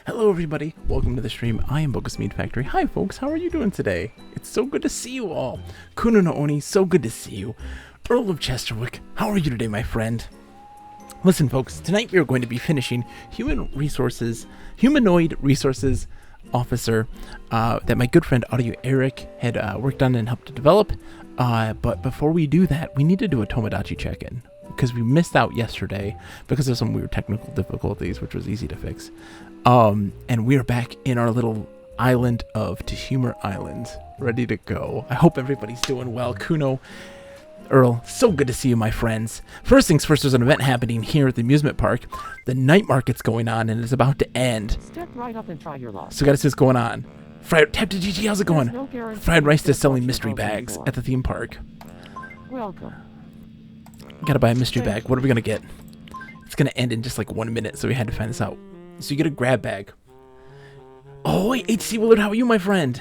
Hello everybody, welcome to the stream. I am Bogus Meat Factory. Hi folks, how are you doing today? It's so good to see you all. Kuno no Oni, so good to see you. Earl of Chesterwick, how are you today, my friend? Listen folks, tonight we are going to be finishing Humanoid Resources Officer that my good friend Audio Eric had worked on and helped to develop. But before we do that, we need to do a Tomodachi check-in, because we missed out yesterday because of some weird technical difficulties, which was easy to fix. And we're back in our little island of Tahumor Island, ready to go. I hope everybody's doing well. Kuno, Earl, so good to see you, my friends. First things first, there's an event happening here at the amusement park. The night market's going on, and it's about to end. Step right up and try your luck. So gotta see what's going on. Tap to GG, how's it going? Fried Rice is selling mystery bags at the theme park. Welcome. Gotta buy a mystery bag. What are we gonna get? It's gonna end in just like 1 minute, so we had to find this out. So you get a grab bag. Oh, hey, HC Willard, how are you, my friend?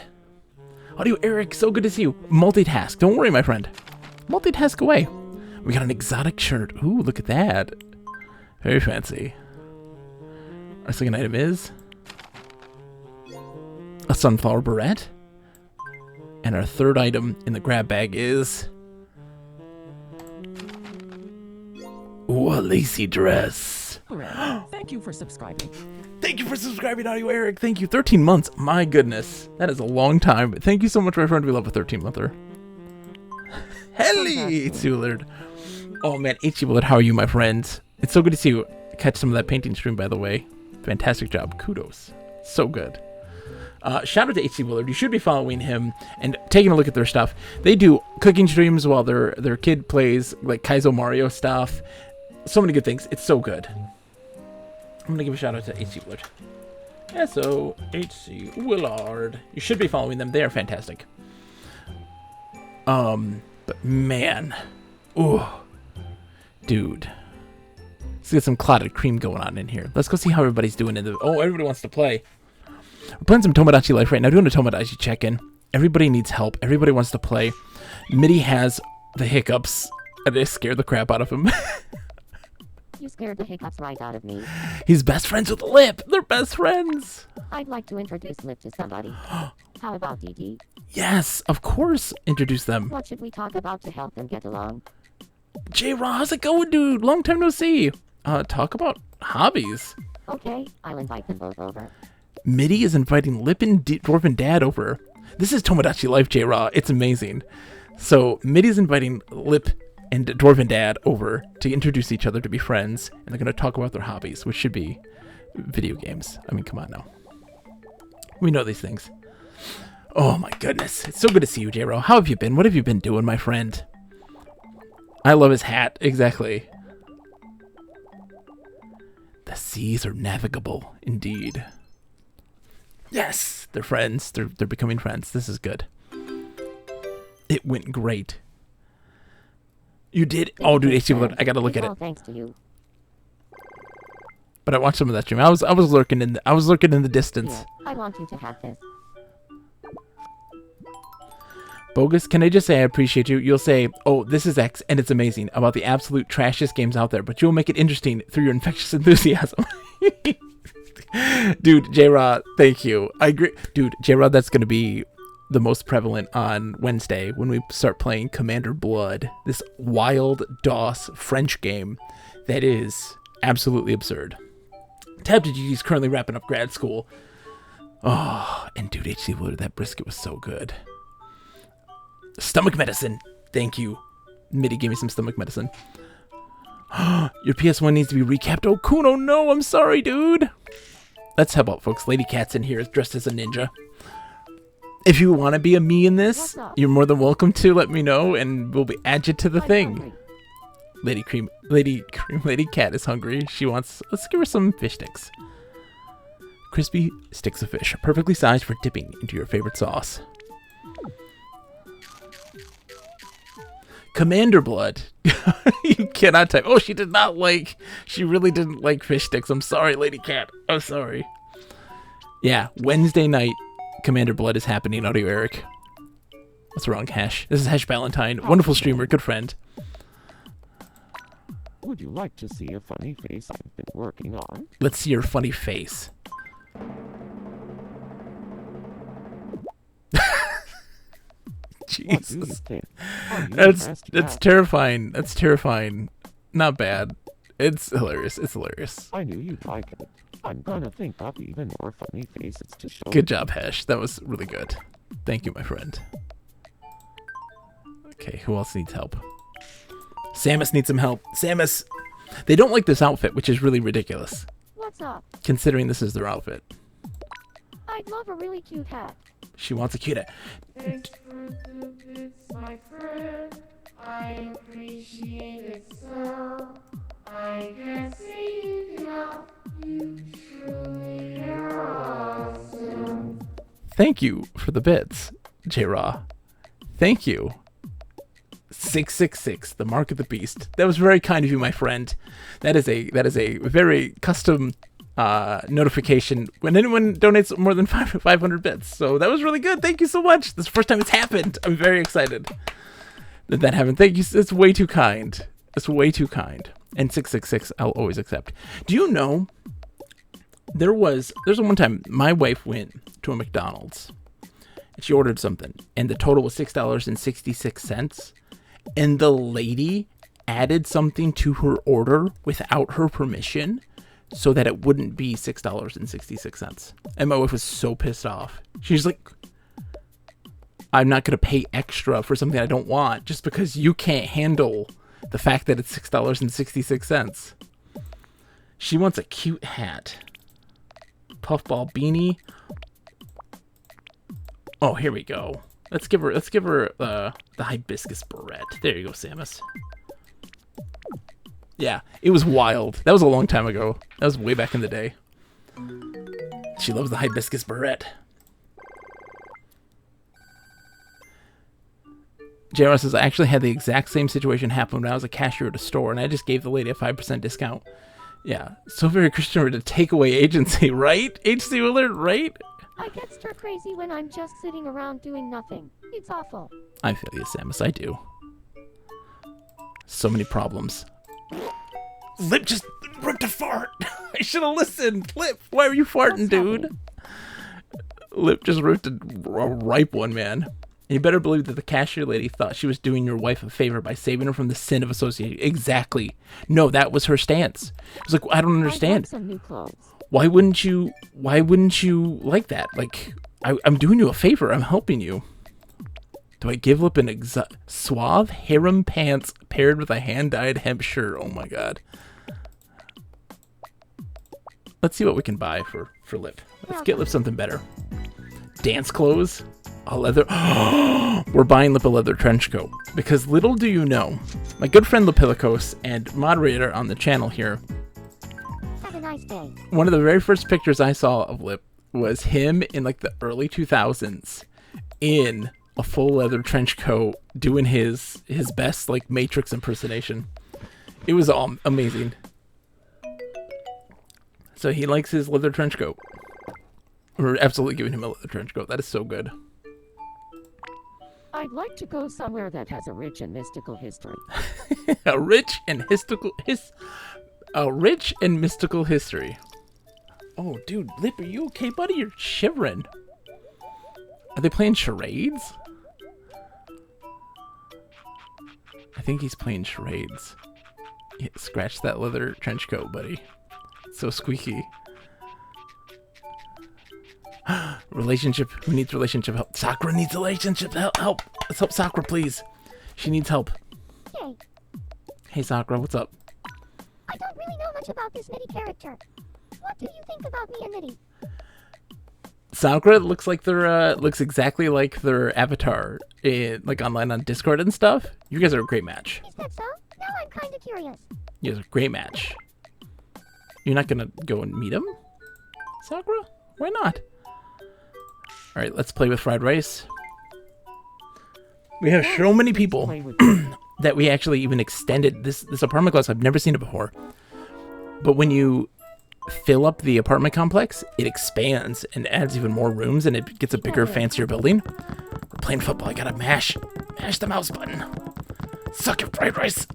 Audio Eric, so good to see you. Multitask. Don't worry, my friend. Multitask away. We got an exotic shirt. Ooh, look at that. Very fancy. Our second item is a sunflower beret. And our third item in the grab bag is... ooh, a lacy dress. Thank you for subscribing. Thank you for subscribing, Audio Eric. Thank you. 13 months. My goodness. That is a long time. But thank you so much, my friend. We love a 13-monther. Helly, H. Willard. Oh, man. H. Willard, how are you, my friend? It's so good to see you. Catch some of that painting stream, by the way. Fantastic job. Kudos. So good. Shout out to H.C. Willard. You should be following him and taking a look at their stuff. They do cooking streams while their kid plays like Kaizo Mario stuff. So many good things. It's so good. I'm gonna give a shout out to H.C. Willard. S-O-H-C Willard. You should be following them. They are fantastic. But man, ooh, dude. Let's get some clotted cream going on in here. Let's go see how everybody's doing in the. Oh, everybody wants to play. We're playing some Tomodachi Life right now. Doing a Tomodachi check-in. Everybody needs help. Everybody wants to play. Mitty has the hiccups, and they scare the crap out of him. You scared the hiccups right out of me. He's best friends with Lip. They're best friends. I'd like to introduce Lip to somebody. How about DD? Yes, of course. Introduce them. What should we talk about to help them get along? J-Raw, how's it going, dude? Long time no see. Talk about hobbies. Okay, I'll invite them both over. Mitty is inviting Lip and Dwarven Dad over. This is Tomodachi Life, J-Raw. It's amazing. So, Mitty's inviting Lip and Dwarven Dad over to introduce each other to be friends, and they're going to talk about their hobbies, which should be video games. I mean, come on now. We know these things. Oh my goodness. It's so good to see you, J-Ro. How have you been? What have you been doing, my friend? I love his hat. Exactly. The seas are navigable, indeed. Yes! They're friends. They're becoming friends. This is good. It went great. You did? Oh, dude, HC Willard, I gotta look at it. Thanks to you. But I watched some of that stream. I was lurking in the distance. Here, I want you to have this. Bogus, can I just say I appreciate you? You'll say, oh, this is X, and it's amazing, about the absolute trashiest games out there, but you'll make it interesting through your infectious enthusiasm. Dude, J-Rod, thank you. I agree. Dude, J-Rod, that's going to be the most prevalent on Wednesday when we start playing Commander Blood, this wild DOS French game that is absolutely absurd. Tab to GG is currently wrapping up grad school. Oh, and dude, HC Willard, that brisket was so good. Stomach medicine. Thank you. Mitty gave me some stomach medicine. Your PS1 needs to be recapped. Oh, Kuno, no, I'm sorry, dude. Let's help out, folks. Lady Cat's in here dressed as a ninja. If you want to be a me in this, you're more than welcome to let me know, and we'll add you to the thing. Lady Cat is hungry. She wants. Let's give her some fish sticks. Crispy sticks of fish, perfectly sized for dipping into your favorite sauce. Commander Blood. You cannot type. Oh, she did not like. She really didn't like fish sticks. I'm sorry, Lady Cat. I'm sorry. Yeah, Wednesday night, Commander Blood is happening. Audio Eric. What's wrong, Hash? This is Hash Valentine. Wonderful streamer, good friend. Would you like to see a funny face I've been working on? Let's see your funny face. What do you Jesus. think? Are you That's impressed yet? terrifying. That's terrifying. Not bad. It's hilarious. It's hilarious. I knew you'd like it. I'm gonna think up even more funny faces to show Good job, Hash. That was really good. Thank you, my friend. Okay, who else needs help? Samus needs some help. Samus! They don't like this outfit, which is really ridiculous, What's up? considering this is their outfit. I'd love a really cute hat. She wants a cute hat. Thanks for the bits, my friend. I appreciate it so. I can see it now. You truly are awesome. Thank you for the bits, J-Raw. Thank you. 666, the mark of the beast. That was very kind of you, my friend. That is a very custom notification when anyone donates more than 500 bits. So that was really good. Thank you so much. This is the first time it's happened. I'm very excited that happened. Thank you. It's way too kind. It's way too kind. And 666, I'll always accept. Do you know there's one time my wife went to a McDonald's and she ordered something and the total was $6.66, and the lady added something to her order without her permission so that it wouldn't be $6.66. And my wife was so pissed off. She's like, I'm not going to pay extra for something I don't want just because you can't handle the fact that it's $6.66. She wants a cute hat. Puffball beanie. Oh, here we go. Let's give her the hibiscus beret. There you go, Samus. Yeah, it was wild. That was a long time ago. That was way back in the day. She loves the hibiscus beret. JR says, I actually had the exact same situation happen when I was a cashier at a store, and I just gave the lady a 5% discount. Yeah, so very Christian to take away agency, right? Agency alert, right? I get stir crazy when I'm just sitting around doing nothing. It's awful. I feel you, Samus, I do. So many problems. Lip just ripped a fart. I should have listened. Lip, why are you farting, What's dude? happening? Lip just ripped a ripe one, man. And you better believe that the cashier lady thought she was doing your wife a favor by saving her from the sin of association. Exactly. No, that was her stance. It was like, I don't I'd understand. like some new clothes. Why wouldn't you like that? Like, I'm doing you a favor. I'm helping you. Do I give Lip an suave harem pants paired with a hand-dyed hemp shirt? Oh my god. Let's see what we can buy for Lip. Let's get Lip something better. Dance clothes? A leather... We're buying Lip a leather trench coat. Because little do you know, my good friend Lepilicos and moderator on the channel here, Have a nice day. one of the very first pictures I saw of Lip was him in like the early 2000s in a full leather trench coat doing his best like Matrix impersonation. It was all amazing. So he likes his leather trench coat. We're absolutely giving him a leather trench coat. That is so good. I'd like to go somewhere that has a rich and mystical history. A rich and mystical history. Oh, dude, Lip, are you okay, buddy? You're shivering. Are they playing charades? I think he's playing charades. Yeah, scratch that leather trench coat, buddy. It's so squeaky. Relationship. Who needs relationship help? Sakura needs relationship help. Let's help Sakura, please. She needs help. Yay. Hey, Sakura, what's up? I don't really know much about this Mitty character. What do you think about me and Mitty? Sakura looks exactly like their avatar like online on Discord and stuff. You guys are a great match. Is that so? Now I'm kind of curious. You guys are a great match. You're not gonna go and meet him, Sakura? Why not? All right, let's play with fried rice. We have so many people Play with that we actually even extended this apartment complex. I've never seen it before. But when you fill up the apartment complex, it expands and adds even more rooms, and it gets a bigger, fancier building. We're playing football. I gotta mash the mouse button. Suck your fried rice.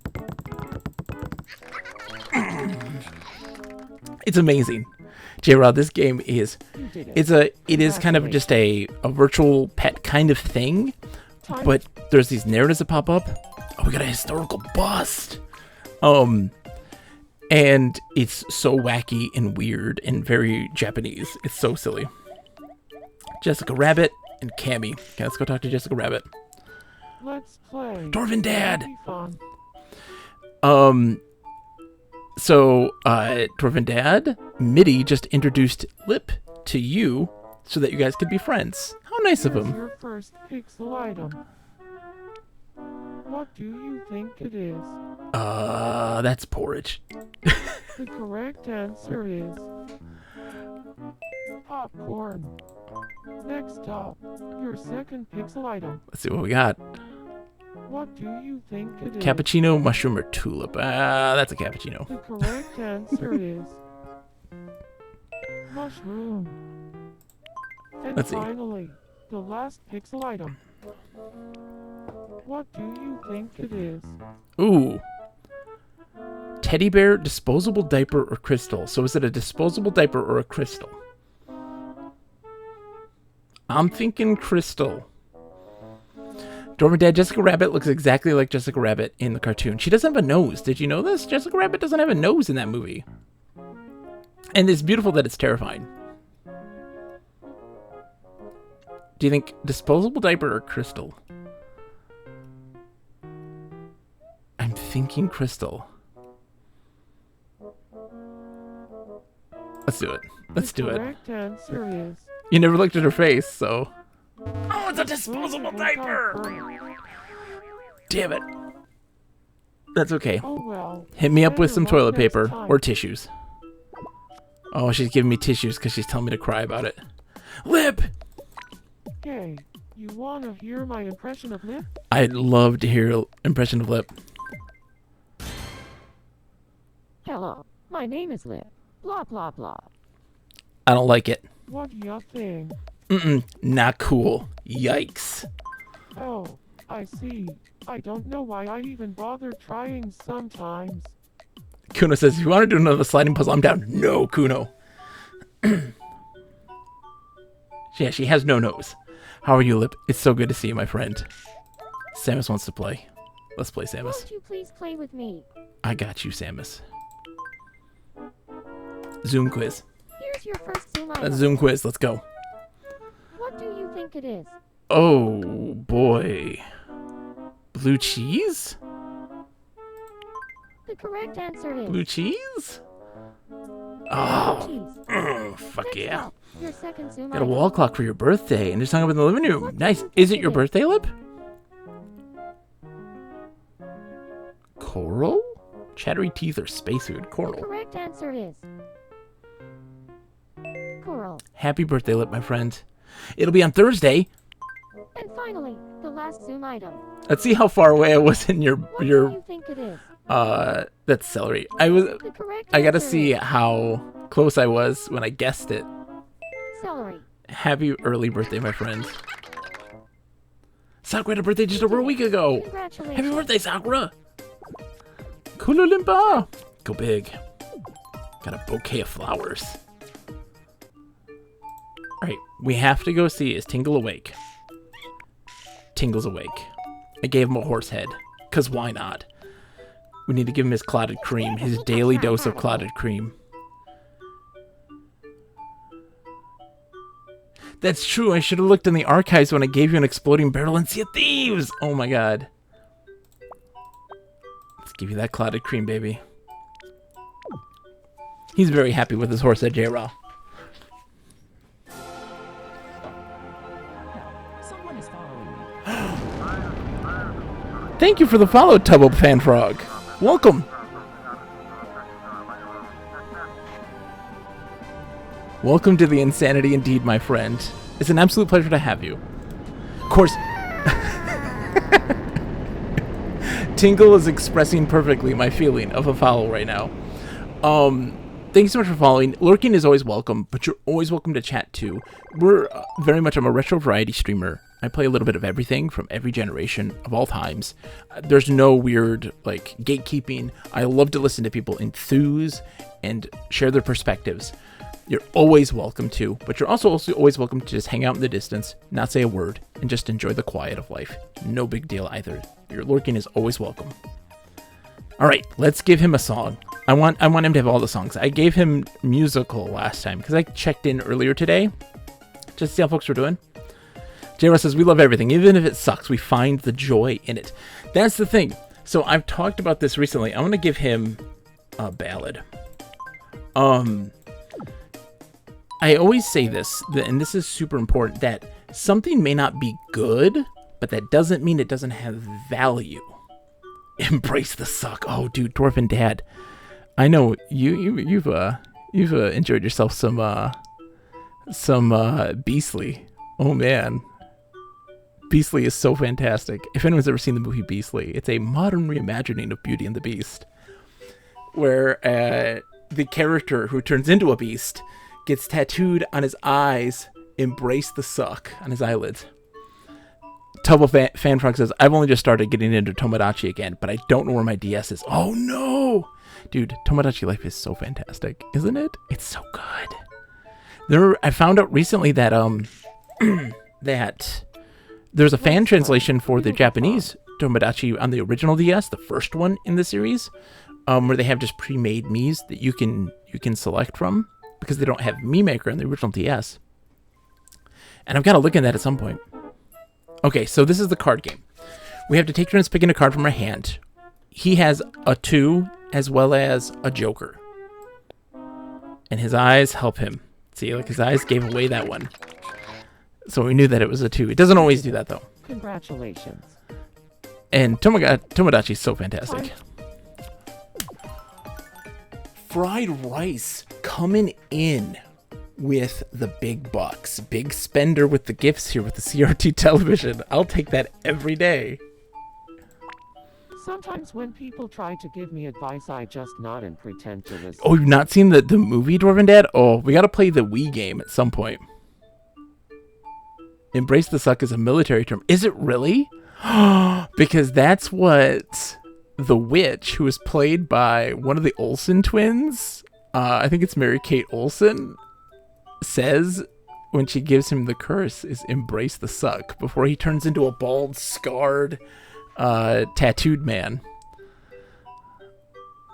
It's amazing. J-Rod, this game is You did it. it is kind of just a virtual pet kind of thing, but there's these narratives that pop up. Oh, we got a historical bust. And it's so wacky and weird and very Japanese. It's so silly. Jessica Rabbit and Cammy. Okay, let's go talk to Jessica Rabbit. Let's play. Dwarven Dad. It'll be fun. So, Dwarven Dad, Mitty just introduced Lip to you so that you guys could be friends. How nice of Here's him. your first pixel item. What do you think it is? That's porridge. The correct answer is popcorn. Next up, your second pixel item. Let's see what we got. What do you think it is? Cappuccino, mushroom, or tulip. That's a cappuccino. The correct answer is mushroom. And Let's see. finally, the last pixel item. What do you think it is? Ooh. Teddy bear, disposable diaper, or crystal. So is it a disposable diaper or a crystal? I'm thinking crystal. Dwarven Dad, Jessica Rabbit looks exactly like Jessica Rabbit in the cartoon. She doesn't have a nose. Did you know this? Jessica Rabbit doesn't have a nose in that movie. And it's beautiful that it's terrifying. Do you think disposable diaper or crystal? I'm thinking crystal. Let's do it. Let's do The it. correct answer is You never looked at her face, so... Oh, it's a disposable diaper! Damn it. That's okay. Oh well. Hit me up with some Better luck toilet paper next time. or tissues. Oh, she's giving me tissues because she's telling me to cry about it. Lip! Hey, you wanna hear my impression of Lip? I'd love to hear an impression of Lip. Hello, my name is Lip. Blah blah blah. I don't like it. What do you think? Not cool. Yikes. Oh, I see. I don't know why I even bother trying sometimes. Kuno says, if you want to do another sliding puzzle, I'm down. No, Kuno. Yeah, she has no nose. How are you, Lip? It's so good to see you, my friend. Samus wants to play. Let's play, Samus. Won't you please play with me? I got you, Samus. Zoom quiz. Here's your first Zoom item. Zoom quiz. Let's go. What do you think it is? Oh, boy. Blue cheese? The correct answer is Blue cheese? blue Oh, cheese. fuck Next yeah. up, your second Zoom Got a item. wall clock for your birthday and just hung up in the living room. Nice. Is it your birthday, Lip? Coral? Chattery teeth or space food? The Coral. correct answer is coral. Happy birthday, Lip, my friend. It'll be on Thursday. And finally, the last Zoom item. Let's see how far away I was in What do you think it is? that's celery. I was The correct I gotta answer see is how close I was when I guessed it. celery. Happy early birthday, my friend. Sakura had a birthday just over a week ago. Congratulations. Happy birthday, Sakura! Kululimpa! Go big. Got a bouquet of flowers. Alright, we have to go see, is Tingle awake? Tingle's awake. I gave him a horse head, 'cause why not? We need to give him his clotted cream, his daily dose of clotted cream. That's true, I should have looked in the archives when I gave you an exploding barrel and Sea of Thieves! Oh my god. Let's give you that clotted cream, baby. He's very happy with his horse head, J-Raw. Someone is following me. Thank you for the follow, Tubbo Fanfrog. Welcome. Welcome to the insanity indeed, my friend. It's an absolute pleasure to have you. Of course, Tingle is expressing perfectly my feeling of a follow right now. Thank you so much for following. Lurking is always welcome, but you're always welcome to chat too. We're very much, I'm a retro variety streamer. I play a little bit of everything from every generation of all times. There's no weird like gatekeeping. I love to listen to people enthuse and share their perspectives. You're always welcome to, but you're also always welcome to just hang out in the distance, not say a word, and just enjoy the quiet of life. No big deal either. Your lurking is always welcome. All right, let's give him a song. I want him to have all the songs. I gave him musical last time because I checked in earlier today just to see how folks were doing. J-Ross says, we love everything. Even if it sucks, we find the joy in it. That's the thing. So I've talked about this recently. I want to give him a ballad. I always say this, and this is super important, that something may not be good, but that doesn't mean it doesn't have value. Embrace the suck. Oh, dude, Dwarven Dad. I know you've enjoyed yourself some Beastly. Oh man, Beastly is so fantastic. If anyone's ever seen the movie Beastly, it's a modern reimagining of Beauty and the Beast, where the character who turns into a beast gets tattooed on his eyes, embrace the suck, on his eyelids. Tubble Fanfrog says, I've only just started getting into Tomodachi again, but I don't know where my DS is. Oh no! Dude, Tomodachi Life is so fantastic, isn't it? It's so good. I found out recently that that there's a fan translation for the Japanese Tomodachi on the original DS, the first one in the series, where they have just pre-made Miis that you can select from, because they don't have Mii Maker in the original DS. And I've got to look at that at some point. Okay, so this is the card game. We have to take turns picking a card from our hand. He has a 2 as well as a joker. And his eyes help him. See, like his eyes gave away that one. So we knew that it was a 2. It doesn't always do that though. Congratulations. And Tomodachi is so fantastic. Fried rice coming in with the big bucks. Big spender with the gifts here with the CRT television. I'll take that every day. Sometimes when people try to give me advice, I just nod and pretend to listen. Oh, you've not seen the movie Dwarven Dad? Oh, we gotta play the Wii game at some point. Embrace the suck is a military term. Is it really? Because that's what the witch, who is played by one of the Olsen twins, I think it's Mary-Kate Olsen, says when she gives him the curse is embrace the suck before he turns into a bald, scarred, tattooed man.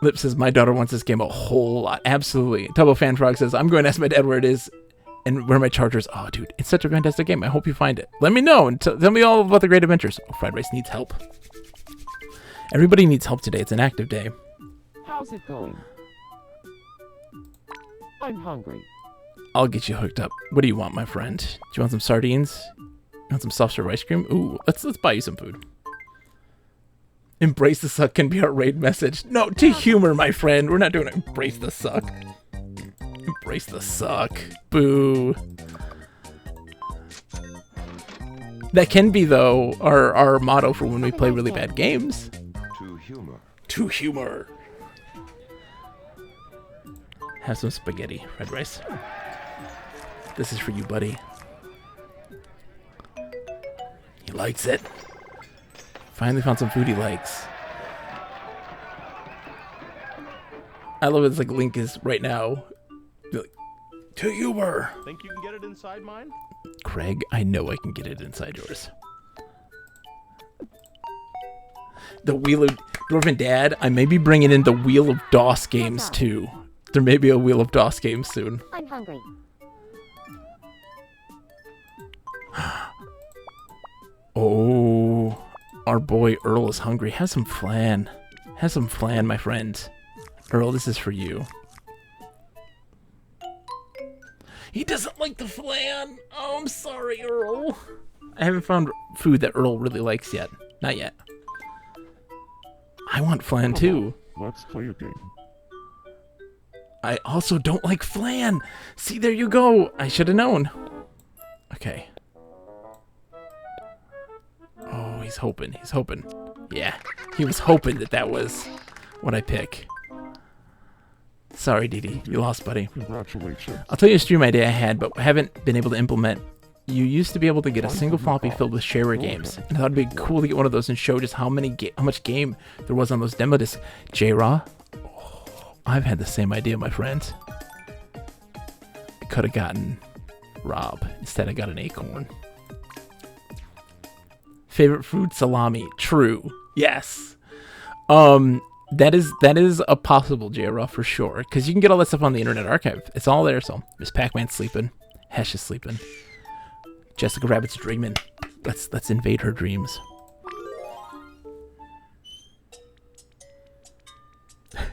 Lip says, my daughter wants this game a whole lot. Absolutely. Tubbo Fanfrog says, I'm going to ask my dad where it is and where my charger's. Oh, dude, it's such a fantastic game. I hope you find it. Let me know and tell me all about the great adventures. Oh, Fried Rice needs help. Everybody needs help today. It's an active day. How's it going? I'm hungry. I'll get you hooked up. What do you want, my friend? Do you want some sardines? You want some soft serve ice cream? Ooh, let's buy you some food. Embrace the suck can be our raid message. No, to humor, my friend. We're not doing it. Embrace the suck. Embrace the suck. Boo. That can be, though, our motto for when we play really bad games. To humor. To humor. Have some spaghetti, Red Rice. This is for you, buddy. He likes it. Finally found some food he likes. I love it. It's like Link is right now. Like, to humor. Think you can get it inside mine? Craig, I know I can get it inside yours. The Wheel of Dwarven Dad. I may be bringing in the Wheel of DOS games too. There may be a Wheel of DOS game soon. I'm hungry. Oh, our boy Earl is hungry. Have some flan. Have some flan, my friend. Earl, this is for you. He doesn't like the flan. Oh, I'm sorry, Earl. I haven't found food that Earl really likes yet. Not yet. I want flan too. Let's play a game. I also don't like flan. See, there you go. I should have known. Okay. Oh, he's hoping. He's hoping. Yeah, he was hoping that was what I pick. Sorry, Didi. You lost, buddy. Congratulations. I'll tell you a stream idea I had, but haven't been able to implement you used to be able to get a single floppy filled with shareware games, and I thought it'd be cool to get one of those and show just how much game there was on those demo discs. J-Raw, I've had the same idea, my friends. I could have gotten Rob. Instead, I got an acorn. Favorite food, salami. True. Yes. That is a possible J-Raw for sure, because you can get all that stuff on the Internet Archive. It's all there. So Miss Pac-Man's sleeping. Hesh is sleeping. Jessica Rabbit's dreaming. Let's invade her dreams. There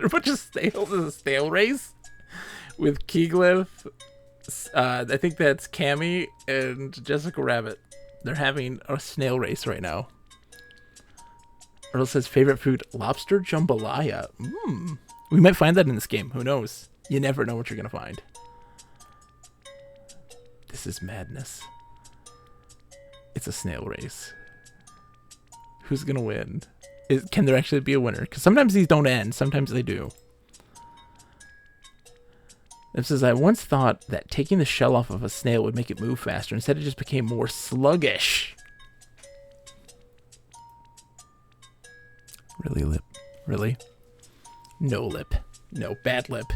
are a bunch of snails in a snail race with Keeglyph. I think that's Cammy and Jessica Rabbit. They're having a snail race right now. Earl says favorite food, lobster jambalaya. We might find that in this game. Who knows? You never know what you're gonna find. This is madness. It's a snail race. Who's gonna win? Can there actually be a winner? Because sometimes these don't end. Sometimes they do. It says, I once thought that taking the shell off of a snail would make it move faster. Instead, it just became more sluggish. Really, Lip? Really? No, Lip. No, bad Lip.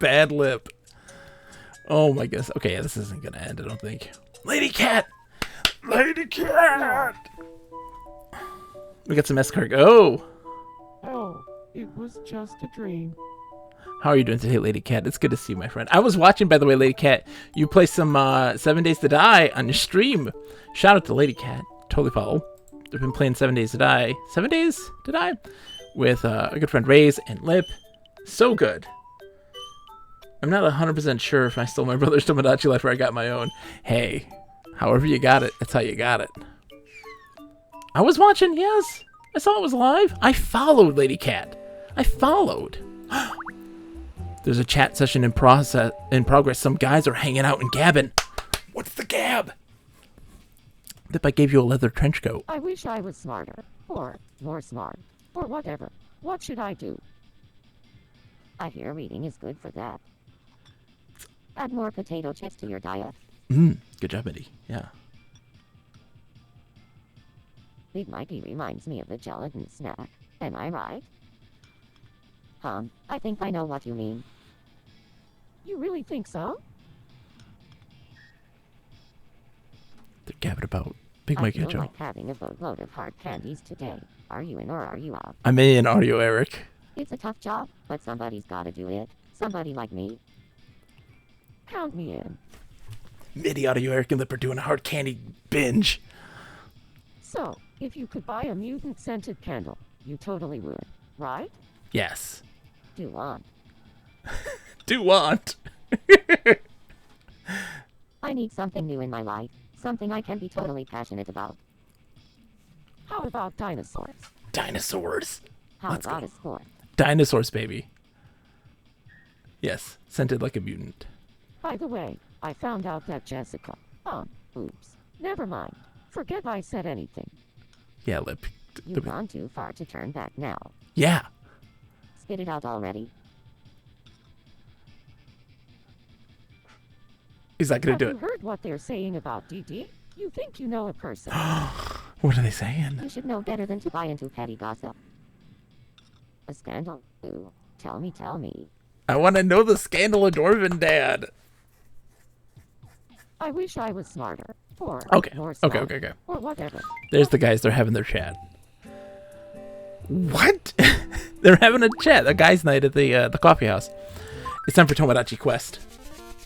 Bad Lip. Oh my goodness. Okay, yeah, this isn't gonna end, I don't think. Lady Cat! Lady Cat! We got some escargot. Oh! Oh, it was just a dream. How are you doing today, Lady Cat? It's good to see you, my friend. I was watching, by the way, Lady Cat. You play some 7 Days to Die on your stream. Shout out to Lady Cat. Totally follow. They've been playing 7 Days to Die. 7 Days to Die? With a good friend, Raze and Lip. So good. I'm not 100% sure if I stole my brother's Tomodachi life or I got my own. Hey, however you got it, that's how you got it. I was watching, yes. I saw it was live. I followed Lady Cat. I followed. There's a chat session in progress. Some guys are hanging out and gabbing. What's the gab? Lip, I gave you a leather trench coat. I wish I was smarter. Or more smart. Or whatever. What should I do? I hear reading is good for that. Add more potato chips to your diet. Good job, Eddie. Yeah. Big Mikey reminds me of a gelatin snack. Am I right? I think I know what you mean. You really think so? They're gabbing about Big Mikey I and feel Joe. like having a boatload of hard candies today. Are you in or are you out? I'm in audio, Eric. It's a tough job, but somebody's gotta do it. Somebody like me. Count me in. MIDI audio, Eric and Lip are doing a hard candy binge. So, if you could buy a mutant scented candle, you totally would, right? Yes. Do want. Do want. I need something new in my life. Something I can be totally passionate about. How about dinosaurs? Dinosaurs. How Let's about go. a sport? Dinosaurs, baby. Yes. Scented like a mutant. By the way, I found out that Jessica... oops. Never mind. Forget I said anything. Yeah, Lip. You've gone too far to turn back now. Yeah. Spit it out already. He's not gonna Have do you it. heard what they're saying about DD? You think you know a person. What are they saying? You should know better than to buy into petty gossip. A scandal? Ooh. Tell me. I want to know the scandal of Dwarven Dad. I wish I was smarter. Or Okay. more Okay. smart, Okay. Or whatever. There's the guys. They're having their chat. What? They're having a chat. A guys' night at the coffee house. It's time for Tomodachi Quest.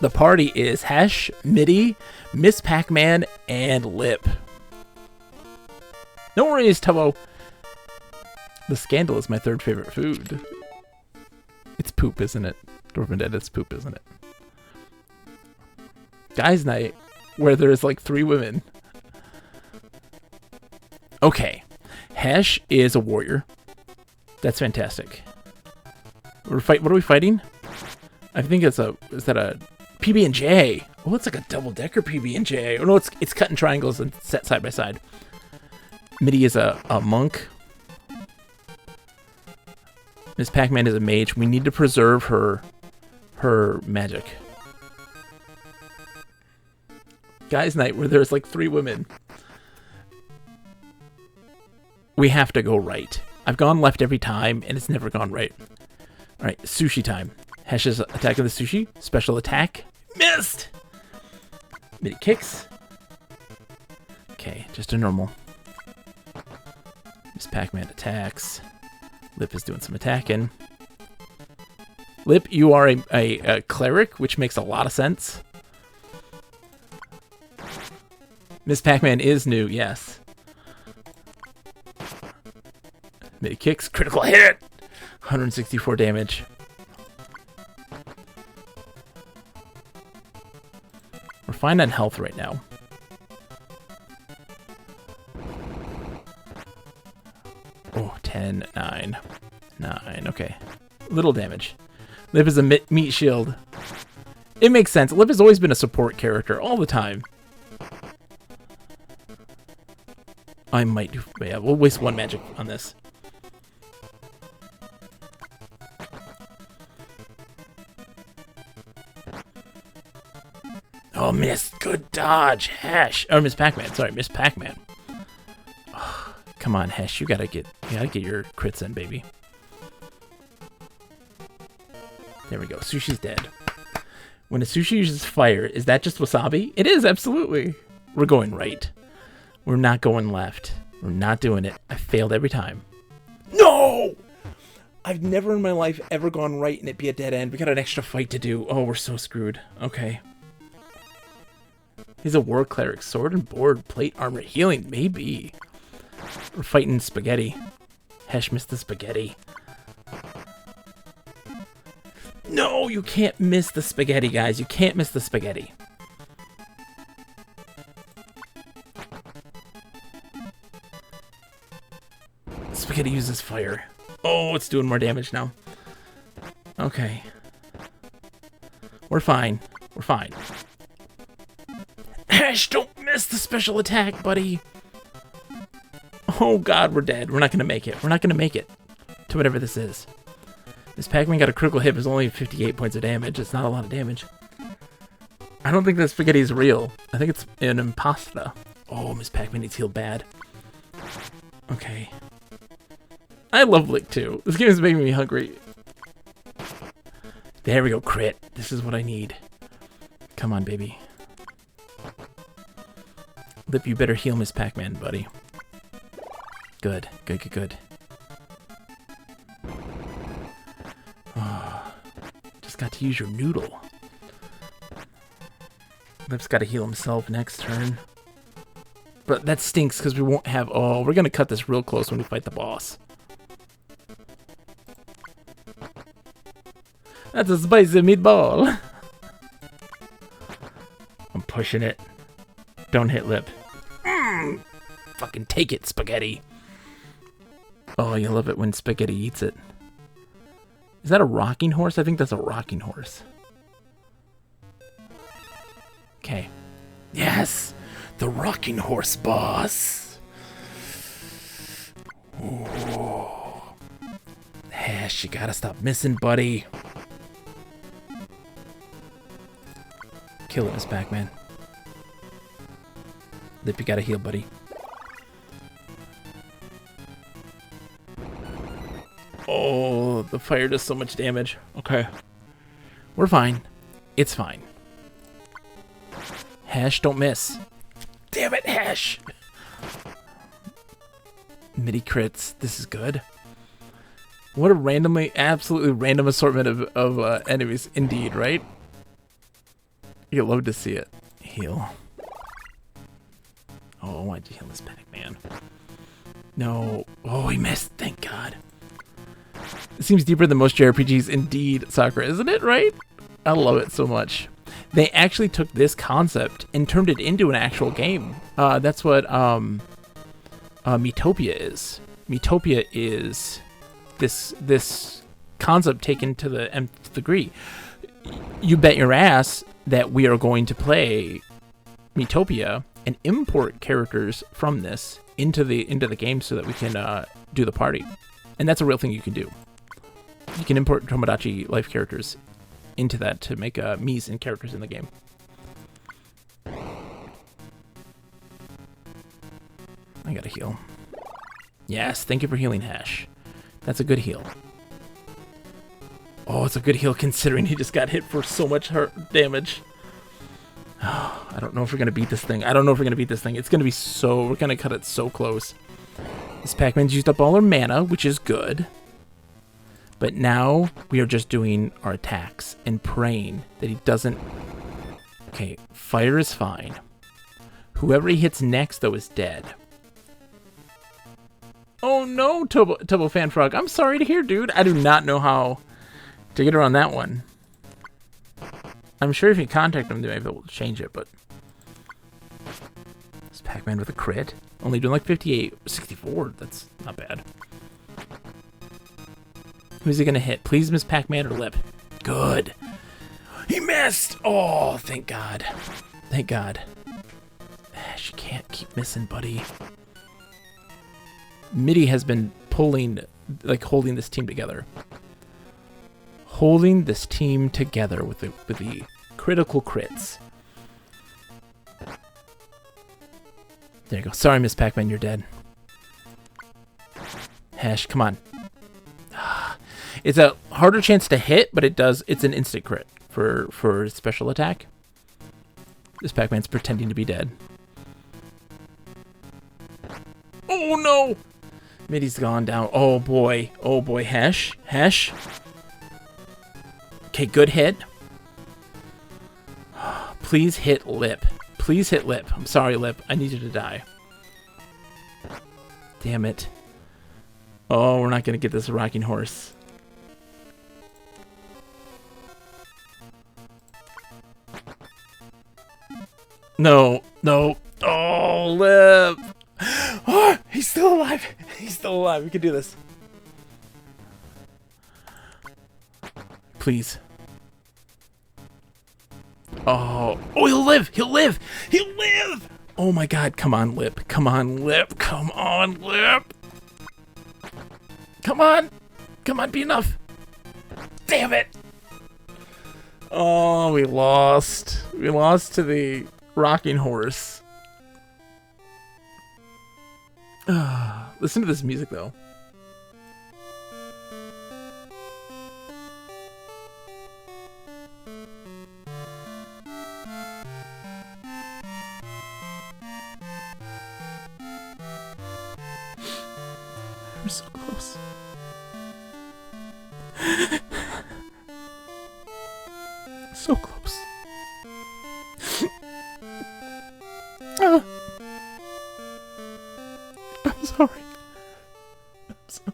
The party is Hesh, MIDI, Miss Pac-Man, and Lip. No worries, Tomo. The scandal is my third favorite food. It's poop, isn't it? Dwarven Dead, it's poop, isn't it? Guys' night, where there's like 3 women. Okay. Hesh is a warrior. That's fantastic. What are we fighting? I think it's is that a PB&J? Oh, it's like a double-decker PB&J. Oh no, it's cut in triangles and set side by side. MIDI is a monk. Miss Pac-Man is a mage. We need to preserve her magic. guys' night where there's like 3 women. We have to go right. I've gone left every time, and it's never gone right. All right, sushi time. Hesh's attack of the sushi. Special attack. Missed! Midi kicks. Okay, just a normal. Miss Pac-Man attacks. Lip is doing some attacking. Lip, you are a cleric, which makes a lot of sense. Miss Pac-Man is new, yes. Midi kicks, critical hit! 164 damage. We're fine on health right now. Oh, 10, 9. 9, okay. Little damage. Lip is a meat shield. It makes sense. Lip has always been a support character all the time. I might do... Yeah, we'll waste 1 magic on this. Oh, miss. Good dodge. Hesh. Oh, Miss Pac-Man. Sorry, Miss Pac-Man. Oh, come on, Hesh. You gotta get your crits in, baby. There we go. Sushi's dead. When a sushi uses fire, is that just wasabi? It is, absolutely. We're going right. We're not going left. We're not doing it. I failed every time. No! I've never in my life ever gone right and it be a dead end. We got an extra fight to do. Oh, we're so screwed. Okay. He's a war cleric. Sword and board. Plate, armor, healing. Maybe. We're fighting spaghetti. Hesh missed the spaghetti. No, you can't miss the spaghetti, guys. You can't miss the spaghetti. Spaghetti uses fire. Oh, it's doing more damage now. Okay. We're fine. We're fine. Ash, don't miss the special attack, buddy. Oh, God, we're dead. We're not going to make it. We're not going to make it to whatever this is. This Pac-Man got a critical hit. It's only 58 points of damage. It's not a lot of damage. I don't think that spaghetti is real. I think it's an impasta. Oh, Miss Pac-Man needs healed bad. Okay. I love Lick too. This game is making me hungry. There we go, crit. This is what I need. Come on, baby. Lip, you better heal Miss Pac-Man, buddy. Good, good, good, good. Oh, just got to use your noodle. Lip's got to heal himself next turn. But that stinks because we won't have... Oh, we're going to cut this real close when we fight the boss. That's a spicy meatball. I'm pushing it. Don't hit Lip. Fucking take it, spaghetti. Oh, you love it when spaghetti eats it. Is that a rocking horse? I think that's a rocking horse. Okay. Yes! The rocking horse boss! Ooh. Hash, you gotta stop missing, buddy. Kill it, Miss Pac-Man. Lip, you gotta heal, buddy. Oh, the fire does so much damage. Okay. We're fine. It's fine. Hash, don't miss. Damn it, Hash! Midi crits. This is good. What a randomly, absolutely random assortment of enemies. Indeed, right? You'd love to see it. Heal. Oh, why'd you heal this Pac-Man? No. Oh, he missed. Thank God. It seems deeper than most JRPGs. Indeed, Sakura, isn't it, right? I love it so much. They actually took this concept and turned it into an actual game. That's what Miitopia is. Miitopia is this concept taken to the nth degree. You bet your ass that we are going to play Miitopia and import characters from this into the game so that we can do the party. And that's a real thing you can do. You can import Tomodachi life characters into that to make Miis and characters in the game. I gotta heal. Yes, thank you for healing, Hash. That's a good heal. Oh, it's a good heal considering he just got hit for so much damage. Oh, I don't know if we're gonna beat this thing. It's gonna be so... We're gonna cut it so close. This Pac-Man's used up all our mana, which is good. But now we are just doing our attacks and praying that he doesn't... Okay, fire is fine. Whoever he hits next, though, is dead. Oh no, Turbo Fan Frog. I'm sorry to hear, dude. I do not know how to get around that one. I'm sure if you contact them, they may be able to change it, but... This Pac-Man with a crit. Only doing like 58, 64. That's not bad. Who's he gonna hit? Please, Miss Pac-Man or Lip? Good. He missed! Oh, thank God. Thank God. She can't keep missing, buddy. Mitty has been pulling, like, holding this team together. Holding this team together with the critical crits. There you go. Sorry, Miss Pac-Man, you're dead. Hash, come on. It's a harder chance to hit, but it's an instant crit for special attack. This Pac-Man's pretending to be dead. Oh no! Mitty's gone down. Oh boy. Oh boy. Hash. Hash. Okay, good hit. Please hit Lip. Please hit Lip. I'm sorry, Lip. I need you to die. Damn it. Oh, we're not going to get this rocking horse. No. No. Oh, Lip. Oh, he's still alive. He's still alive. We can do this. Please. Oh, he'll live. He'll live. He'll live. Oh my God. Come on, Lip. Come on, Lip. Come on, Lip. Come on. Come on, be enough. Damn it. Oh, we lost. We lost to the rocking horse. Listen to this music, though. We're so close. So close. I'm sorry. I'm sorry.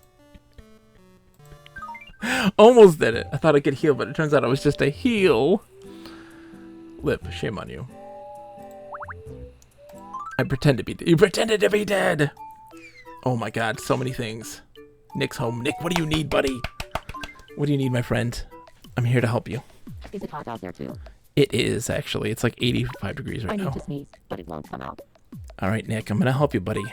Almost did it. I thought I could heal, but it turns out it was just a heal. Lip, shame on you. I pretend to be dead. You pretended to be dead! Oh my God, so many things. Nick's home. Nick, what do you need, buddy? What do you need, my friend? I'm here to help you. Is it hot out there too? It is, actually. It's like 85 degrees right now. I need to sneeze, but it won't come out. Alright, Nick, I'm gonna help you, buddy.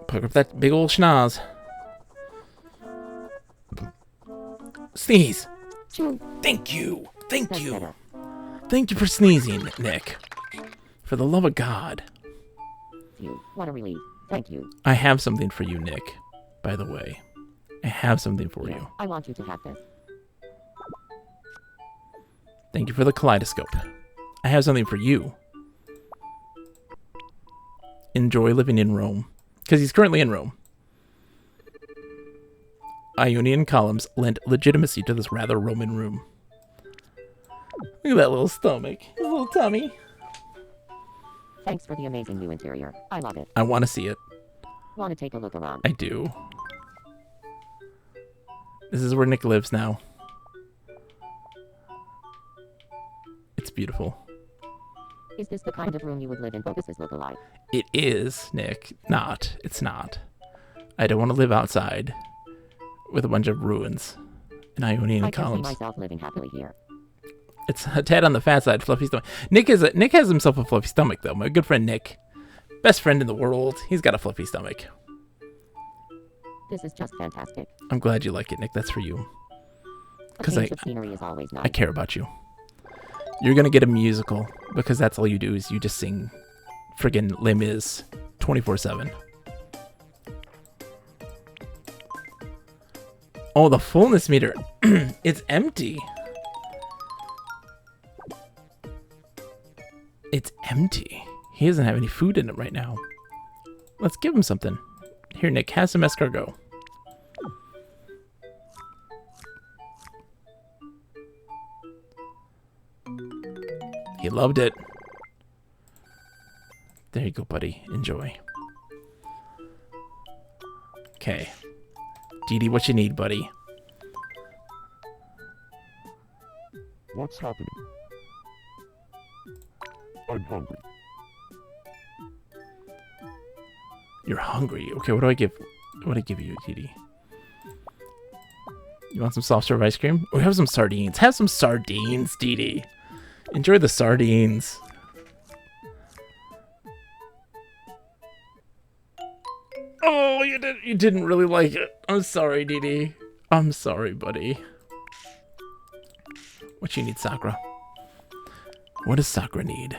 Pick up that big old schnoz. Sneeze! Thank you! Thank you! Thank you for sneezing, Nick. For the love of God. What a relief. Thank you. I have something for you, Nick. By the way. I have something for you. I want you to have this. Thank you for the kaleidoscope. I have something for you. Enjoy living in Rome. Because he's currently in Rome. Ionian columns lent legitimacy to this rather Roman room. Look at that little stomach. His little tummy. Thanks for the amazing new interior. I love it. I want to see it. Want to take a look around? I do. This is where Nick lives now. It's beautiful. Is this the kind of room you would live in? Focuses look alike. It is, Nick. Not. It's not. I don't want to live outside with a bunch of ruins and Ionian columns. I can see myself living happily here. It's a tad on the fat side, fluffy stomach. Nick has himself a fluffy stomach, though. My good friend Nick. Best friend in the world. He's got a fluffy stomach. This is just fantastic. I'm glad you like it, Nick. That's for you. Because scenery is always nice. I care about you. You're going to get a musical because that's all you do is you just sing friggin' Les Mis 24/7. Oh, the fullness meter. It's empty. It's empty. He doesn't have any food in it right now. Let's give him something. Here, Nick, have some escargot. He loved it. There you go, buddy. Enjoy. Okay. Dee Dee, what you need, buddy? What's happening? I'm hungry. You're hungry. Okay, what do I give? What do I give you, Dee Dee? You want some soft serve ice cream? Oh, have some sardines. Have some sardines, Dee Dee. Enjoy the sardines. Oh, you didn't really like it. I'm sorry, Dee Dee. I'm sorry, buddy. What you need, Sakura? What does Sakura need?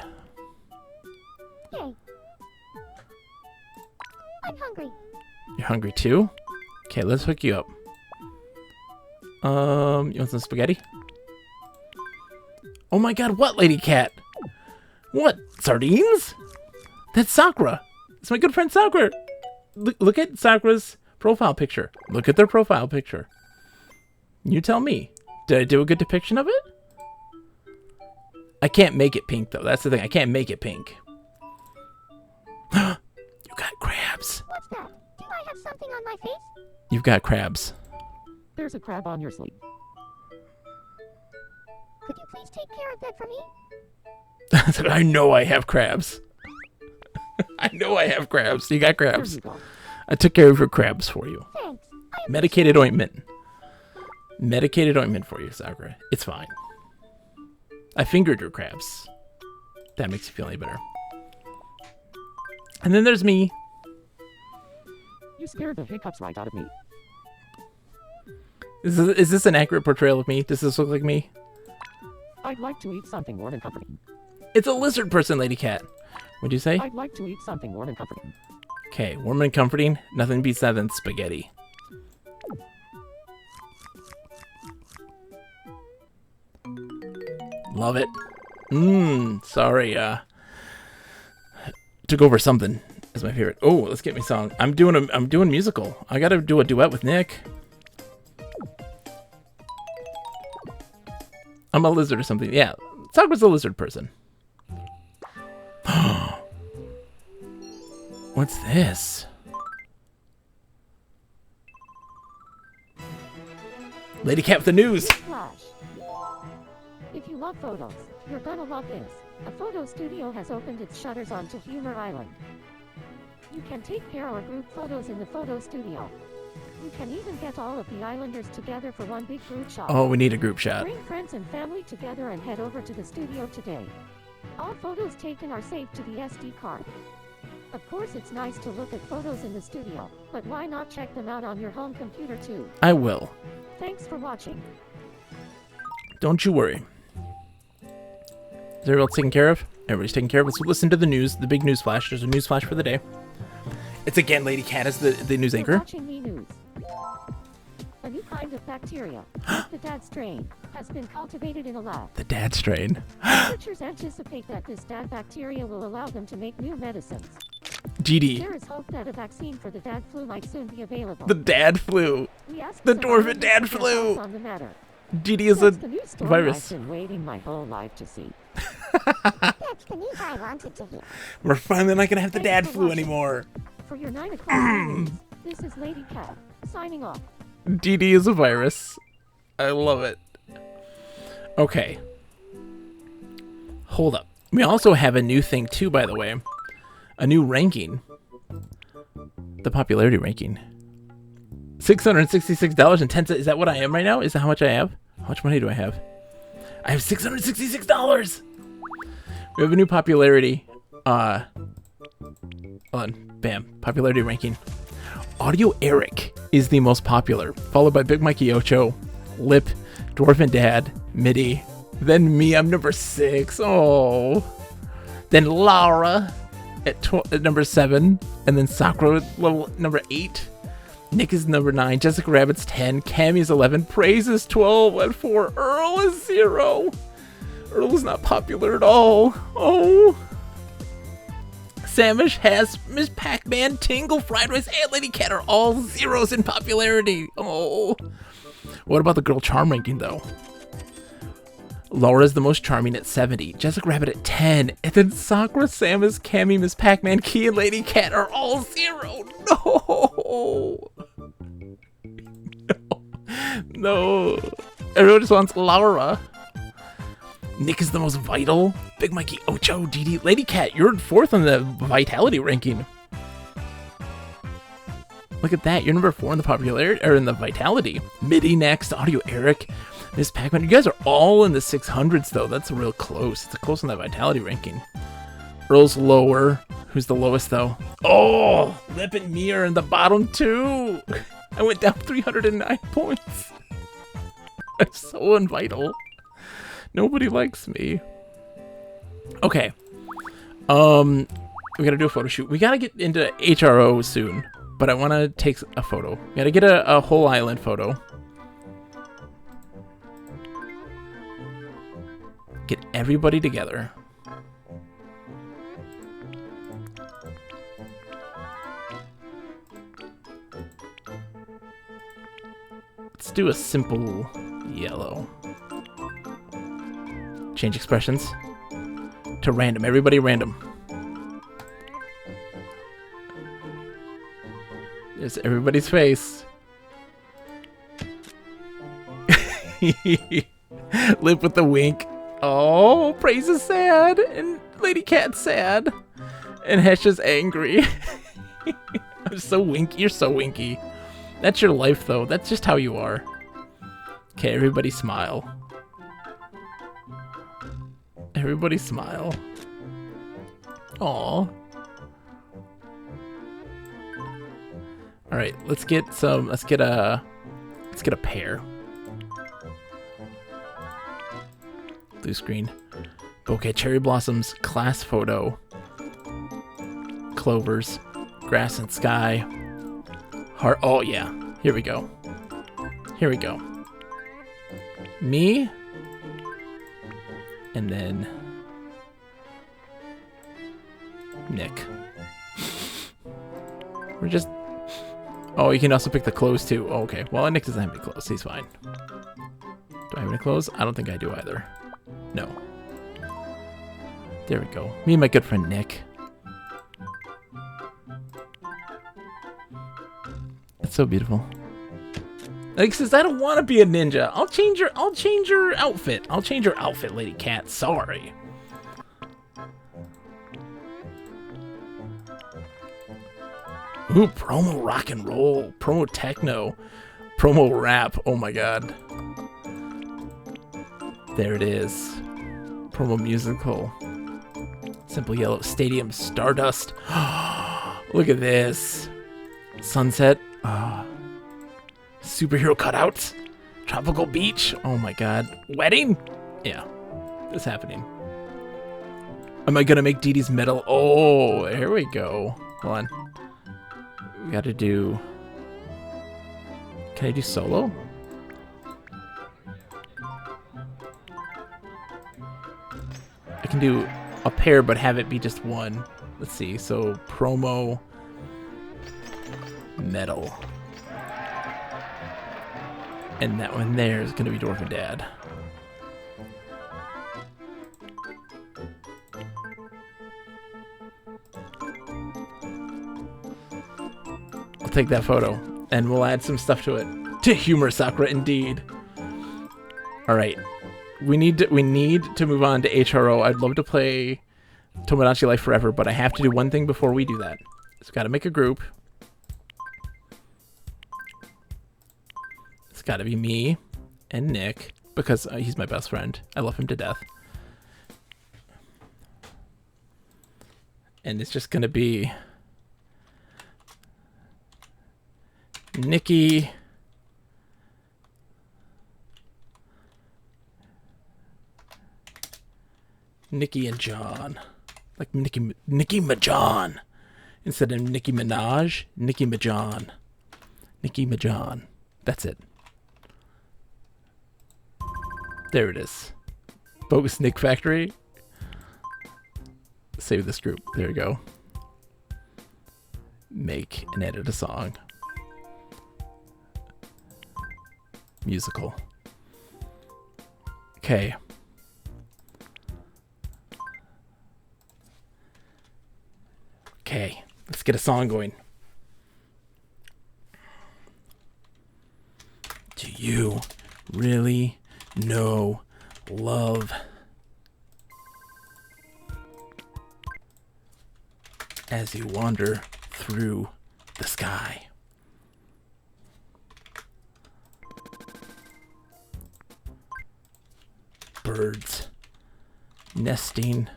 Yay. I'm hungry. You're hungry too? Okay, let's hook you up. You want some spaghetti? Oh my god, what, Lady Cat? What? Sardines? That's Sakura. It's my good friend Sakura. Look at Sakura's profile picture. Look at their profile picture. You tell me. Did I do a good depiction of it? I can't make it pink, though. That's the thing. I can't make it pink. You got crabs. What's that? Do I have something on my face? You've got crabs. There's a crab on your sleeve. Could you please take care of that for me? I know I have crabs. I know I have crabs. You got Here crabs. you go. I took care of your crabs for you. Thanks. I Medicated ointment. Medicated ointment for you, Sakura. It's fine. I fingered your crabs. That makes you feel any better. And then there's me. You scared the hiccups right out of me. Is this an accurate portrayal of me? Does this look like me? I'd like to eat something warm and comforting. It's a lizard person, Lady Cat. What'd you say? I'd like to eat something warm and comforting. Okay, warm and comforting. Nothing beats that than spaghetti. Love it. Sorry, took over something is my favorite. Oh, let's get me a song. I'm doing musical. I gotta do a duet with Nick. I'm a lizard or something. Yeah, Sakura's a lizard person. What's this? Lady Cat with the news. Flash. If you love photos, you're gonna love this. A photo studio has opened its shutters onto Humor Island. You can take pair or group photos in the photo studio. You can even get all of the islanders together for one big group shot. Oh, we need a group shot. Bring friends and family together and head over to the studio today. All photos taken are saved to the SD card. Of course, it's nice to look at photos in the studio, but why not check them out on your home computer too? I will. Thanks for watching. Don't you worry. Is everybody else taken care of? Everybody's taken care of. Let's listen to the news, the big news flash. There's a news flash for the day. It's again Lady Cat as the news You're anchor. watching Me News. A new kind of bacteria, the dad strain, has been cultivated in a lab. The dad strain. Researchers anticipate that this dad bacteria will allow them to make new medicines. GD. There is hope that a vaccine for the dad flu might soon be available. The dad flu. We asked the some dwarven islanders dad their flu. thoughts on the matter. GD is a That's the new story virus. I've been waiting my whole life to see. That's the news I wanted to hear. We're finally not gonna have the Thanks dad for flu watching. anymore. For your 9 o'clock news, this is Lady Cat, signing off. DD is a virus. I love it. Okay. Hold up. We also have a new thing too, by the way. A new ranking. The popularity ranking. $666.10. Is that what I am right now? Is that how much I have? How much money do I have? I have $666. We have a new popularity. Hold on. Bam. Popularity ranking. Audio Eric is the most popular, followed by Big Mikey Ocho, Lip, Dwarfin Dad, Midi, then me, I'm number 6. Oh. Then Laura, at number 7, and then Sakura at level number 8. Nick is number 9, Jessica Rabbit's 10, Cammy's 11, Praise is 12, and 4, Earl is 0. Earl is not popular at all. Oh. Samish, has Miss Pac-Man, Tingle, Fried Rice, and Lady Cat are all 0s in popularity. Oh. What about the girl charm ranking, though? Laura's the most charming at 70, Jessica Rabbit at 10, and then Sakura, Samus, Cammy, Miss Pac-Man, Key, and Lady Cat are all 0. No. No. Everyone just wants Laura. Nick is the most vital. Big Mikey, Ocho, Dee, Lady Cat, you're 4th on the vitality ranking. Look at that, you're number 4 in the popularity, or in the vitality. Midi next, Audio Eric, Miss Pac-Man. You guys are all in the 600s though. That's real close. It's close on that vitality ranking. Earl's lower. Who's the lowest though? Oh, Lip and me are in the bottom 2. I went down 309 points. I'm so unvital. Nobody likes me. Okay. We gotta do a photo shoot. We gotta get into HRO soon, but I want to take a photo. We gotta get a whole island photo. Get everybody together. Let's do a simple yellow. Change expressions to random. Everybody random. There's everybody's face. Lip with the wink. Oh, Praise is sad, and Lady Cat's sad, and Hesh is angry. I'm so winky. You're so winky. That's your life, though. That's just how you are. Okay, everybody smile. Everybody smile. Aw. All right, let's get a pair. Blue screen. Bouquet, cherry blossoms, class photo. Clovers, grass and sky. Heart. Oh yeah, here we go. Here we go. Me. And then Nick. We're just... Oh, you can also pick the clothes too. Oh, okay. Well, Nick doesn't have any clothes. He's fine. Do I have any clothes? I don't think I do either. No. There we go. Me and my good friend Nick. It's so beautiful. Nick says, I don't want to be a ninja. I'll change your outfit. I'll change your outfit, Lady Cat. Sorry. Ooh, promo rock and roll, promo techno, promo rap. Oh my god. There it is. Promo musical. Simple Yellow Stadium Stardust. Look at this. Sunset. Superhero cutouts. Tropical beach. Oh my god. Wedding? Yeah. It's happening. Am I gonna make Dee Dee's medal? Oh, here we go. Hold on. We gotta do... Can I do solo? I can do a pair, but have it be just one. Let's see. So, promo... Medal. And that one there is gonna be Dwarf and Dad. I'll take that photo, and we'll add some stuff to it. To humor Sakura, indeed. All right, we need to move on to HRO. I'd love to play Tomodachi Life Forever, but I have to do one thing before we do that. So, got to make a group. It's got to be me and Nick because he's my best friend. I love him to death. And it's just gonna be Nikki, and John. Like Nicki Minaj. Instead of Nicki Minaj, Nicki Minaj. Nicki Minaj. That's it. There it is. Bogus Nick Factory. Save this group. There we go. Make and edit a song. Musical. Okay. Okay. Let's get a song going. Do you really know love? As you wander through the sky. Birds nesting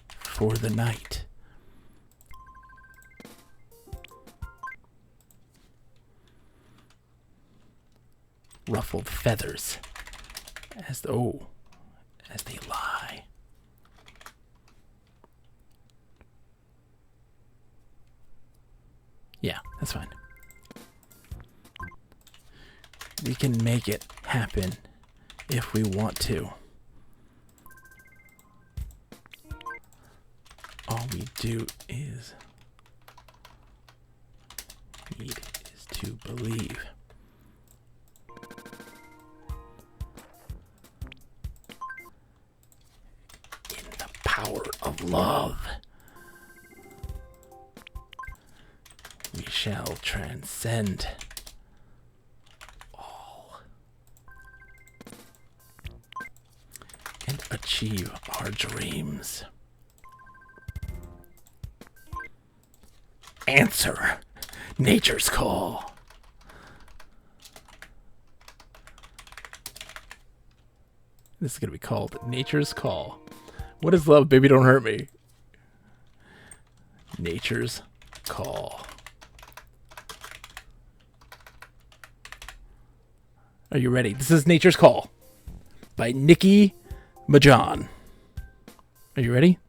for the night. Ruffled feathers as they lie. Yeah, that's fine. We can make it happen if we want to. All we do is need is to believe. In the power of love. We shall transcend all and achieve our dreams. Answer nature's call. This is going to be called Nature's Call. What is love, baby? Don't hurt me. Nature's Call. Are you ready? This is Nature's Call by Nicki Minaj. Are you ready?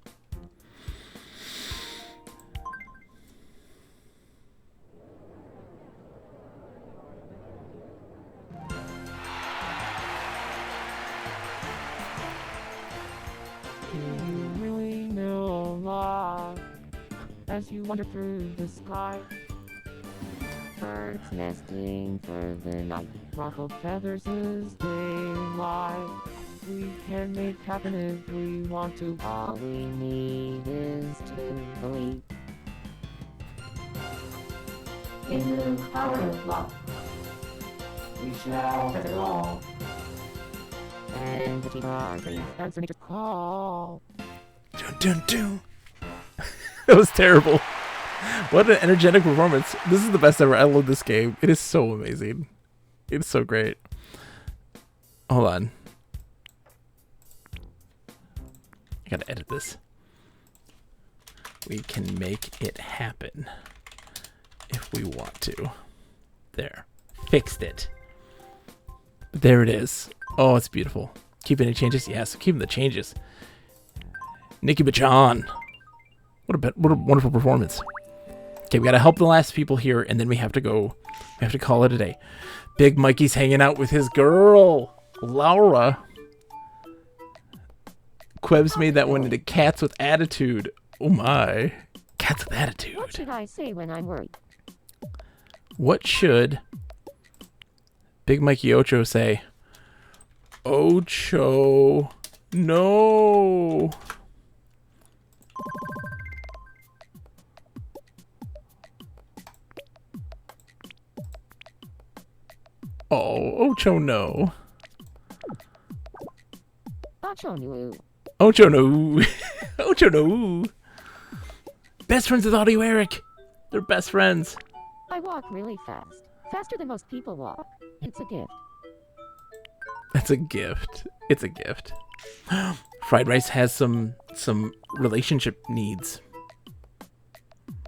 Do you really know love? As you wander through the sky. Birds nesting for the night. Ruffled feathers as they lie. We can make happen if we want to. All we need is to believe. In the power of love. We shall get it all. And achieve our dreams. Answer nature's call. Dun, dun, dun. That was terrible. What an energetic performance. This is the best ever. I love this game. It is so amazing. It's so great. Hold on. I gotta edit this. We can make it happen if we want to. There. Fixed it. There it is. Oh, it's beautiful. Keep any changes? Yes, keeping the changes. Nicki Minaj. What a wonderful performance. Okay, we gotta help the last people here, and then we have to go. We have to call it a day. Big Mikey's hanging out with his girl, Laura. Quebs made that one into Cats with Attitude. Oh my. Cats with Attitude. What should I say when I'm worried? What should Big Mikey Ocho say? Ocho, no. Oh, Ocho, no. Ocho no. Ocho, no. Ocho, no. Best friends with Audio Eric. They're best friends. I walk really fast. Faster than most people walk. It's a gift. That's a gift. It's a gift. Fried Rice has some relationship needs.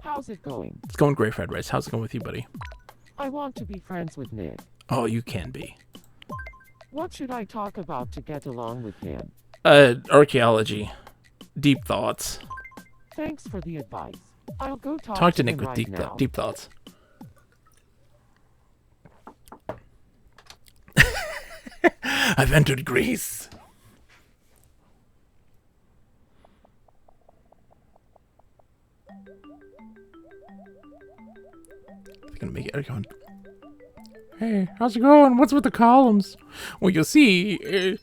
How's it going? It's going great, Fried Rice. How's it going with you, buddy? I want to be friends with Nick. Oh, you can be. What should I talk about to get along with him? Archaeology. Deep thoughts. Thanks for the advice. I'll go Talk to Nick him with right now. deep thoughts. I've entered Greece. They're gonna make it. Going. Hey, how's it going? What's with the columns? Well, you'll see.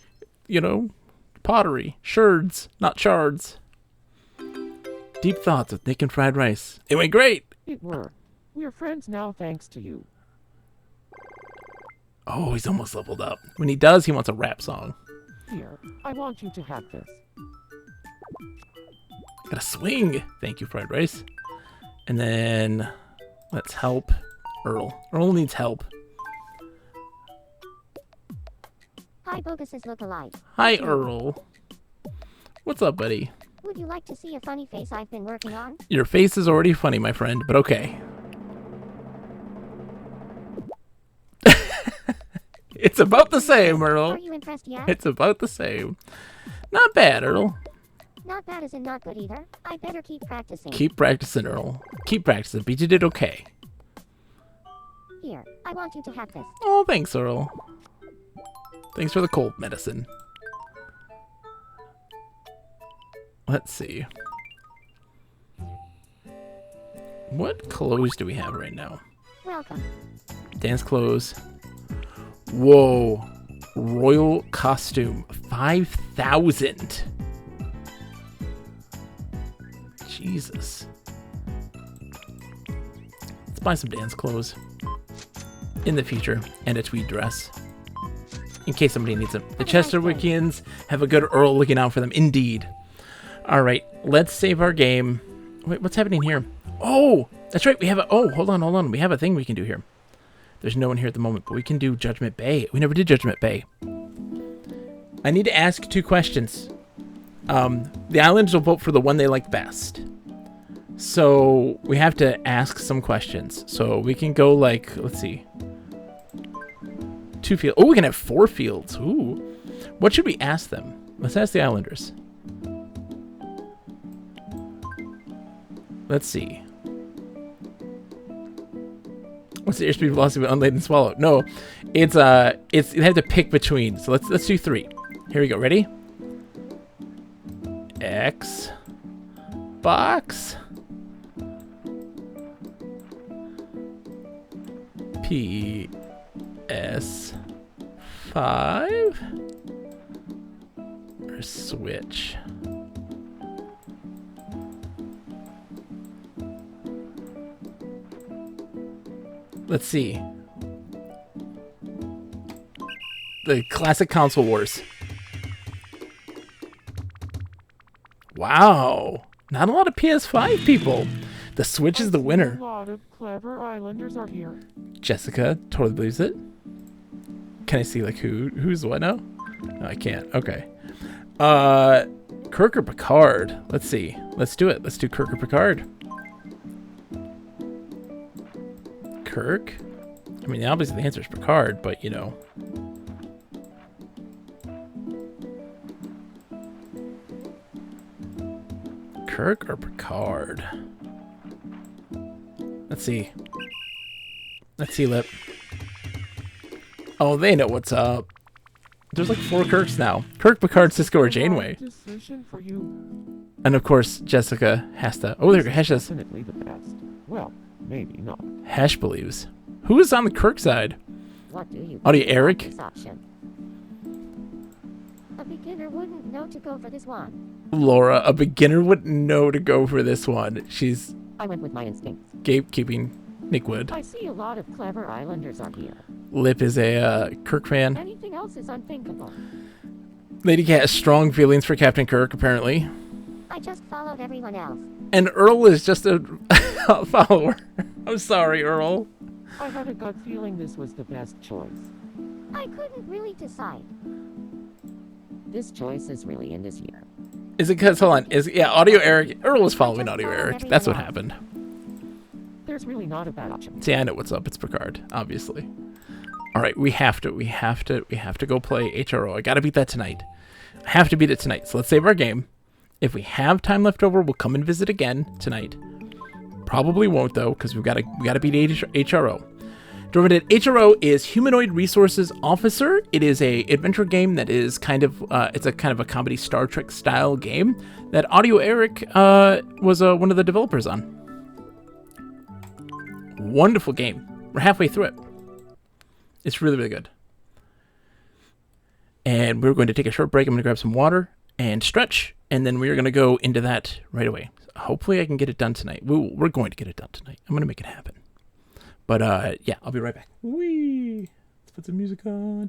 You know, pottery, sherds, not shards. Deep thoughts with Nick and fried rice. It went great. It were. We're friends now thanks to you. Oh, he's almost leveled up. When he does, he wants a rap song. Here, I want you to have this. Got a swing. Thank you, fried rice. And then let's help Earl. Earl needs help. Hi, Bogus's look-alike. Hi, Earl. What's up, buddy? Would you like to see a funny face I've been working on? Your face is already funny, my friend, but okay. It's about the same, Earl. Are you impressed yet? It's about the same. Not bad, Earl. Not bad as in not good either. I better keep practicing. Keep practicing, Earl. Keep practicing, but you did okay. Here, I want you to have this. Oh, thanks, Earl. Thanks for the cold medicine. Let's see. What clothes do we have right now? Welcome. Dance clothes. Whoa. Royal costume. 5,000. Jesus. Let's buy some dance clothes. In the future. And a tweed dress. In case somebody needs them. The Chesterwickians have a good Earl looking out for them. Indeed. Alright. Let's save our game. Wait, what's happening here? Oh! That's right. We have a... Oh, hold on. We have a thing we can do here. There's no one here at the moment, but we can do Judgment Bay. We never did Judgment Bay. I need to ask 2 questions. The islanders will vote for the one they like best. So we have to ask some questions. So we can go like, let's see. 2 fields. Oh, we can have 4 fields. Ooh. What should we ask them? Let's ask the islanders. Let's see. What's the airspeed velocity of unladen swallow? No, it's you have to pick between. So let's do 3. Here we go. Ready? X box PS5 or Switch. Let's see. The classic console wars. Wow. Not a lot of PS5 people. The Switch is the winner. A lot of clever islanders are here. Jessica totally believes it. Can I see like who's what now? No, I can't. Okay. Kirk or Picard? Let's see. Let's do it. Let's do Kirk or Picard. Kirk? I mean, obviously the answer is Picard, but you know. Kirk or Picard? Let's see. Let's see, Lip. Oh, they know what's up. There's like 4 Kirks now. Kirk, Picard, Cisco, or Janeway. Decision for you. And of course, Jessica has to. Oh, there, Hesh has. Definitely the best. Well, maybe not. Hesh believes. Who is on the Kirk side? What do you Audio think about Eric? this option? A beginner wouldn't know to go for this one. Laura, a beginner wouldn't know to go for this one. She's I went with my instincts. gatekeeping Nick Wood. I see a lot of clever islanders are here. Lip is a Kirk fan. Anything else is unthinkable. Lady Cat has strong feelings for Captain Kirk, apparently. I just followed everyone else. And Earl is just a follower. I'm sorry, Earl. I had a gut feeling this was the best choice. I couldn't really decide. This choice is really in this year. Is it because, hold on, Audio Eric, Earl was following Audio Eric. That's what happened. There's really not a bad option. See, I know what's up. It's Picard, obviously. All right, we have to go play HRO. I gotta beat that tonight. I have to beat it tonight. So let's save our game. If we have time left over, we'll come and visit again tonight. Probably won't though, because we gotta beat HRO. Don't forget, HRO is Humanoid Resources Officer. It is a adventure game that is kind of it's a kind of a comedy Star Trek style game that Audio Eric was one of the developers on. Wonderful game. We're halfway through it. It's really, really good. And we're going to take a short break. I'm going to grab some water and stretch, and then we're going to go into that right away. Hopefully I can get it done tonight. We're going to get it done tonight. I'm going to make it happen. But yeah, I'll be right back. Whee! Let's put some music on.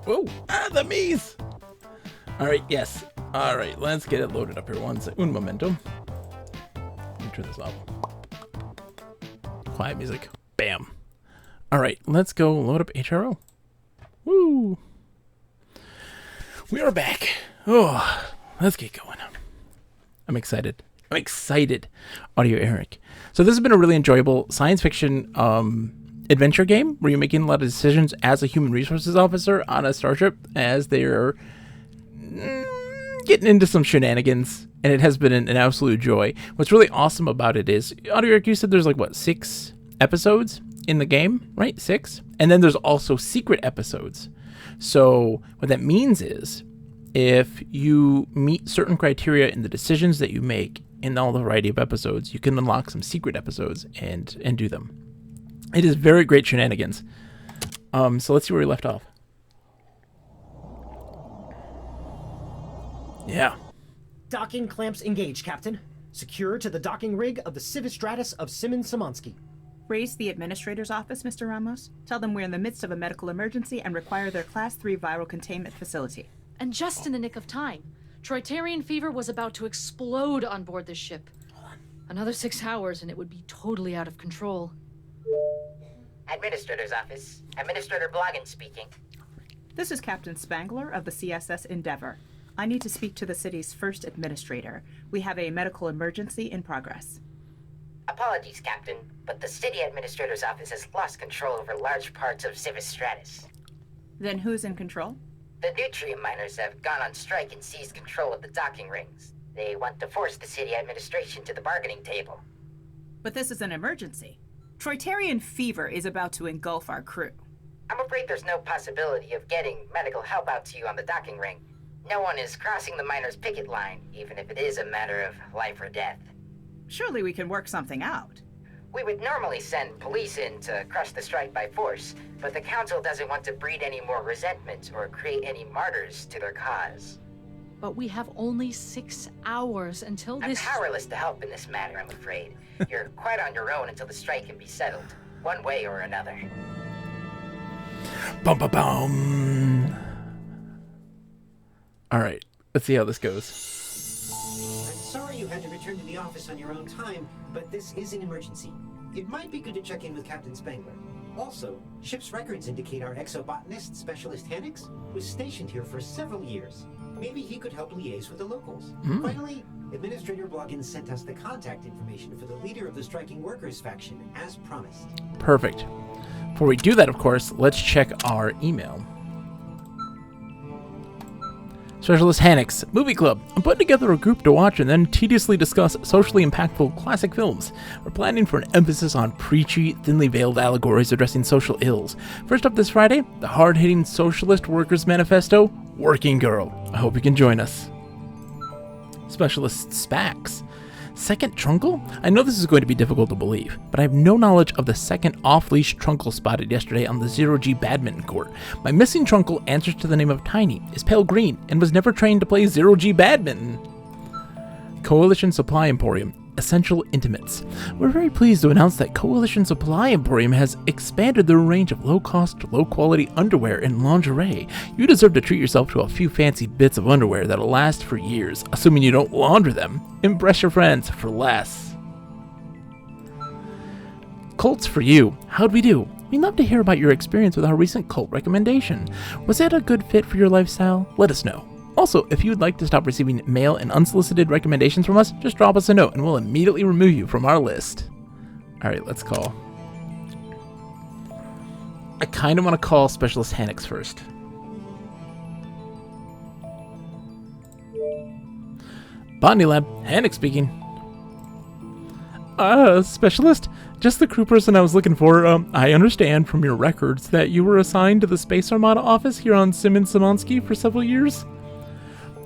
Whoa! Ah, the me's! Alright, yes. Alright, let's get it loaded up here. Un momento. Let me turn this off. Quiet music. Bam. Alright, let's go load up HRO. Woo! We are back. Oh, let's get going. I'm excited. Audio Eric. So this has been a really enjoyable science fiction adventure game where you're making a lot of decisions as a human resources officer on a starship as they're getting into some shenanigans, and it has been an absolute joy. What's really awesome about it is, Audio Eric, you said there's like, what, 6 episodes in the game, right? 6? And then there's also secret episodes. So what that means is, if you meet certain criteria in the decisions that you make in all the variety of episodes, you can unlock some secret episodes and do them. It is very great shenanigans. So let's see where we left off. Yeah. Docking clamps engaged, Captain. Secure to the docking rig of the Civistratus of Simmons-Simonsky. Raise the administrator's office, Mr. Ramos. Tell them we're in the midst of a medical emergency and require their Class 3 viral containment facility. And just in the nick of time. Troitarian fever was about to explode on board this ship. Another 6 hours and it would be totally out of control. Administrator's office. Administrator Bloggin speaking. This is Captain Spangler of the CSS Endeavor. I need to speak to the city's first administrator. We have a medical emergency in progress. Apologies, Captain, but the city administrator's office has lost control over large parts of Civis Stratus. Then who's in control? The Nutrient miners have gone on strike and seized control of the docking rings. They want to force the city administration to the bargaining table. But this is an emergency. Troitarian fever is about to engulf our crew. I'm afraid there's no possibility of getting medical help out to you on the docking ring. No one is crossing the miners' picket line, even if it is a matter of life or death. Surely we can work something out. We would normally send police in to crush the strike by force, but the council doesn't want to breed any more resentment or create any martyrs to their cause. But we have only 6 hours until I'm this... powerless to help in this matter, I'm afraid. You're quite on your own until the strike can be settled, one way or another. Bum bum bum. All right, let's see how this goes. I'm sorry you had to return to the office on your own time, but this is an emergency. It might be good to check in with Captain Spangler. Also, ship's records indicate our exobotanist specialist Hannix was stationed here for several years. Maybe he could help liaise with the locals. Finally, Administrator Bloggin sent us the contact information for the leader of the striking workers faction, as promised. Perfect. Before we do that, of course, let's check our email. Specialist Hannix, Movie Club. I'm putting together a group to watch and then tediously discuss socially impactful classic films. We're planning for an emphasis on preachy, thinly veiled allegories addressing social ills. First up this Friday, the hard-hitting Socialist Workers Manifesto, Working Girl. I hope you can join us. Specialist Spax. Second Trunkle? I know this is going to be difficult to believe, but I have no knowledge of the second off-leash Trunkle spotted yesterday on the 0G badminton court. My missing Trunkle answers to the name of Tiny, is pale green, and was never trained to play 0G badminton. Coalition Supply Emporium. Essential Intimates. We're very pleased to announce that Coalition Supply Emporium has expanded their range of low-cost, low-quality underwear and lingerie. You deserve to treat yourself to a few fancy bits of underwear that'll last for years, assuming you don't launder them. Impress your friends for less. Cults for you. How'd we do? We'd love to hear about your experience with our recent cult recommendation. Was that a good fit for your lifestyle? Let us know. Also, if you would like to stop receiving mail and unsolicited recommendations from us, just drop us a note and we'll immediately remove you from our list. Alright, let's call. I kind of want to call Specialist Hannix first. Botany Lab, Hannix speaking. Specialist? Just the crew person I was looking for. I understand from your records that you were assigned to the Space Armada office here on Simmons-Simonsky for several years.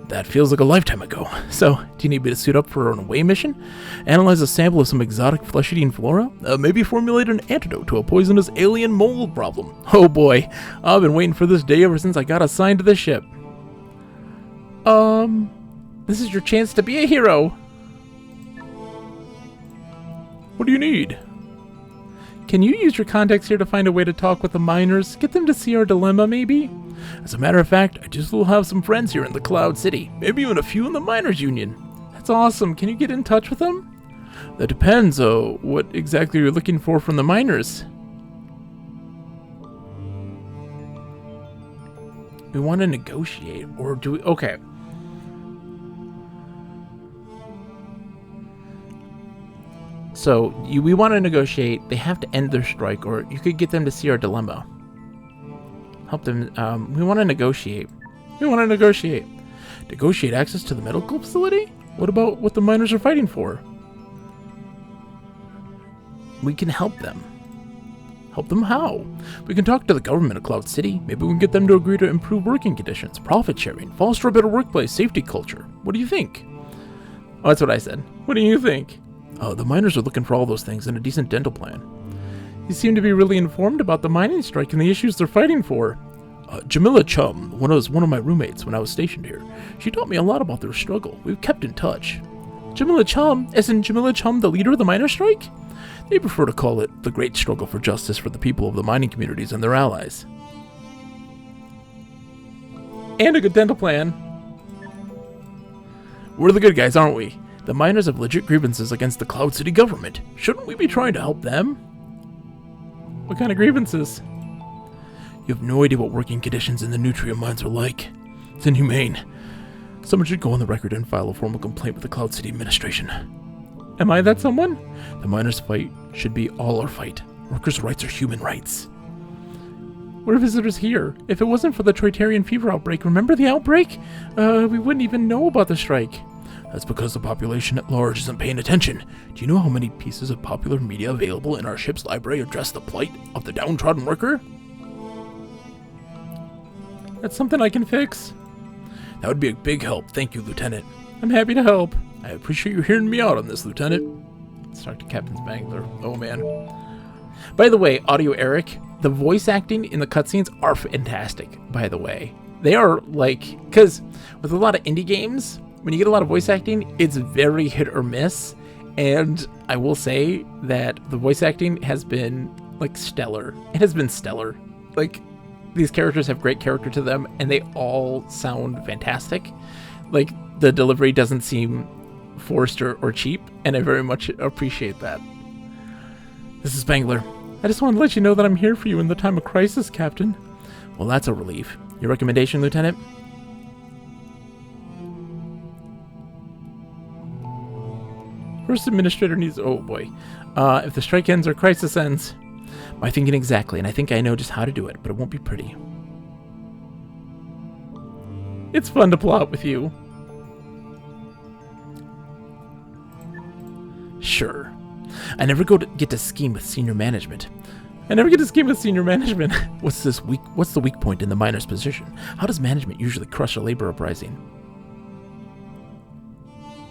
That feels like a lifetime ago. So, do you need me to suit up for an away mission? Analyze a sample of some exotic flesh-eating flora? Maybe formulate an antidote to a poisonous alien mold problem? Oh boy, I've been waiting for this day ever since I got assigned to the ship. This is your chance to be a hero. What do you need? Can you use your contacts here to find a way to talk with the miners? Get them to see our dilemma, maybe? As a matter of fact, I just will have some friends here in the Cloud City. Maybe even a few in the Miners Union. That's awesome. Can you get in touch with them? That depends, what exactly you're looking for from the miners. We want to negotiate, or do we... Okay. So, we want to negotiate. They have to end their strike, or you could get them to see our dilemma. Help them. We want to negotiate. Negotiate access to the medical facility? What about what the miners are fighting for? We can help them. Help them how? We can talk to the government of Cloud City. Maybe we can get them to agree to improve working conditions, profit sharing, foster a better workplace, safety culture. What do you think? Oh, that's what I said. What do you think? The miners are looking for all those things and a decent dental plan. You seem to be really informed about the mining strike and the issues they're fighting for. Jamila Chum was one of my roommates when I was stationed here. She taught me a lot about their struggle. We've kept in touch. Jamila Chum? Isn't Jamila Chum the leader of the miner strike? They prefer to call it the great struggle for justice for the people of the mining communities and their allies. And a good dental plan. We're the good guys, aren't we? The miners have legit grievances against the Cloud City government. Shouldn't we be trying to help them? What kind of grievances? You have no idea what working conditions in the Nutrient mines are like. It's inhumane. Someone should go on the record and file a formal complaint with the Cloud City administration. Am I that someone? The miners' fight should be all our fight. Workers' rights are human rights. What are visitors here? If it wasn't for the Troitarian fever outbreak, remember the outbreak? We wouldn't even know about the strike. That's because the population at large isn't paying attention. Do you know how many pieces of popular media available in our ship's library address the plight of the downtrodden worker? That's something I can fix. That would be a big help. Thank you, Lieutenant. I'm happy to help. I appreciate you hearing me out on this, Lieutenant. Let's talk to Captain Spangler. Oh, man. By the way, Audio Eric, the voice acting in the cutscenes are fantastic, by the way. They are like, because with a lot of indie games, when you get a lot of voice acting, it's very hit or miss. And I will say that the voice acting has been, like, stellar. It has been stellar. Like, these characters have great character to them, and they all sound fantastic. Like, the delivery doesn't seem forced or cheap, and I very much appreciate that. This is Spangler. I just want to let you know that I'm here for you in the time of crisis, Captain. Well, that's a relief. Your recommendation, Lieutenant? First administrator needs... Oh, boy. If the strike ends or crisis ends... My thinking exactly, and I think I know just how to do it, but it won't be pretty. It's fun to plot with you. Sure. I never get to scheme with senior management. What's the weak point in the miner's position? How does management usually crush a labor uprising?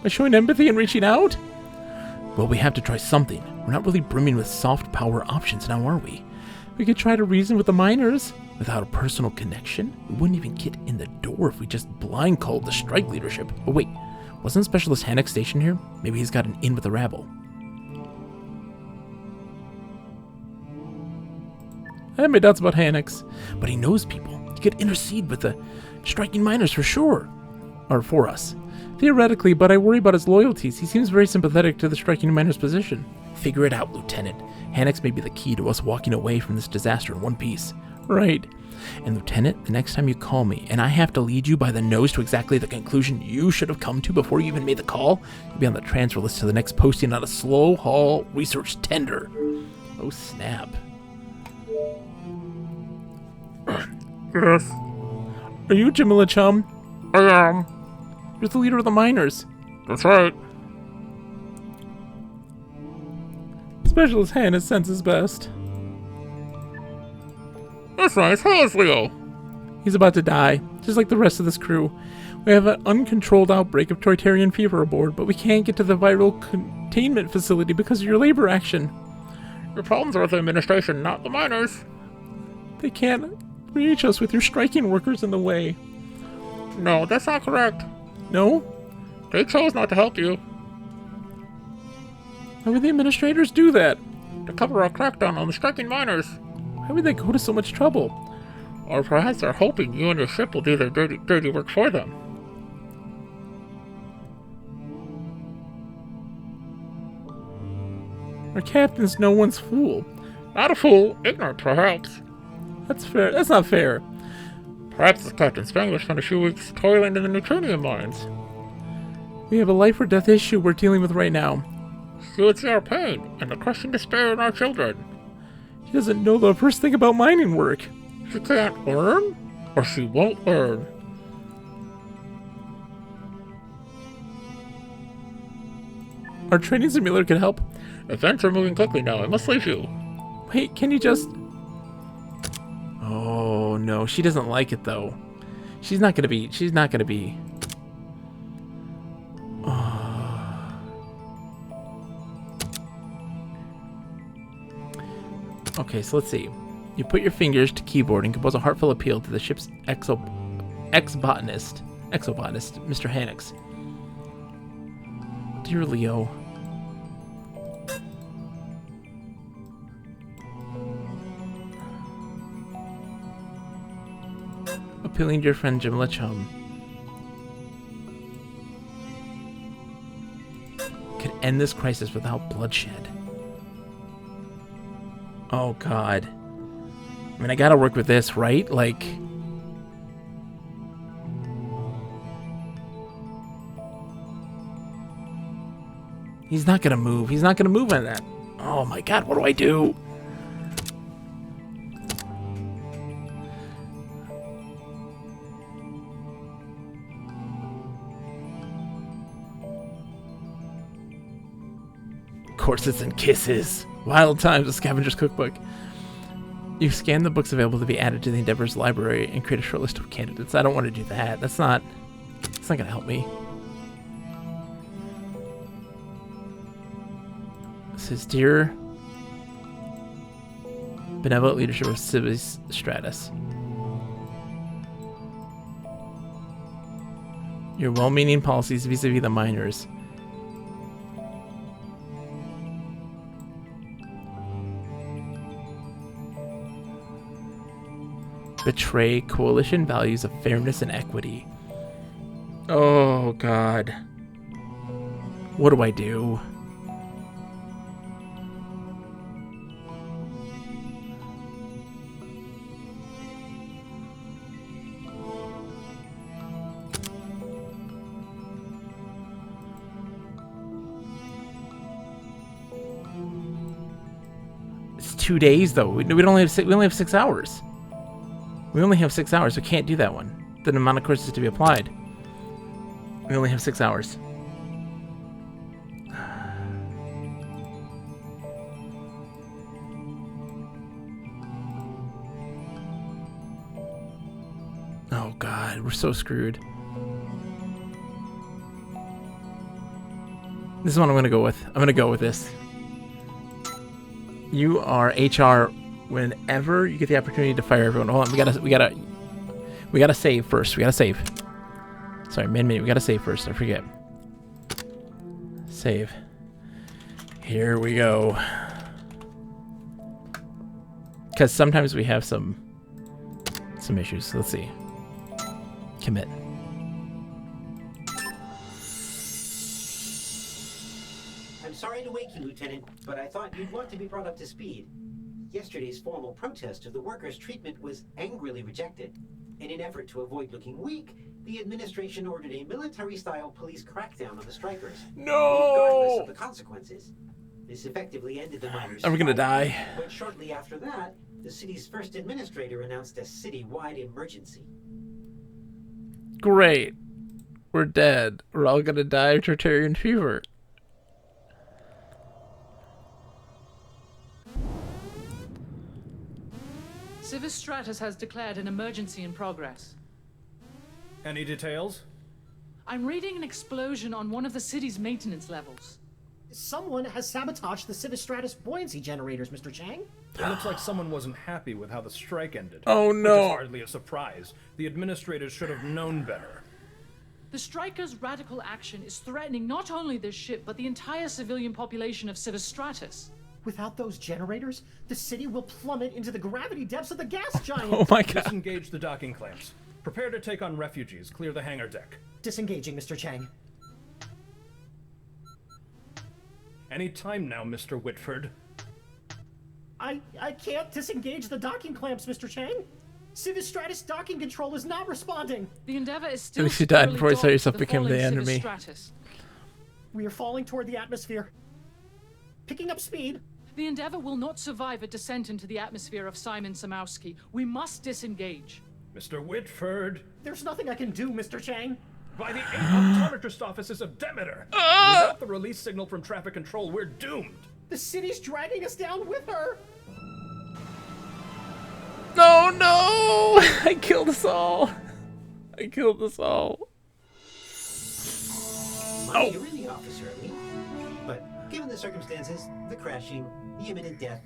By showing empathy and reaching out? Well, we have to try something. We're not really brimming with soft power options now, are we? We could try to reason with the miners. Without a personal connection, we wouldn't even get in the door if we just blind called the strike leadership. Oh wait, wasn't Specialist Hannock stationed here? Maybe he's got an in with the rabble. I have my doubts about Hannock's, but he knows people. He could intercede with the striking miners for sure. Or for us. Theoretically, but I worry about his loyalties. He seems very sympathetic to the striking miner's position. Figure it out, Lieutenant. Hannock's may be the key to us walking away from this disaster in one piece. Right. And Lieutenant, the next time you call me, and I have to lead you by the nose to exactly the conclusion you should have come to before you even made the call, you'll be on the transfer list to the next posting on a slow haul research tender. Oh, snap. Yes. Are you Jamila Chum? I am. You're the leader of the miners. That's right. Specialist Hannah senses best. That's nice. How is Leo? He's about to die, just like the rest of this crew. We have an uncontrolled outbreak of Troitarian fever aboard, but we can't get to the viral containment facility because of your labor action. Your problems are with the administration, not the miners. They can't reach us with your striking workers in the way. No, that's not correct. No? They chose not to help you. Why would the administrators do that? To cover a crackdown on the striking miners. Why would they go to so much trouble? Or perhaps they're hoping you and your ship will do their dirty work for them. Our captain's no one's fool. Not a fool, ignorant perhaps. That's fair. That's not fair. Perhaps this Captain Spangler spent a few weeks toiling in the neutronium mines. We have a life or death issue we're dealing with right now. She would see our pain and the crushing despair in our children. She doesn't know the first thing about mining work. She can't learn, or she won't learn. Our training simulator could help. Events are moving quickly now. I must leave you. Wait, can you just... Oh, no. She doesn't like it, though. She's not gonna be... Okay, so let's see. You put your fingers to keyboard and compose a heartfelt appeal to the ship's exobotanist, Mr. Hannox. Dear Leo. Appealing to your friend Jamila Chum. Could end this crisis without bloodshed. Oh, God. I mean, I gotta work with this, right? Like... He's not gonna move. He's not gonna move on that. Oh, my God. What do I do? Courses and kisses. Wild Times, a scavenger's cookbook. You scan the books available to be added to the Endeavor's library and create a short list of candidates. I don't want to do that. That's not gonna help me. It says, dear benevolent leadership of Civis Stratus. Your well-meaning policies vis-a-vis the miners betray coalition values of fairness and equity. Oh, God. What do I do? It's 2 days, though. We only have 6 hours. We only have 6 hours. We can't do that one. The amount of courses to be applied. We only have 6 hours. Oh, God. We're so screwed. This is what I'm going to go with. I'm going to go with this. You are HR. Whenever you get the opportunity to fire everyone, hold on. We gotta save first. We gotta save. Sorry, minute. We gotta save first. I forget. Save. Here we go. Because sometimes we have some issues. Let's see. Commit. I'm sorry to wake you, Lieutenant, but I thought you'd want to be brought up to speed. Yesterday's formal protest of the workers' treatment was angrily rejected. In an effort to avoid looking weak, the administration ordered a military-style police crackdown on the strikers. No! Regardless of the consequences. This effectively ended the miners' Are we gonna die? But shortly after that, the city's first administrator announced a city-wide emergency. Great. We're dead. We're all gonna die of Tartarian fever. Civis Stratus has declared an emergency in progress. Any details? I'm reading an explosion on one of the city's maintenance levels. Someone has sabotaged the Civis Stratus buoyancy generators, Mr. Chang. It looks like someone wasn't happy with how the strike ended. Oh, no. Which is hardly a surprise. The administrators should have known better. The strikers' radical action is threatening not only this ship, but the entire civilian population of Civis Stratus. Without those generators, the city will plummet into the gravity depths of the gas giant. Oh my God. Disengage the docking clamps. Prepare to take on refugees. Clear the hangar deck. Disengaging, Mr. Chang. Any time now, Mr. Whitford. I can't disengage the docking clamps, Mr. Chang. Civis Stratus docking control is not responding. The Endeavor is still. At least you died before you saw docked yourself to become the falling Civis enemy. Stratus. We are falling toward the atmosphere. Picking up speed. The Endeavor will not survive a descent into the atmosphere of Simon Samowski. We must disengage. Mr. Whitford. There's nothing I can do, Mr. Chang. By the 8 optometrist offices of Demeter. Without the release signal from traffic control, we're doomed. The city's dragging us down with her. No, no! I killed us all. I killed us all. Money, you're in the office early. But given the circumstances, the crashing, the imminent death,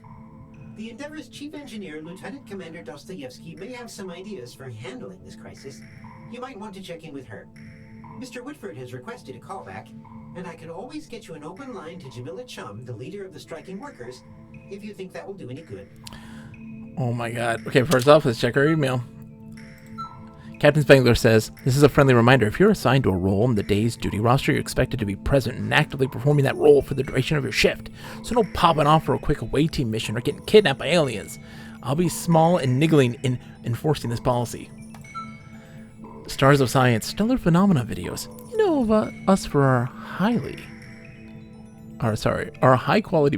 the Endeavor's chief engineer, Lieutenant Commander Dostoevsky, may have some ideas for handling this crisis. You might want to check in with her. Mr. Whitford has requested a callback, and I can always get you an open line to Jamila Chum, the leader of the striking workers, if you think that will do any good. Oh my God. Okay, first off, let's check our email. Captain Spangler says, this is a friendly reminder. If you're assigned to a role in the day's duty roster, you're expected to be present and actively performing that role for the duration of your shift. So no popping off for a quick away team mission or getting kidnapped by aliens. I'll be small and niggling in enforcing this policy. Stars of Science, stellar phenomena videos. You know of us for our high-quality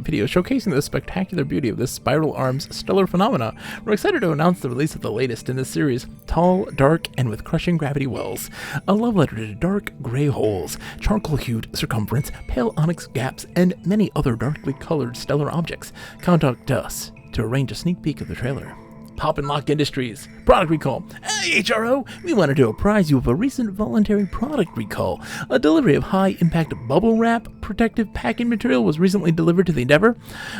videos showcasing the spectacular beauty of this spiral arms stellar phenomena. We're excited to announce the release of the latest in this series, Tall, Dark, and with Crushing Gravity Wells. A love letter to dark gray holes, charcoal-hued circumference, pale onyx gaps, and many other darkly colored stellar objects. Contact us to arrange a sneak peek of the trailer. Pop and Lock Industries. Product recall. Hey, HRO! We wanted to apprise you of a recent voluntary product recall. A delivery of high-impact bubble wrap protective packing material was recently delivered to the Endeavor.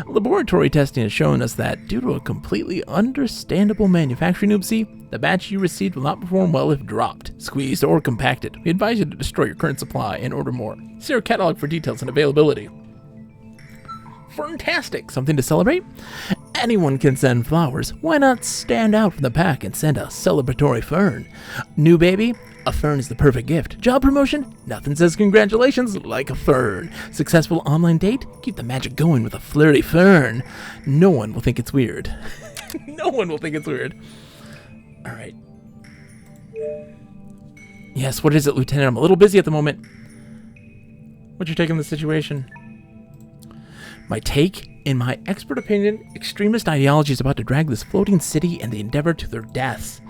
Laboratory testing has shown us that, due to a completely understandable manufacturing oopsie, the batch you received will not perform well if dropped, squeezed, or compacted. We advise you to destroy your current supply and order more. See our catalog for details and availability. Fantastic! Something to celebrate? Anyone can send flowers. Why not stand out from the pack and send a celebratory fern? New baby? A fern is the perfect gift. Job promotion? Nothing says congratulations like a fern. Successful online date? Keep the magic going with a flirty fern. No one will think it's weird. No one will think it's weird. Alright. Yes, what is it, Lieutenant? I'm a little busy at the moment. What's your take on the situation? My take? In my expert opinion, extremist ideology is about to drag this floating city and the Endeavor to their deaths.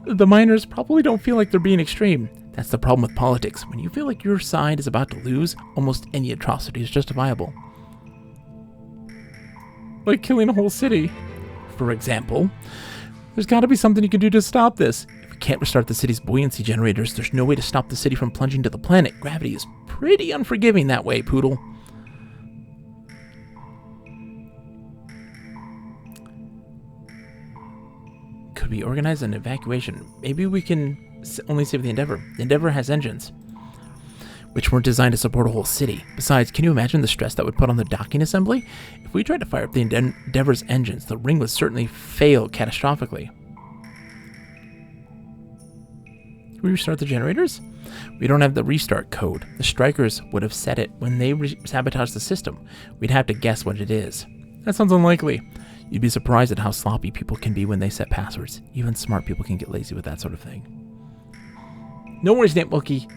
The miners probably don't feel like they're being extreme. That's the problem with politics. When you feel like your side is about to lose, almost any atrocity is justifiable. Like killing a whole city. For example, there's got to be something you can do to stop this. If we can't restart the city's buoyancy generators, there's no way to stop the city from plunging to the planet. Gravity is pretty unforgiving that way, Poodle. Could we organize an evacuation? Maybe we can only save the Endeavor. The Endeavor has engines, which weren't designed to support a whole city. Besides, can you imagine the stress that would put on the docking assembly? If we tried to fire up the Endeavor's engines, the ring would certainly fail catastrophically. Can we restart the generators? We don't have the restart code. The strikers would have set it when they sabotaged the system. We'd have to guess what it is. That sounds unlikely. You'd be surprised at how sloppy people can be when they set passwords. Even smart people can get lazy with that sort of thing. No worries, Nate Wookie.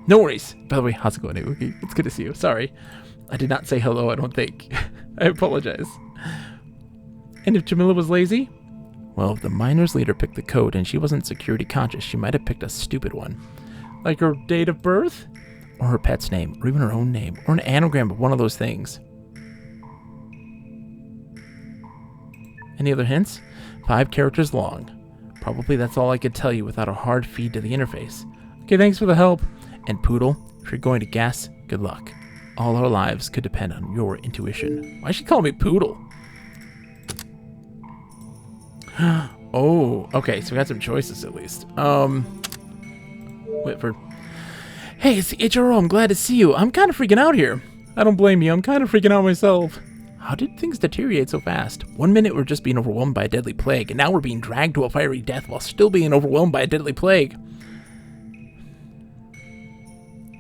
No worries. By the way, how's it going, Nate Wookie? It's good to see you. Sorry. I did not say hello, I don't think. I apologize. And if Jamila was lazy? Well, if the miners leader picked the code and she wasn't security conscious, she might have picked a stupid one. Like her date of birth? Or her pet's name, or even her own name, or an anagram of one of those things. Any other hints? 5 characters long. Probably that's all I could tell you without a hard feed to the interface. Okay, thanks for the help. And Poodle, if you're going to guess, good luck. All our lives could depend on your intuition. Why should you call me Poodle? Oh, okay, so we got some choices at least. Whitford. Hey, it's the HRO, I'm glad to see you. I'm kind of freaking out here. I don't blame you, I'm kind of freaking out myself. How did things deteriorate so fast? 1 minute we're just being overwhelmed by a deadly plague, and now we're being dragged to a fiery death while still being overwhelmed by a deadly plague.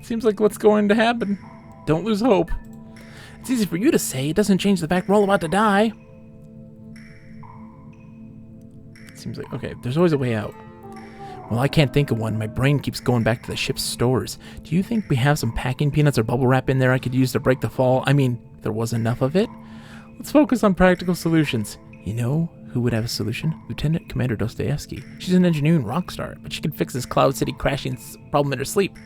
Seems like what's going to happen. Don't lose hope. It's easy for you to say, it doesn't change the fact we're all about to die. Seems like, okay, there's always a way out. Well, I can't think of one. My brain keeps going back to the ship's stores. Do you think we have some packing peanuts or bubble wrap in there I could use to break the fall? I mean, if there was enough of it. Let's focus on practical solutions. You know who would have a solution? Lieutenant Commander Dostoevsky. She's an engineering rock star, but she could fix this Cloud City crashing problem in her sleep.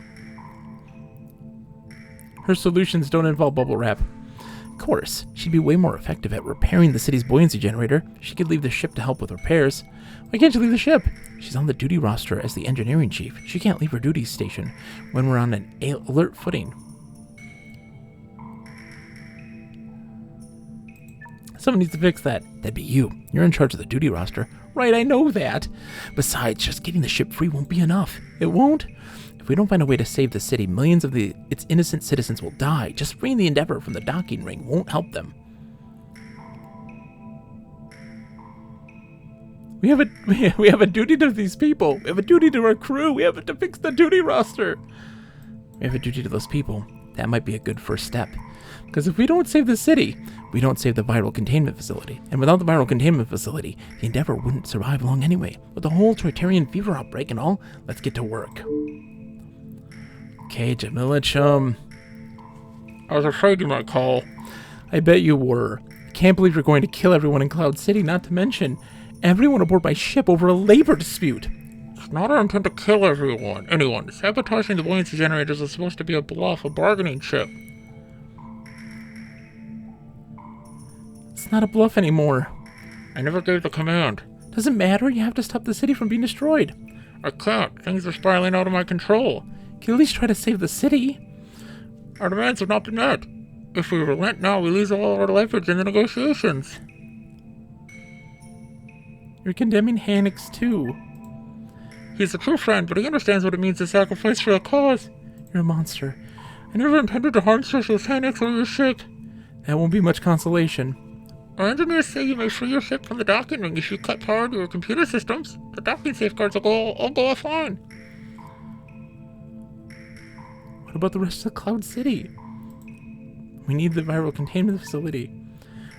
Her solutions don't involve bubble wrap. Of course, she'd be way more effective at repairing the city's buoyancy generator. She could leave the ship to help with repairs. Why can't she leave the ship? She's on the duty roster as the engineering chief. She can't leave her duty station when we're on an alert footing. Someone needs to fix that. That'd be you. You're in charge of the duty roster. Right, I know that. Besides, just getting the ship free won't be enough. It won't? If we don't find a way to save the city, millions of its innocent citizens will die. Just freeing the Endeavor from the docking ring won't help them. We have a duty to these people. We have a duty to our crew. We have to fix the duty roster. We have a duty to those people. That might be a good first step. Because if we don't save the city, we don't save the viral containment facility. And without the viral containment facility, the Endeavor wouldn't survive long anyway. With the whole Troitarian fever outbreak and all, let's get to work. Okay, Jamila Chum. I was afraid you might call. I bet you were. I can't believe you're going to kill everyone in Cloud City, not to mention everyone aboard my ship over a labor dispute. It's not our intent to kill anyone. Sabotaging the buoyancy generators is supposed to be a bluff, a bargaining chip. It's not a bluff anymore. I never gave the command. Doesn't matter, you have to stop the city from being destroyed. I can't. Things are spiraling out of my control. Can you at least try to save the city? Our demands have not been met. If we relent now, we lose all our leverage in the negotiations. You're condemning Hannix too. He's a true friend, but he understands what it means to sacrifice for a cause. You're a monster. I never intended to harm Specialist Hannix or your ship. That won't be much consolation. Our engineers say you may free your ship from the docking ring if you cut power to your computer systems. The docking safeguards will all go offline. What about the rest of Cloud City? We need the viral containment facility.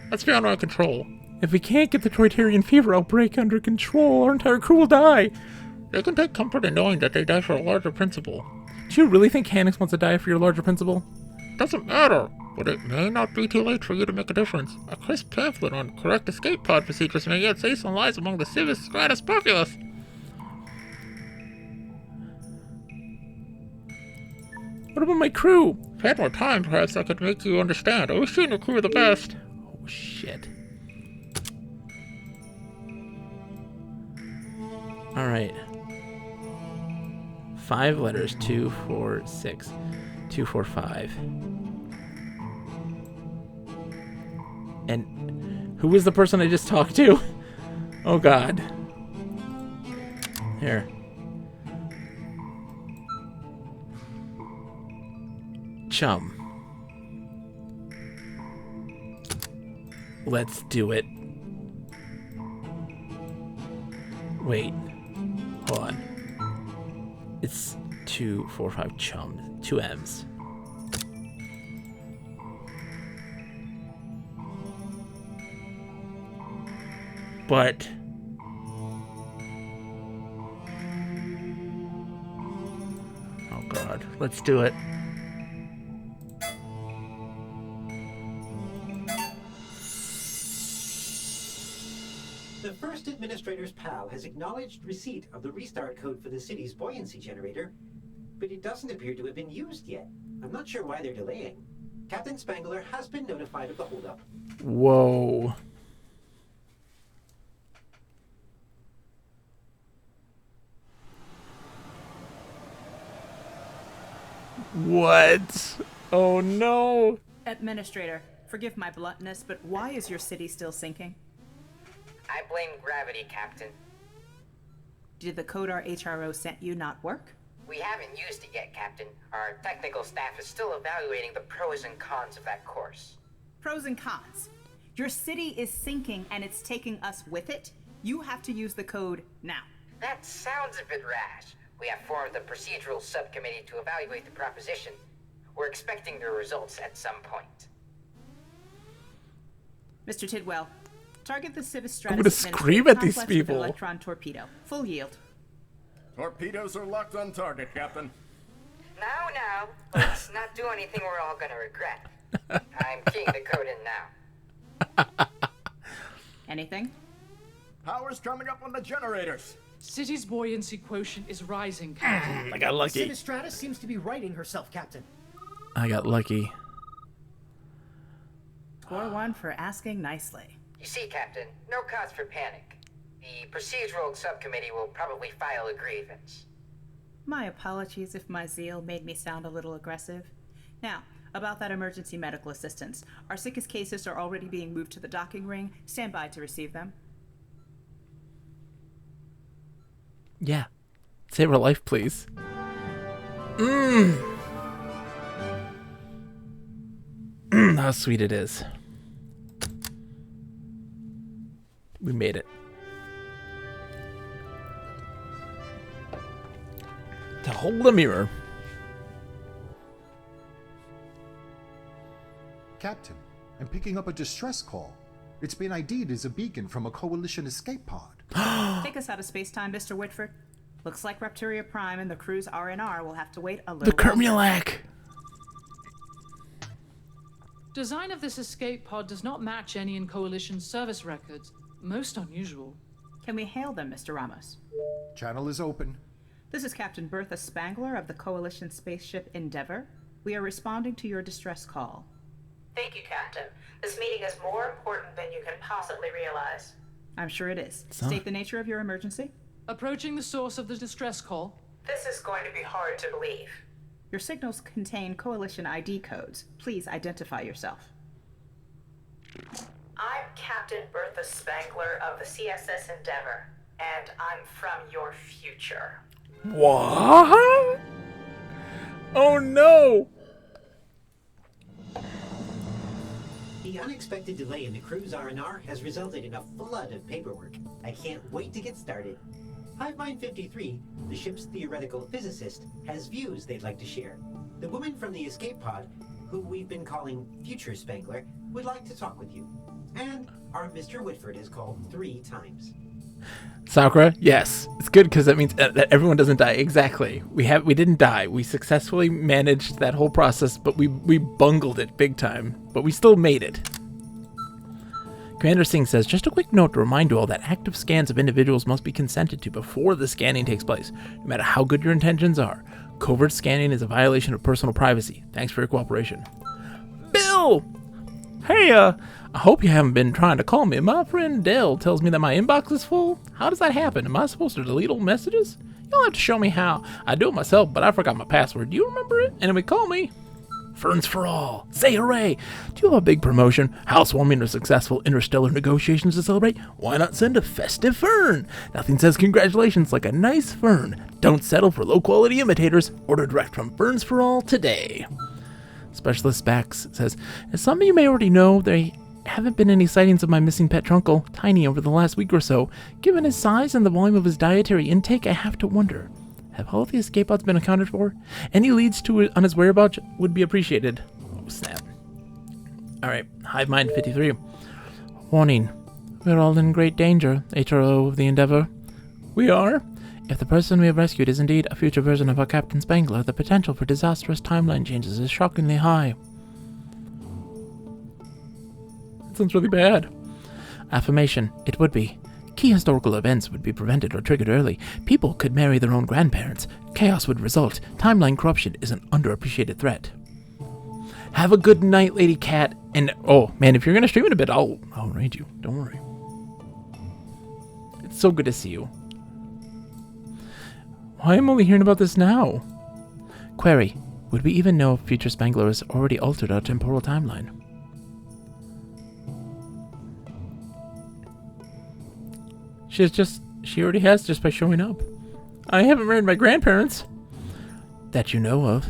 That's beyond our control. If we can't get the Troitarian fever outbreak under control, our entire crew will die. They can take comfort in knowing that they die for a larger principle. Do you really think Hannix wants to die for your larger principle? Doesn't matter, but it may not be too late for you to make a difference. A crisp pamphlet on correct escape pod procedures may yet save some lives among the civis stratus populace. What about my crew? If I had more time, perhaps I could make you understand. I wish you and your crew were the best. Oh, shit. Alright. 5 letters. 2, 4, 6. 2, 4, 5. And who was the person I just talked to? Oh god. Here. Chum. Let's do it. Wait. Hold on. It's 2, 4, 5 chums. 2 M's. But oh god, let's do it. The first administrator's pal has acknowledged receipt of the restart code for the city's buoyancy generator, but it doesn't appear to have been used yet. I'm not sure why they're delaying. Captain Spangler has been notified of the holdup. Whoa. What? Oh no. Administrator, forgive my bluntness, but why is your city still sinking? I blame gravity, Captain. Did the code our HRO sent you not work? We haven't used it yet, Captain. Our technical staff is still evaluating the pros and cons of that course. Pros and cons. Your city is sinking and it's taking us with it. You have to use the code now. That sounds a bit rash. We have formed a procedural subcommittee to evaluate the proposition. We're expecting the results at some point. Mr. Tidwell, target the Civis Stratus. I'm gonna scream at these people. Electron torpedo. Full yield. Torpedoes are locked on target, Captain. Now, let's not do anything we're all gonna regret. I'm keying the code in now. Anything? Power's coming up on the generators. City's buoyancy quotient is rising, Captain. I got lucky. Civis Stratus seems to be righting herself, Captain. I got lucky. Score 1 for asking nicely. You see, Captain, no cause for panic. The procedural subcommittee will probably file a grievance. My apologies if my zeal made me sound a little aggressive. Now, about that emergency medical assistance. Our sickest cases are already being moved to the docking ring. Stand by to receive them. Yeah. Save her life, please. How sweet it is. We made it. To hold a mirror. Captain, I'm picking up a distress call. It's been ID'd as a beacon from a Coalition escape pod. Take us out of space-time, Mr. Whitford. Looks like Rapturia Prime and the crew's RNR will have to wait a little The Kermulak! Design of this escape pod does not match any in Coalition service records. Most unusual. Can we hail them, Mr. Ramos? Channel is open. This is Captain Bertha Spangler of the Coalition spaceship Endeavour. We are responding to your distress call. Thank you, Captain. This meeting is more important than you can possibly realize. I'm sure it is. State the nature of your emergency. Approaching the source of the distress call. This is going to be hard to believe. Your signals contain Coalition ID codes. Please identify yourself. I'm Captain Bertha Spangler of the CSS Endeavour, and I'm from your future. What? Oh no! The unexpected delay in the crew's R&R has resulted in a flood of paperwork. I can't wait to get started. Hivemind 53, the ship's theoretical physicist, has views they'd like to share. The woman from the escape pod, who we've been calling Future Spangler, would like to talk with you. And our Mr. Whitford has called 3 times. Sakura, yes. It's good because that means that everyone doesn't die. Exactly. We didn't die. We successfully managed that whole process, but we bungled it big time. But we still made it. Commander Singh says, just a quick note to remind you all that active scans of individuals must be consented to before the scanning takes place, no matter how good your intentions are. Covert scanning is a violation of personal privacy. Thanks for your cooperation. Bill! Hey, I hope you haven't been trying to call me. My friend Dell tells me that my inbox is full. How does that happen? Am I supposed to delete old messages? You'll have to show me how. I do it myself, but I forgot my password. Do you remember it? Anyway, call me. Ferns for all. Say hooray. Do you have a big promotion, housewarming, or successful interstellar negotiations to celebrate? Why not send a festive fern? Nothing says congratulations like a nice fern. Don't settle for low-quality imitators. Order direct from Ferns for All today. Specialist Bax says, as some of you may already know, there haven't been any sightings of my missing pet trunkle, Tiny, over the last week or so. Given his size and the volume of his dietary intake, I have to wonder, have all of the escape pods been accounted for? Any leads on his whereabouts would be appreciated. Oh, snap. Alright, Hivemind 53. Warning, we're all in great danger, HRO of the Endeavour. We are? If the person we have rescued is indeed a future version of our Captain Spangler, the potential for disastrous timeline changes is shockingly high. That sounds really bad. Affirmation, it would be. Key historical events would be prevented or triggered early. People could marry their own grandparents. Chaos would result. Timeline corruption is an underappreciated threat. Have a good night, Lady Cat. And, oh, man, if you're going to stream it a bit, I'll raid you. Don't worry. It's so good to see you. Why am I only hearing about this now? Query, would we even know if Future Spangler has already altered our temporal timeline? She already has just by showing up. I haven't married my grandparents. That you know of.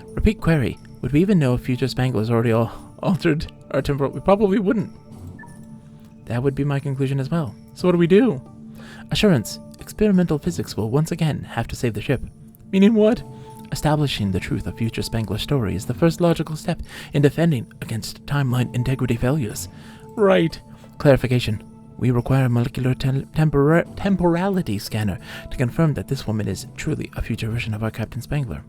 Repeat query. Would we even know if Future Spangler has already altered our temporal? We probably wouldn't. That would be my conclusion as well. So what do we do? Assurance. Experimental physics will once again have to save the ship. Meaning what? Establishing the truth of Future Spangler's story is the first logical step in defending against timeline integrity failures. Right. Clarification. We require a molecular temporality scanner to confirm that this woman is truly a future version of our Captain Spangler.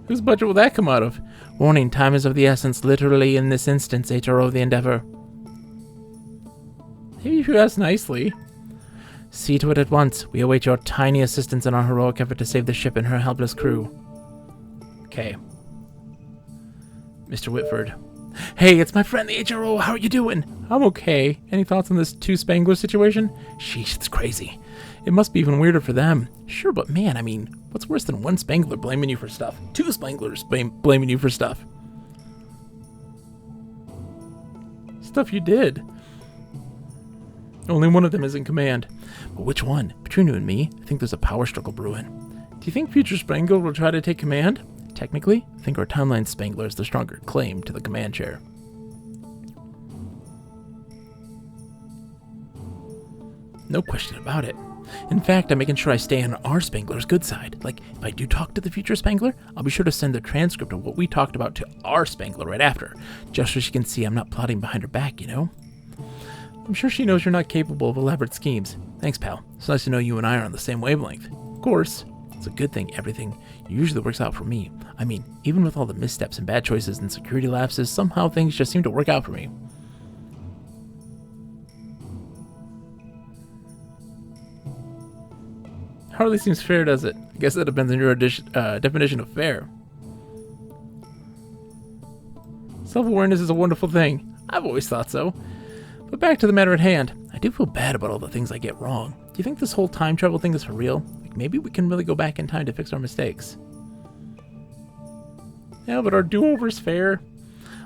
Whose budget will that come out of? Warning, time is of the essence, literally in this instance, HRO of the Endeavour. Maybe if you ask nicely. See to it at once. We await your tiny assistance in our heroic effort to save the ship and her helpless crew. Okay. Mr. Whitford. Hey, it's my friend the HRO. How are you doing? I'm okay. Any thoughts on this 2 Spangler situation? Sheesh, it's crazy. It must be even weirder for them. Sure, but man, I mean, what's worse than 1 Spangler blaming you for stuff? 2 Spanglers blaming you for stuff. Stuff you did. Only one of them is in command. But which one? Between you and me, I think there's a power struggle brewing. Do you think Future Spangler will try to take command? Technically, I think our timeline Spangler is the stronger claim to the command chair. No question about it. In fact, I'm making sure I stay on our Spangler's good side. Like, if I do talk to the future Spangler, I'll be sure to send the transcript of what we talked about to our Spangler right after, just so she can see I'm not plotting behind her back, you know? I'm sure she knows you're not capable of elaborate schemes. Thanks, pal. It's nice to know you and I are on the same wavelength. Of course, it's a good thing everything usually works out for me. I mean, even with all the missteps and bad choices and security lapses, somehow things just seem to work out for me. Hardly seems fair, does it? I guess that depends on your definition of fair. Self-awareness is a wonderful thing. I've always thought so. But back to the matter at hand. I do feel bad about all the things I get wrong. Do you think this whole time travel thing is for real? Like, maybe we can really go back in time to fix our mistakes. Yeah, but our do-over's fair.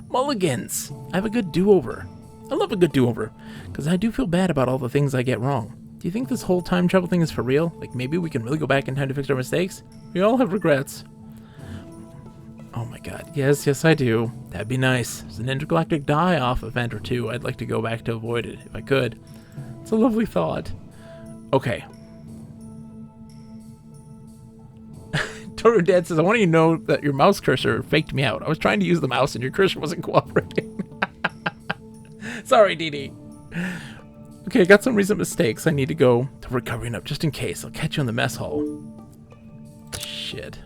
Mulligans! I have a good do-over. I love a good do-over, because I do feel bad about all the things I get wrong. Do you think this whole time travel thing is for real? Like, maybe we can really go back in time to fix our mistakes? We all have regrets. Oh my god. Yes, yes I do. That'd be nice. There's an intergalactic die-off event or two. I'd like to go back to avoid it, if I could. It's a lovely thought. Okay. Toru Dad says, I want you to know that your mouse cursor faked me out. I was trying to use the mouse and your cursor wasn't cooperating. Sorry, DD. Okay, I got some recent mistakes. I need to go to recovering up just in case. I'll catch you in the mess hall. Shit.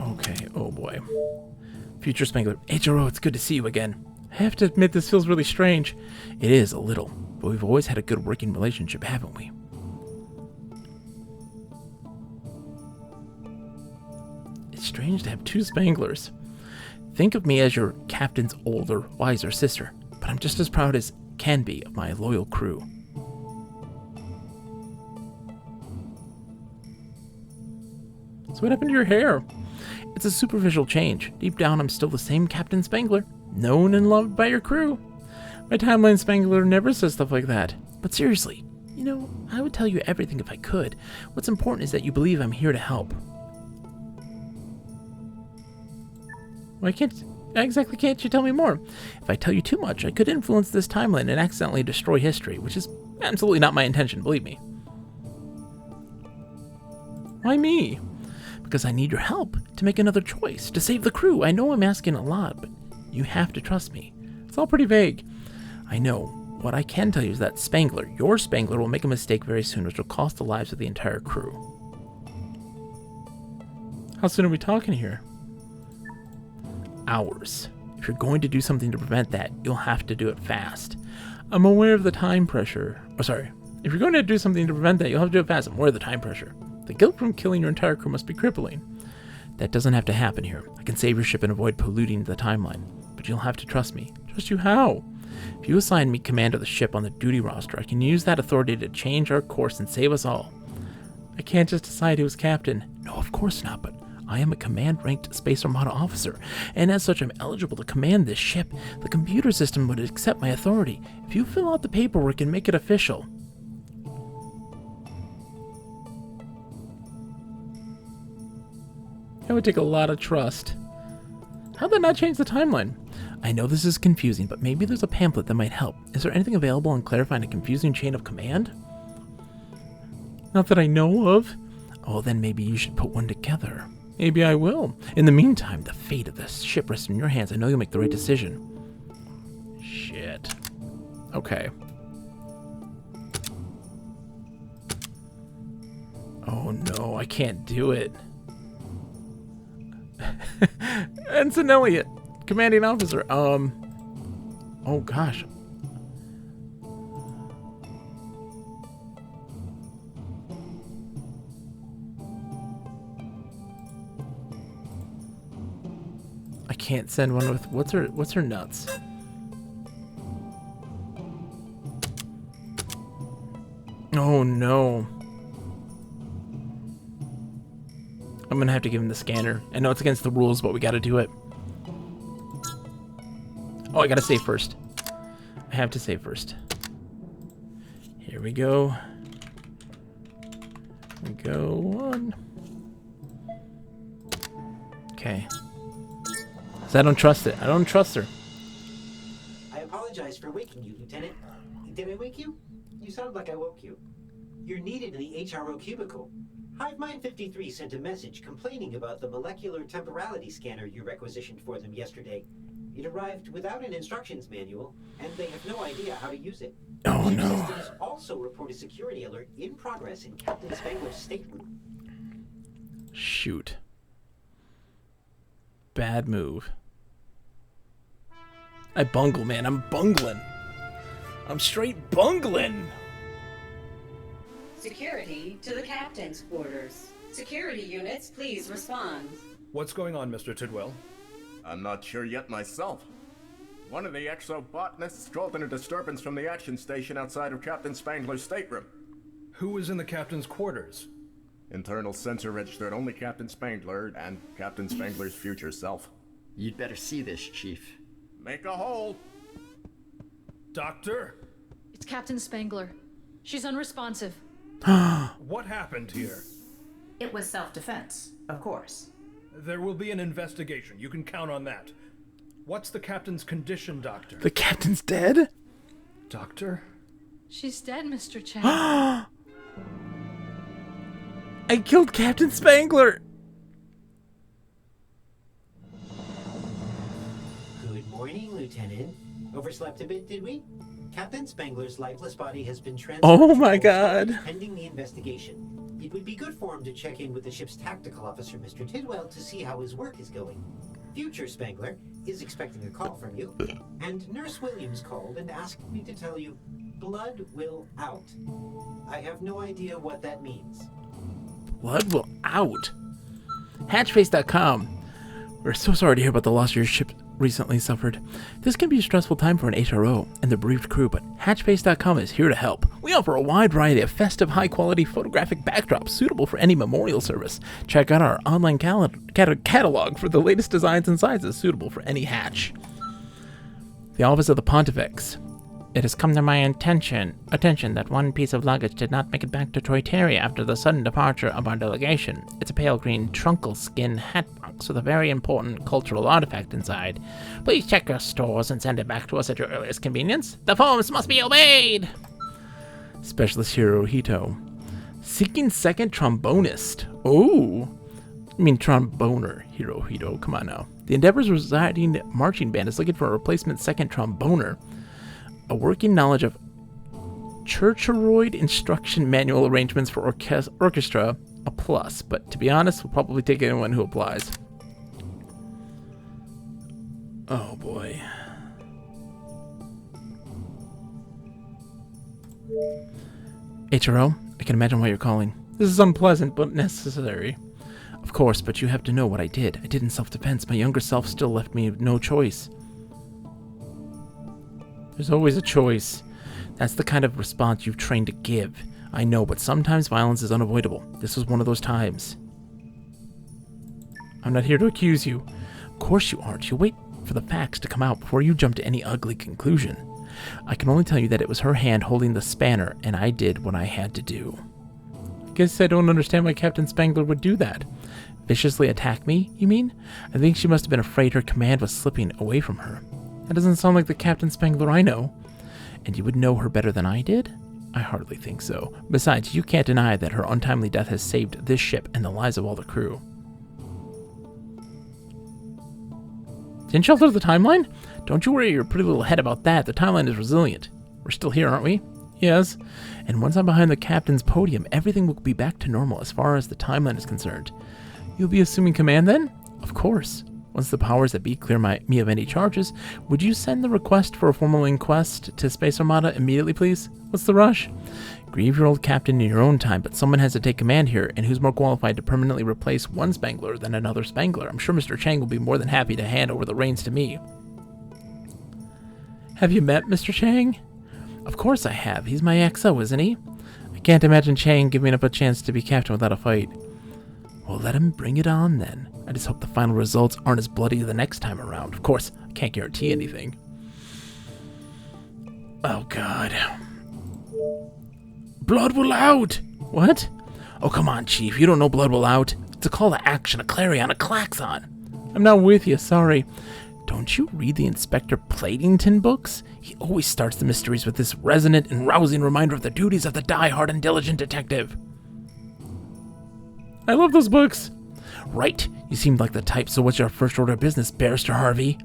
Okay, oh boy. Future Spangler. HRO, it's good to see you again. I have to admit this feels really strange. It is, a little. But we've always had a good working relationship, haven't we? It's strange to have two Spanglers. Think of me as your captain's older, wiser sister, but I'm just as proud as can be of my loyal crew. So what happened to your hair? It's a superficial change. Deep down, I'm still the same Captain Spangler, known and loved by your crew. My timeline Spangler never says stuff like that. But seriously, you know, I would tell you everything if I could. What's important is that you believe I'm here to help. Why exactly can't you tell me more? If I tell you too much, I could influence this timeline and accidentally destroy history, which is absolutely not my intention, believe me. Why me? Because I need your help to make another choice, to save the crew. I know I'm asking a lot, but you have to trust me. It's all pretty vague. I know. What I can tell you is that Spangler, your Spangler, will make a mistake very soon, which will cost the lives of the entire crew. How soon are we talking here? Hours. If you're going to do something to prevent that, you'll have to do it fast. I'm aware of the time pressure. Oh, sorry. If you're going to do something to prevent that, you'll have to do it fast. I'm aware of the time pressure. The guilt from killing your entire crew must be crippling. That doesn't have to happen here. I can save your ship and avoid polluting the timeline. But you'll have to trust me. Trust you how? If you assign me command of the ship on the duty roster, I can use that authority to change our course and save us all. I can't just decide who's captain. No, of course not, but I am a command-ranked Space Armada officer, and as such I'm eligible to command this ship. The computer system would accept my authority if you fill out the paperwork and make it official. That would take a lot of trust. How'd that not change the timeline? I know this is confusing, but maybe there's a pamphlet that might help. Is there anything available on clarifying a confusing chain of command? Not that I know of. Oh, then maybe you should put one together. Maybe I will. In the meantime, the fate of the ship rests in your hands. I know you'll make the right decision. Shit. Okay. Oh no, I can't do it. Ensign Elliot, commanding officer. Oh gosh. I can't send one with what's her nuts? Oh no. I'm gonna have to give him the scanner. I know it's against the rules, but we gotta do it. Oh, I gotta save first. I have to save first. Here we go. We go on. Okay. 'Cause I don't trust it. I don't trust her. I apologize for waking you, Lieutenant. Did I wake you? You sound like I woke you. You're needed in the HRO cubicle. HiveMind 53 sent a message complaining about the molecular temporality scanner you requisitioned for them yesterday. It arrived without an instructions manual, and they have no idea how to use it. Oh, Ship no. Systems also report a security alert in progress in Captain Spangler's stateroom. Shoot. Bad move. I bungle, man. I'm bungling. I'm straight bungling. Security to the captain's quarters. Security units, please respond. What's going on, Mr. Tidwell? I'm not sure yet myself. One of the exobotanists called in a disturbance from the action station outside of Captain Spangler's stateroom. Who was in the captain's quarters? Internal sensor registered only Captain Spangler and Captain Spangler's future self. You'd better see this, Chief. Make a hole! Doctor? It's Captain Spangler. She's unresponsive. What happened here? It was self-defense, of course. There will be an investigation. You can count on that. What's the captain's condition, Doctor? The captain's dead? Doctor? She's dead, Mr. Chang. I killed Captain Spangler! Good morning, Lieutenant. Overslept a bit, did we? Captain Spangler's lifeless body has been transferred. Oh my God. Pending the investigation. It would be good for him to check in with the ship's tactical officer, Mr. Tidwell, to see how his work is going. Future Spangler is expecting a call from you, and Nurse Williams called and asked me to tell you, blood will out. I have no idea what that means. Blood will out. Hatchface.com. We're so sorry to hear about the loss your ship recently suffered. This can be a stressful time for an HRO and the bereaved crew, but Hatchface.com is here to help. We offer a wide variety of festive, high-quality photographic backdrops suitable for any memorial service. Check out our online catalog for the latest designs and sizes suitable for any hatch. The Office of the Pontifex. It has come to my attention that one piece of luggage did not make it back to Toyteria after the sudden departure of our delegation. It's a pale green trunkle skin hat box with a very important cultural artifact inside. Please check your stores and send it back to us at your earliest convenience. The forms must be obeyed! Specialist Hirohito. Seeking second trombonist. Oh! I mean tromboner, Hirohito. Come on now. The Endeavor's residing marching band is looking for a replacement second tromboner. A working knowledge of Churcheroid instruction manual arrangements for orchestra, a plus, but to be honest, we'll probably take anyone who applies. Oh boy. HRO, I can imagine why you're calling. This is unpleasant, but necessary. Of course, but you have to know what I did. I did in self-defense. My younger self still left me no choice. There's always a choice. That's the kind of response you've trained to give. I know, but sometimes violence is unavoidable. This was one of those times. I'm not here to accuse you. Of course you aren't. You wait for the facts to come out before you jump to any ugly conclusion. I can only tell you that it was her hand holding the spanner, and I did what I had to do. I guess I don't understand why Captain Spangler would do that. Viciously attack me, you mean? I think she must have been afraid her command was slipping away from her. That doesn't sound like the Captain Spangler I know. And you would know her better than I did? I hardly think so. Besides, you can't deny that her untimely death has saved this ship and the lives of all the crew. Didn't she alter the timeline? Don't you worry your pretty little head about that. The timeline is resilient. We're still here, aren't we? Yes. And once I'm behind the captain's podium, everything will be back to normal as far as the timeline is concerned. You'll be assuming command then? Of course. Once the powers that be clear me of any charges, would you send the request for a formal inquest to Space Armada immediately, please? What's the rush? Grieve your old captain in your own time, but someone has to take command here, and who's more qualified to permanently replace one Spangler than another Spangler? I'm sure Mr. Chang will be more than happy to hand over the reins to me. Have you met Mr. Chang? Of course I have. He's my XO, isn't he? I can't imagine Chang giving up a chance to be captain without a fight. Well, let him bring it on, then. I just hope the final results aren't as bloody the next time around. Of course, I can't guarantee anything. Oh, God. Blood will out! What? Oh, come on, Chief. You don't know blood will out. It's a call to action, a clarion, a klaxon. I'm not with you, sorry. Don't you read the Inspector Platington books? He always starts the mysteries with this resonant and rousing reminder of the duties of the die-hard and diligent detective. I love those books. Right, you seemed like the type, so what's your first order of business, Barrister Harvey?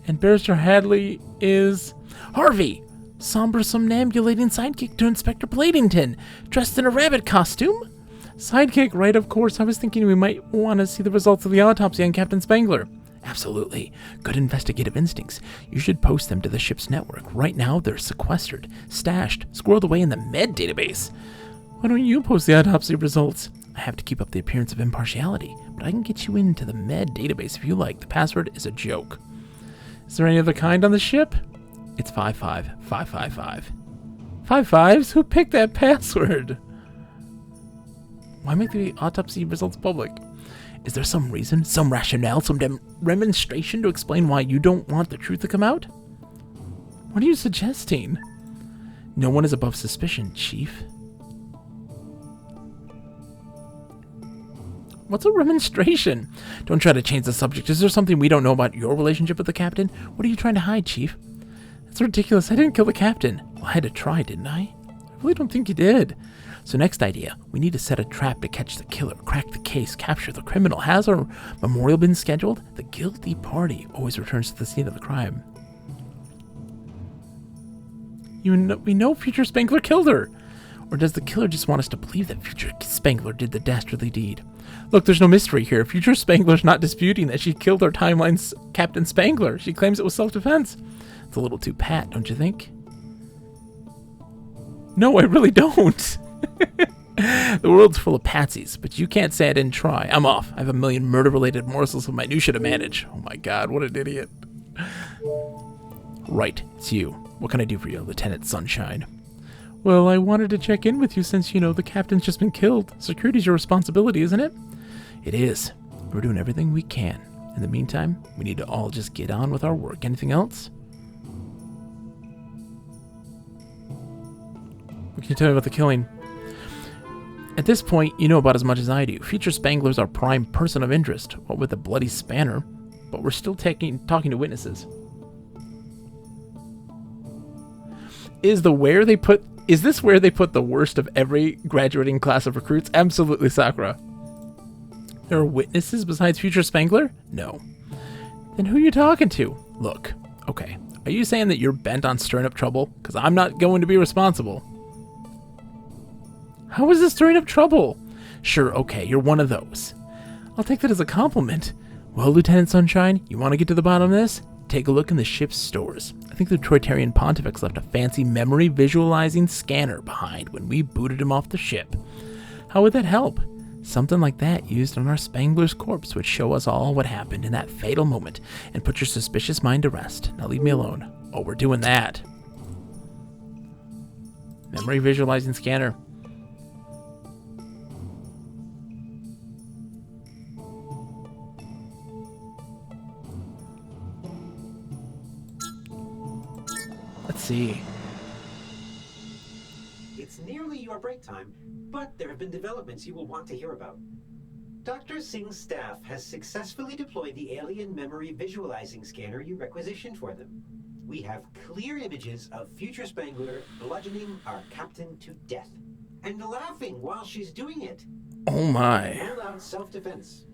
And Barrister Hadley is... Harvey! Somber somnambulating sidekick to Inspector Platington, dressed in a rabbit costume? Sidekick, right, of course. I was thinking we might want to see the results of the autopsy on Captain Spangler. Absolutely. Good investigative instincts. You should post them to the ship's network. Right now, they're sequestered, stashed, squirreled away in the med database. Why don't you post the autopsy results? I have to keep up the appearance of impartiality, but I can get you into the med database if you like. The password is a joke. Is there any other kind on the ship? It's 55555. 55s? Who picked that password? Why make the autopsy results public? Is there some reason, some rationale, some demonstration to explain why you don't want the truth to come out? What are you suggesting? No one is above suspicion, Chief. What's a remonstration? Don't try to change the subject. Is there something we don't know about your relationship with the captain? What are you trying to hide, Chief? That's ridiculous. I didn't kill the captain. Well, I had to try, didn't I? I really don't think you did. So next idea, we need to set a trap to catch the killer, crack the case, capture the criminal. Has our memorial been scheduled? The guilty party always returns to the scene of the crime. We know Future Spangler killed her. Or does the killer just want us to believe that Future Spangler did the dastardly deed? Look, there's no mystery here. Future Spangler's not disputing that she killed our timeline's Captain Spangler. She claims it was self-defense. It's a little too pat, don't you think? No, I really don't. The world's full of patsies, but you can't say I didn't try. I'm off. I have a million murder-related morsels of minutia to manage. Oh my god, what an idiot. Right, it's you. What can I do for you, Lieutenant Sunshine? Well, I wanted to check in with you since, you know, the captain's just been killed. Security's your responsibility, isn't it? It is. We're doing everything we can. In the meantime, we need to all just get on with our work. Anything else? What can you tell me about the killing? At this point, you know about as much as I do. Future Spangler's our prime person of interest, what with the bloody spanner, but we're still talking to witnesses. Is this where they put the worst of every graduating class of recruits? Absolutely, Sakura. There are witnesses besides Future Spangler? No. Then who are you talking to? Look, okay, are you saying that you're bent on stirring up trouble? Because I'm not going to be responsible. How is this stirring up trouble? Sure, okay, you're one of those. I'll take that as a compliment. Well, Lieutenant Sunshine, you want to get to the bottom of this? Take a look in the ship's stores. I think the Troitarian Pontifex left a fancy memory visualizing scanner behind when we booted him off the ship. How would that help? Something like that used on our Spangler's corpse would show us all what happened in that fatal moment and put your suspicious mind to rest. Now leave me alone. Oh, we're doing that. Memory visualizing scanner. Let's see. It's nearly your break time, but there have been developments you will want to hear about. Dr. Singh's staff has successfully deployed the alien memory visualizing scanner you requisitioned for them. We have clear images of Future Spangler bludgeoning our captain to death and laughing while she's doing it. Oh my. Rule out self-defense.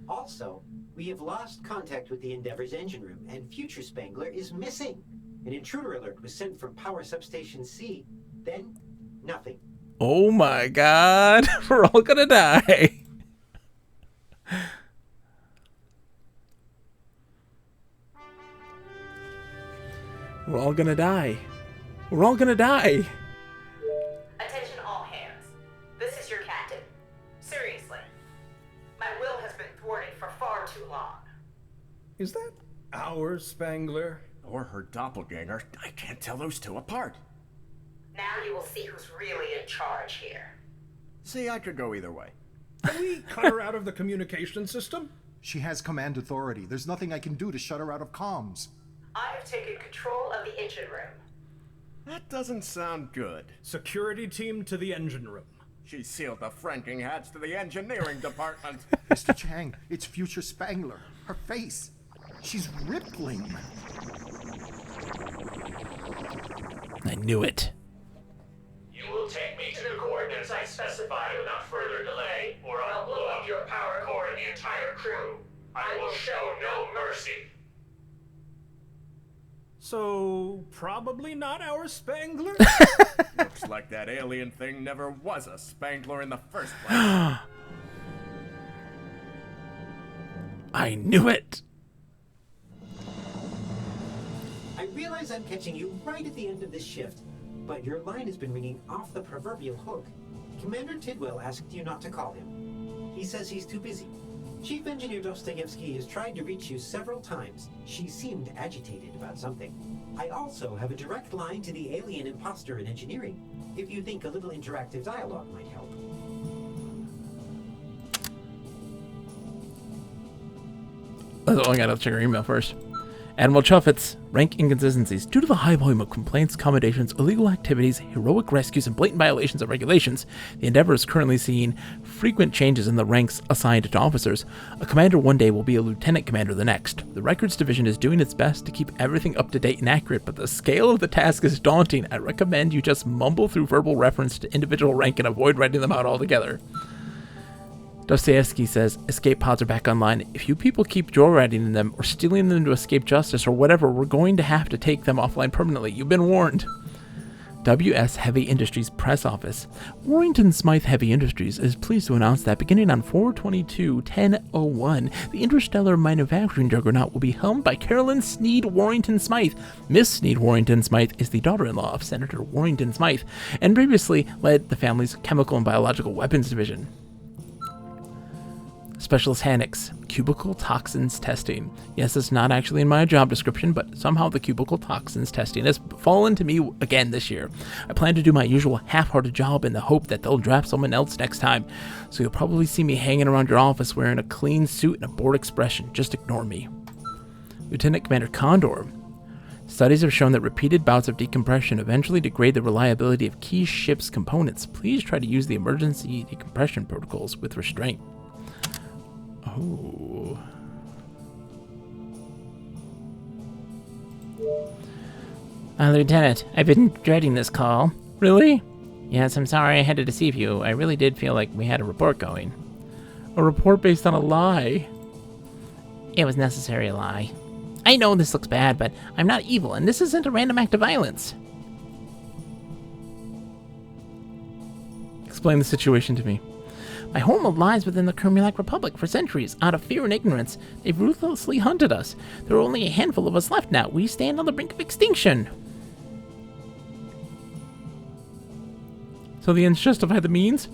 Also, we have lost contact with the Endeavor's engine room, and Future Spangler is missing. An intruder alert was sent from Power Substation C, then nothing. Oh my god, we're all gonna die. We're all gonna die. We're all gonna die. Attention all hands. This is your captain. Seriously. My will has been thwarted for far too long. Is that our Spangler? Or her doppelganger. I can't tell those two apart. Now you will see who's really in charge here. See, I could go either way. Can we cut her out of the communication system? She has command authority. There's nothing I can do to shut her out of comms. I have taken control of the engine room. That doesn't sound good. Security team to the engine room. She sealed the franking hatch to the engineering department. Mr. Chang, it's Future Spangler. Her face. She's rippling. I knew it. You will take me to the coordinates I specify without further delay, or I'll blow up your power core and the entire crew. I will show no mercy. So, probably not our Spangler? Looks like that alien thing never was a Spangler in the first place. I knew it. I realize I'm catching you right at the end of this shift, but your line has been ringing off the proverbial hook. Commander Tidwell asked you not to call him. He says he's too busy. Chief Engineer Dostoevsky has tried to reach you several times. She seemed agitated about something. I also have a direct line to the alien imposter in engineering, if you think a little interactive dialogue might help. Oh, I gotta check her email first. Admiral Chuffet's rank inconsistencies. Due to the high volume of complaints, accommodations, illegal activities, heroic rescues, and blatant violations of regulations, the Endeavor is currently seeing frequent changes in the ranks assigned to officers. A commander one day will be a lieutenant commander the next. The Records Division is doing its best to keep everything up to date and accurate, but the scale of the task is daunting. I recommend you just mumble through verbal reference to individual rank and avoid writing them out altogether. Dostoevsky says, escape pods are back online. If you people keep joyriding in them or stealing them to escape justice or whatever, we're going to have to take them offline permanently. You've been warned. WS Heavy Industries Press Office. Warrington Smythe Heavy Industries is pleased to announce that beginning on 4/22/1001, the interstellar manufacturing juggernaut will be helmed by Carolyn Sneed Warrington Smythe. Miss Sneed Warrington Smythe is the daughter-in-law of Senator Warrington Smythe and previously led the family's Chemical and Biological Weapons Division. Specialist Annex, cubicle toxins testing. Yes, it's not actually in my job description, but somehow the cubicle toxins testing has fallen to me again this year. I plan to do my usual half-hearted job in the hope that they'll draft someone else next time, so you'll probably see me hanging around your office wearing a clean suit and a bored expression. Just ignore me. Lieutenant Commander Condor. Studies have shown that repeated bouts of decompression eventually degrade the reliability of key ship's components. Please try to use the emergency decompression protocols with restraint. Oh. Lieutenant, I've been dreading this call. Really? Yes, I'm sorry I had to deceive you. I really did feel like we had a report going. A report based on a lie? It was necessary a lie. I know this looks bad, but I'm not evil, and this isn't a random act of violence. Explain the situation to me. My homeworld lies within the Kermulak Republic. For centuries, out of fear and ignorance, they've ruthlessly hunted us. There are only a handful of us left now. We stand on the brink of extinction. So the ends justify the means?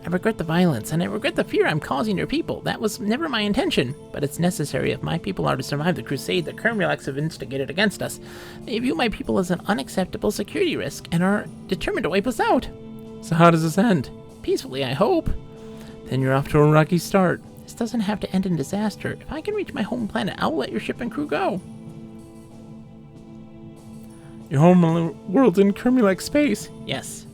I regret the violence, and I regret the fear I'm causing your people. That was never my intention, but it's necessary if my people are to survive the crusade the Kermulaks have instigated against us. They view my people as an unacceptable security risk and are determined to wipe us out. So how does this end? Peacefully, I hope. Then you're off to a rocky start. This doesn't have to end in disaster. If I can reach my home planet, I'll let your ship and crew go. Your home world's in Kermulak space? Yes.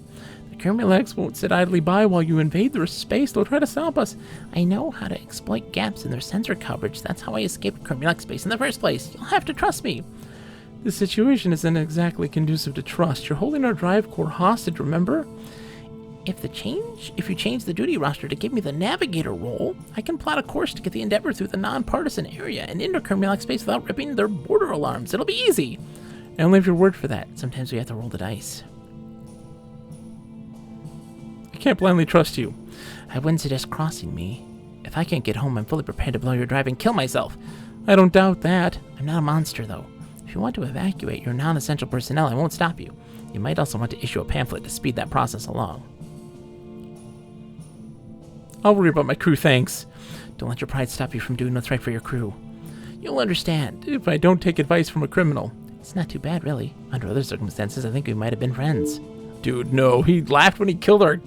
The Kermulaks won't sit idly by while you invade their space. They'll try to stop us. I know how to exploit gaps in their sensor coverage. That's how I escaped Kermulak space in the first place. You'll have to trust me. This situation isn't exactly conducive to trust. You're holding our drive core hostage, remember? If you change the duty roster to give me the navigator role, I can plot a course to get the Endeavor through the non-partisan area and into Kermulak space without ripping their border alarms. It'll be easy. I only have your word for that. Sometimes we have to roll the dice. I can't blindly trust you. I wouldn't suggest crossing me. If I can't get home, I'm fully prepared to blow your drive and kill myself. I don't doubt that. I'm not a monster, though. If you want to evacuate your non-essential personnel, I won't stop you. You might also want to issue a pamphlet to speed that process along. I'll worry about my crew, thanks. Don't let your pride stop you from doing what's right for your crew. You'll understand if I don't take advice from a criminal. It's not too bad, really. Under other circumstances, I think we might have been friends. Dude, no. He laughed when he killed our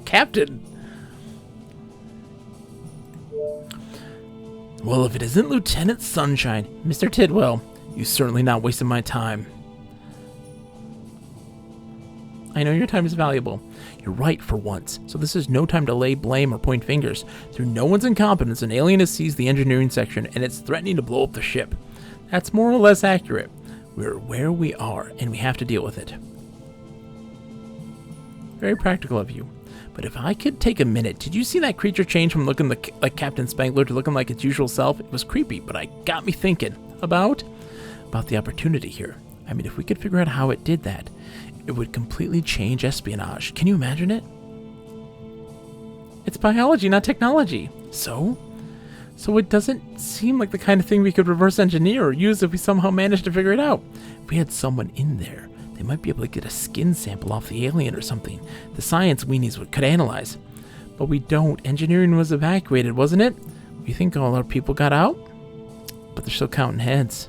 captain. Well, if it isn't Lieutenant Sunshine, Mr. Tidwell, you certainly not wasting my time. I know your time is valuable. You're right for once, so this is no time to lay blame or point fingers. Through no one's incompetence, an alien has seized the engineering section and it's threatening to blow up the ship. That's more or less accurate. We're where we are, and we have to deal with it. Very practical of you. But if I could take a minute, did you see that creature change from looking like Captain Spangler to looking like its usual self? It was creepy, but it got me thinking about the opportunity here. I mean, if we could figure out how it did that, it would completely change espionage. Can you imagine it? It's biology, not technology. So it doesn't seem like the kind of thing we could reverse engineer or use if we somehow managed to figure it out. If we had someone in there, they might be able to get a skin sample off the alien or something. The science weenies could analyze. But we don't. Engineering was evacuated, wasn't it? We think all our people got out? But they're still counting heads.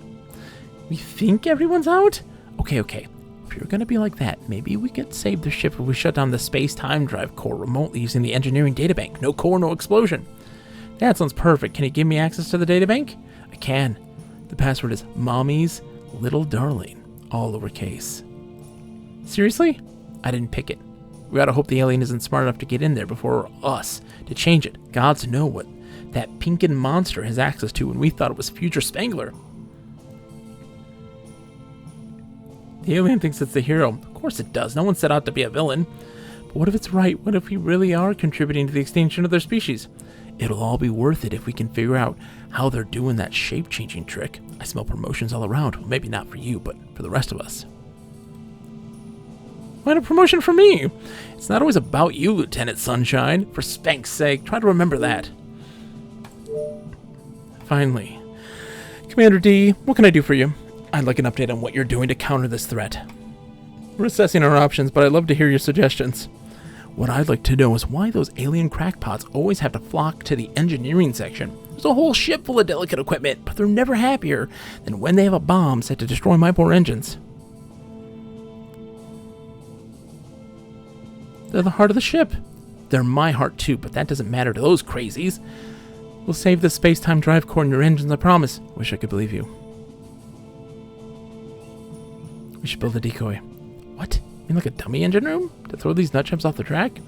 We think everyone's out? Okay. If you're gonna be like that, maybe we could save the ship if we shut down the space-time drive core remotely using the engineering databank. No core, no explosion. That sounds perfect. Can you give me access to the databank? I can. The password is Mommy's Little Darling, all lowercase. Seriously? I didn't pick it. We gotta hope the alien isn't smart enough to get in there before us to change it. Gods know what that pinkin monster has access to when we thought it was future Spangler. The alien thinks it's the hero. Of course it does. No one set out to be a villain. But what if it's right? What if we really are contributing to the extinction of their species? It'll all be worth it if we can figure out how they're doing that shape-changing trick. I smell promotions all around. Well, maybe not for you, but for the rest of us. Why a promotion for me? It's not always about you, Lieutenant Sunshine. For Spank's sake, try to remember that. Finally. Commander D, what can I do for you? I'd like an update on what you're doing to counter this threat. We're assessing our options, but I'd love to hear your suggestions. What I'd like to know is why those alien crackpots always have to flock to the engineering section. There's a whole ship full of delicate equipment, but they're never happier than when they have a bomb set to destroy my poor engines. They're the heart of the ship. They're my heart too, but that doesn't matter to those crazies. We'll save the space-time drive core in your engines, I promise. Wish I could believe you. We should build a decoy. What? You mean like a dummy engine room? To throw these nutjobs off the track?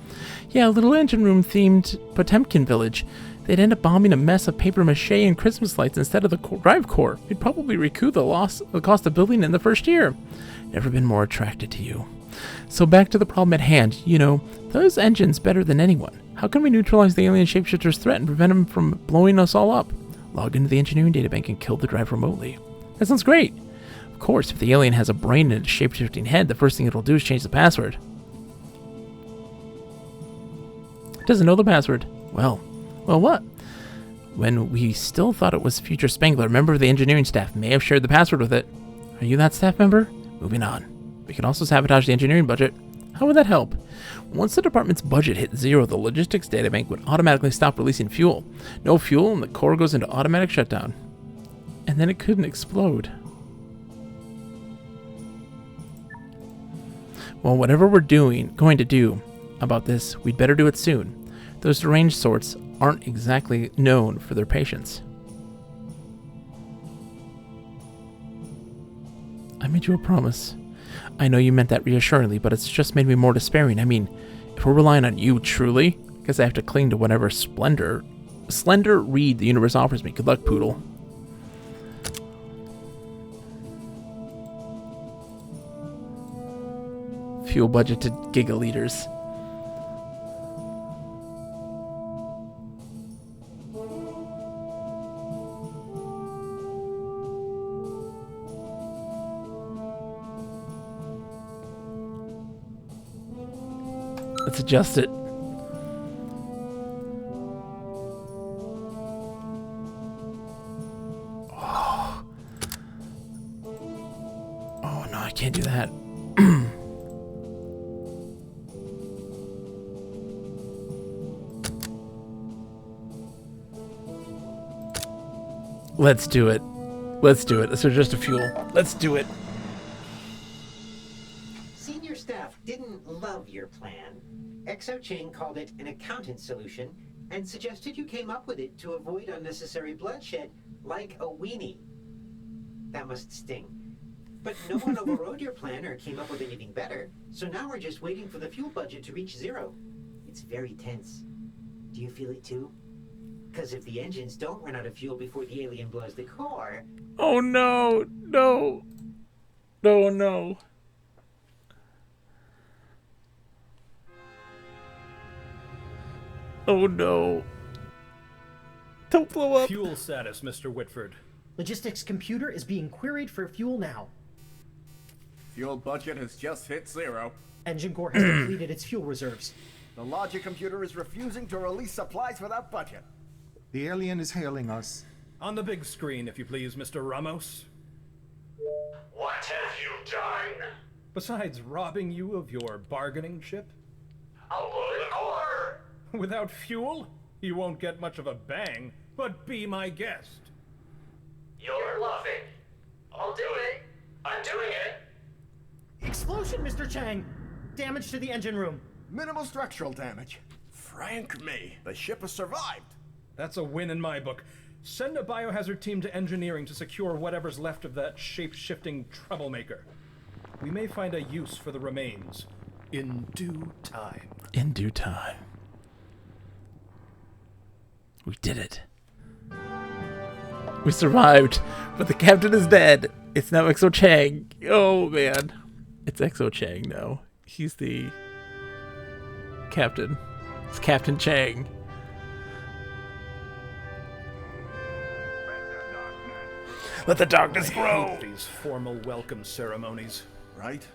Yeah, a little engine room themed Potemkin village. They'd end up bombing a mess of paper mache and Christmas lights instead of the drive core. We'd probably recoup the cost of building in the first year. Never been more attracted to you. So back to the problem at hand. You know, those engines better than anyone. How can we neutralize the alien shapeshifter's threat and prevent him from blowing us all up? Log into the engineering databank and kill the drive remotely. That sounds great. Of course, if the alien has a brain and a shape-shifting head, the first thing it'll do is change the password. It doesn't know the password. Well, what? When we still thought it was future Spangler, a member of the engineering staff may have shared the password with it. Are you that staff member? Moving on. We can also sabotage the engineering budget. How would that help? Once the department's budget hit zero, the logistics databank would automatically stop releasing fuel. No fuel, and the core goes into automatic shutdown. And then it couldn't explode. Well, whatever we're going to do about this, we'd better do it soon. Those deranged sorts aren't exactly known for their patience. I made you a promise. I know you meant that reassuringly, but it's just made me more despairing. I mean, if we're relying on you truly, I guess I have to cling to whatever slender reed the universe offers me. Good luck, Poodle. Fuel budget to gigaliters. Let's adjust it. Oh no, I can't do that. Let's do it. Let's do it. Let's adjust a fuel. Let's do it. Senior staff didn't love your plan. XO Chang called it an accountant solution and suggested you came up with it to avoid unnecessary bloodshed like a weenie. That must sting. But no one overrode your plan or came up with anything better. So now we're just waiting for the fuel budget to reach zero. It's very tense. Do you feel it too? Because if the engines don't run out of fuel before the alien blows the core... Oh no, no. No, no. Oh no. Don't blow up. Fuel status, Mr. Whitford. Logistics computer is being queried for fuel now. Fuel budget has just hit zero. Engine core has depleted its fuel reserves. The logic computer is refusing to release supplies without budget. The alien is hailing us. On the big screen, if you please, Mr. Ramos. What have you done? Besides robbing you of your bargaining chip? I'll blow the core! Without fuel, you won't get much of a bang, but be my guest. You're bluffing. I'll do it. I'm doing it. Explosion, Mr. Chang! Damage to the engine room. Minimal structural damage. Frank me, the ship has survived. That's a win in my book. Send a biohazard team to engineering to secure whatever's left of that shape-shifting troublemaker. We may find a use for the remains in due time. In due time. We did it. We survived, but the captain is dead. It's now XO Chang. Oh man. It's XO Chang now. He's the captain. It's Captain Chang. Let the darkness grow. I hate these formal welcome ceremonies. Right?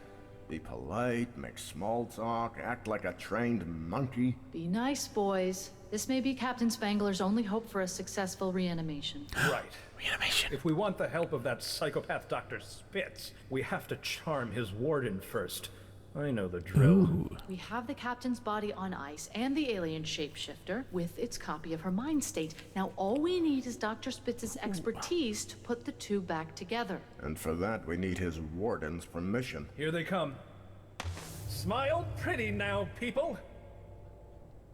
Be polite, make small talk, act like a trained monkey. Be nice, boys. This may be Captain Spangler's only hope for a successful reanimation. Right. Reanimation. If we want the help of that psychopath Dr. Spitz, we have to charm his warden first. I know the drill. Ooh. We have the captain's body on ice and the alien shapeshifter with its copy of her mind state. Now all we need is Dr. Spitz's expertise to put the two back together. And for that, we need his warden's permission. Here they come. Smile pretty now, people.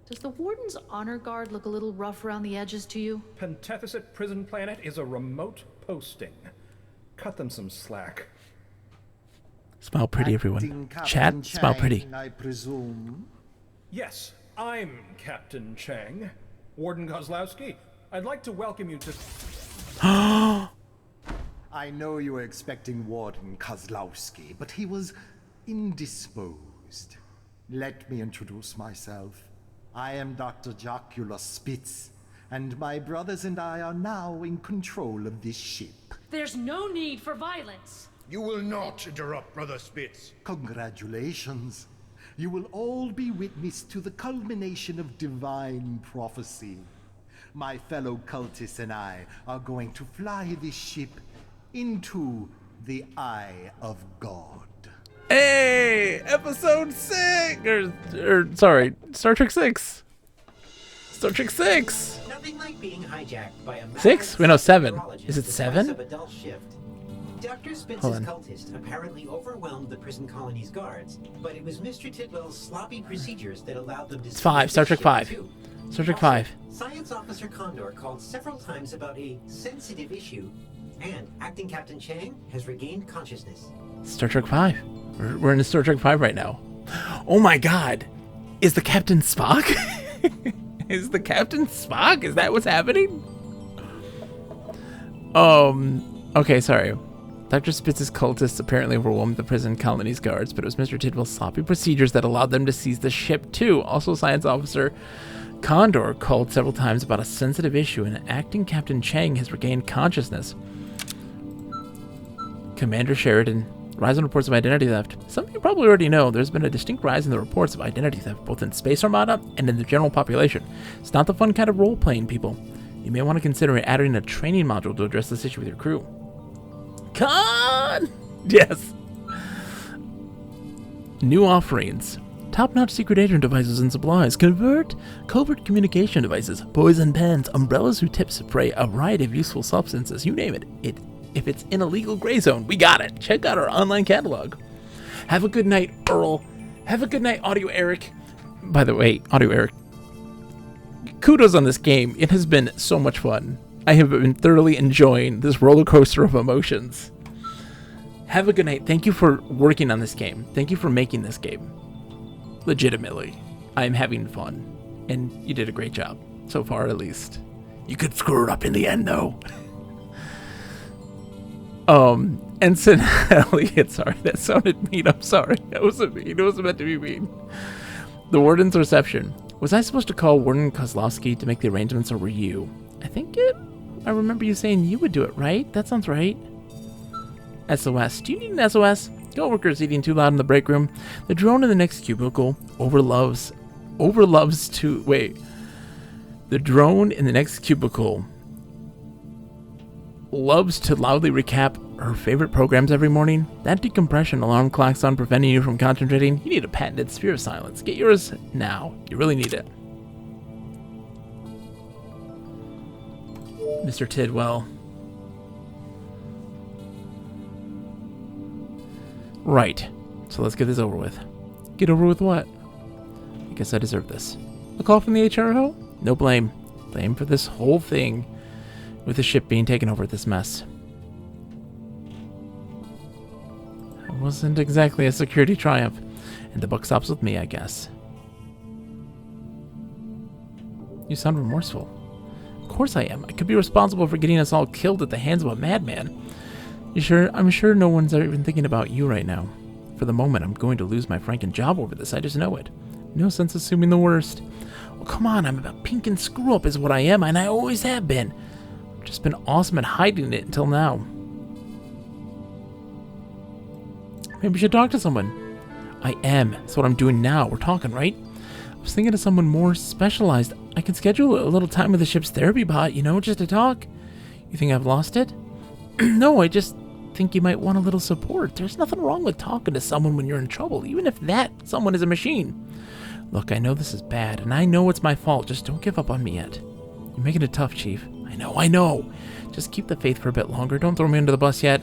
Does the warden's honor guard look a little rough around the edges to you? Pentethesit Prison Planet is a remote posting. Cut them some slack. Smile pretty, everyone. Chat, smile pretty. I presume. Yes, I'm Captain Chang. Warden Kozlowski, I'd like to welcome you to... I know you were expecting Warden Kozlowski, but he was indisposed. Let me introduce myself. I am Dr. Jocula Spitz, and my brothers and I are now in control of this ship. There's no need for violence. You will not interrupt, Brother Spitz. Congratulations. You will all be witness to the culmination of divine prophecy. My fellow cultists and I are going to fly this ship into the Eye of God. Hey, episode 6, or sorry, Star Trek 6. Star Trek 6. Nothing like being hijacked by a 6? Wait, no, 7. Is it 7? Adult shift. Dr. Spitz's cultist apparently overwhelmed the prison colony's guards, but it was Mr. Tidwell's sloppy procedures that allowed them to... It's 5. Star Trek 5. Star Trek 5. Science Officer Condor called several times about a sensitive issue, and Acting Captain Chang has regained consciousness. Star Trek 5. We're in Star Trek 5 right now. Oh my god. Is the Captain Spock? Is the Captain Spock? Is that what's happening? Okay, sorry. Dr. Spitz's cultists apparently overwhelmed the prison colony's guards, but it was Mr. Tidwell's sloppy procedures that allowed them to seize the ship too. Also, Science Officer Condor called several times about a sensitive issue, and Acting Captain Chang has regained consciousness. Commander Sheridan, rise in reports of identity theft. Some of you probably already know there's been a distinct rise in the reports of identity theft, both in Space Armada and in the general population. It's not the fun kind of role-playing, people. You may want to consider adding a training module to address this issue with your crew. Con! Yes. New offerings. Top-notch secret agent devices and supplies. Convert covert communication devices, poison pens, umbrellas who tip spray, a variety of useful substances. You name it. If it's in a legal gray zone, we got it. Check out our online catalog. Have a good night, Earl. Have a good night, Audio Eric. By the way, Audio Eric, kudos on this game. It has been so much fun. I have been thoroughly enjoying this roller coaster of emotions. Have a good night. Thank you for working on this game. Thank you for making this game. Legitimately. I'm having fun. And you did a great job. So far, at least. You could screw it up in the end, though. Ensign Elliot, sorry, that sounded mean. I'm sorry. That wasn't mean. It wasn't meant to be mean. The Warden's reception. Was I supposed to call Warden Kozlowski to make the arrangements, or were you? I remember you saying you would do it, right? That sounds right. SOS. Do you need an SOS? Coworkers eating too loud in the break room. The drone in the next cubicle overloves to... Wait. The drone in the next cubicle loves to loudly recap her favorite programs every morning. That decompression alarm clock's on, preventing you from concentrating. You need a patented sphere of silence. Get yours now. You really need it. Mr. Tidwell. Right. So let's get this over with. Get over with what? I guess I deserve this. A call from the HRO? No blame. Blame for this whole thing with the ship being taken over, this mess. It wasn't exactly a security triumph, and the buck stops with me, I guess. You sound remorseful. Of course I am. I could be responsible for getting us all killed at the hands of a madman. You sure? I'm sure no one's even thinking about you right now. For the moment, I'm going to lose my franken job over this. I just know it. No sense assuming the worst. Well, come on. I'm a pink and screw up is what I am, and I always have been. I've just been awesome at hiding it until now. Maybe we should talk to someone. I am. That's what I'm doing now. We're talking, right? I was thinking of someone more specialized. I can schedule a little time with the ship's therapy bot, just to talk. You think I've lost it? No, I just think you might want a little support. There's nothing wrong with talking to someone when you're in trouble, even if that someone is a machine. Look, I know this is bad, and I know it's my fault. Just don't give up on me yet. You're making it tough, Chief. I know. Just keep the faith for a bit longer. Don't throw me under the bus yet.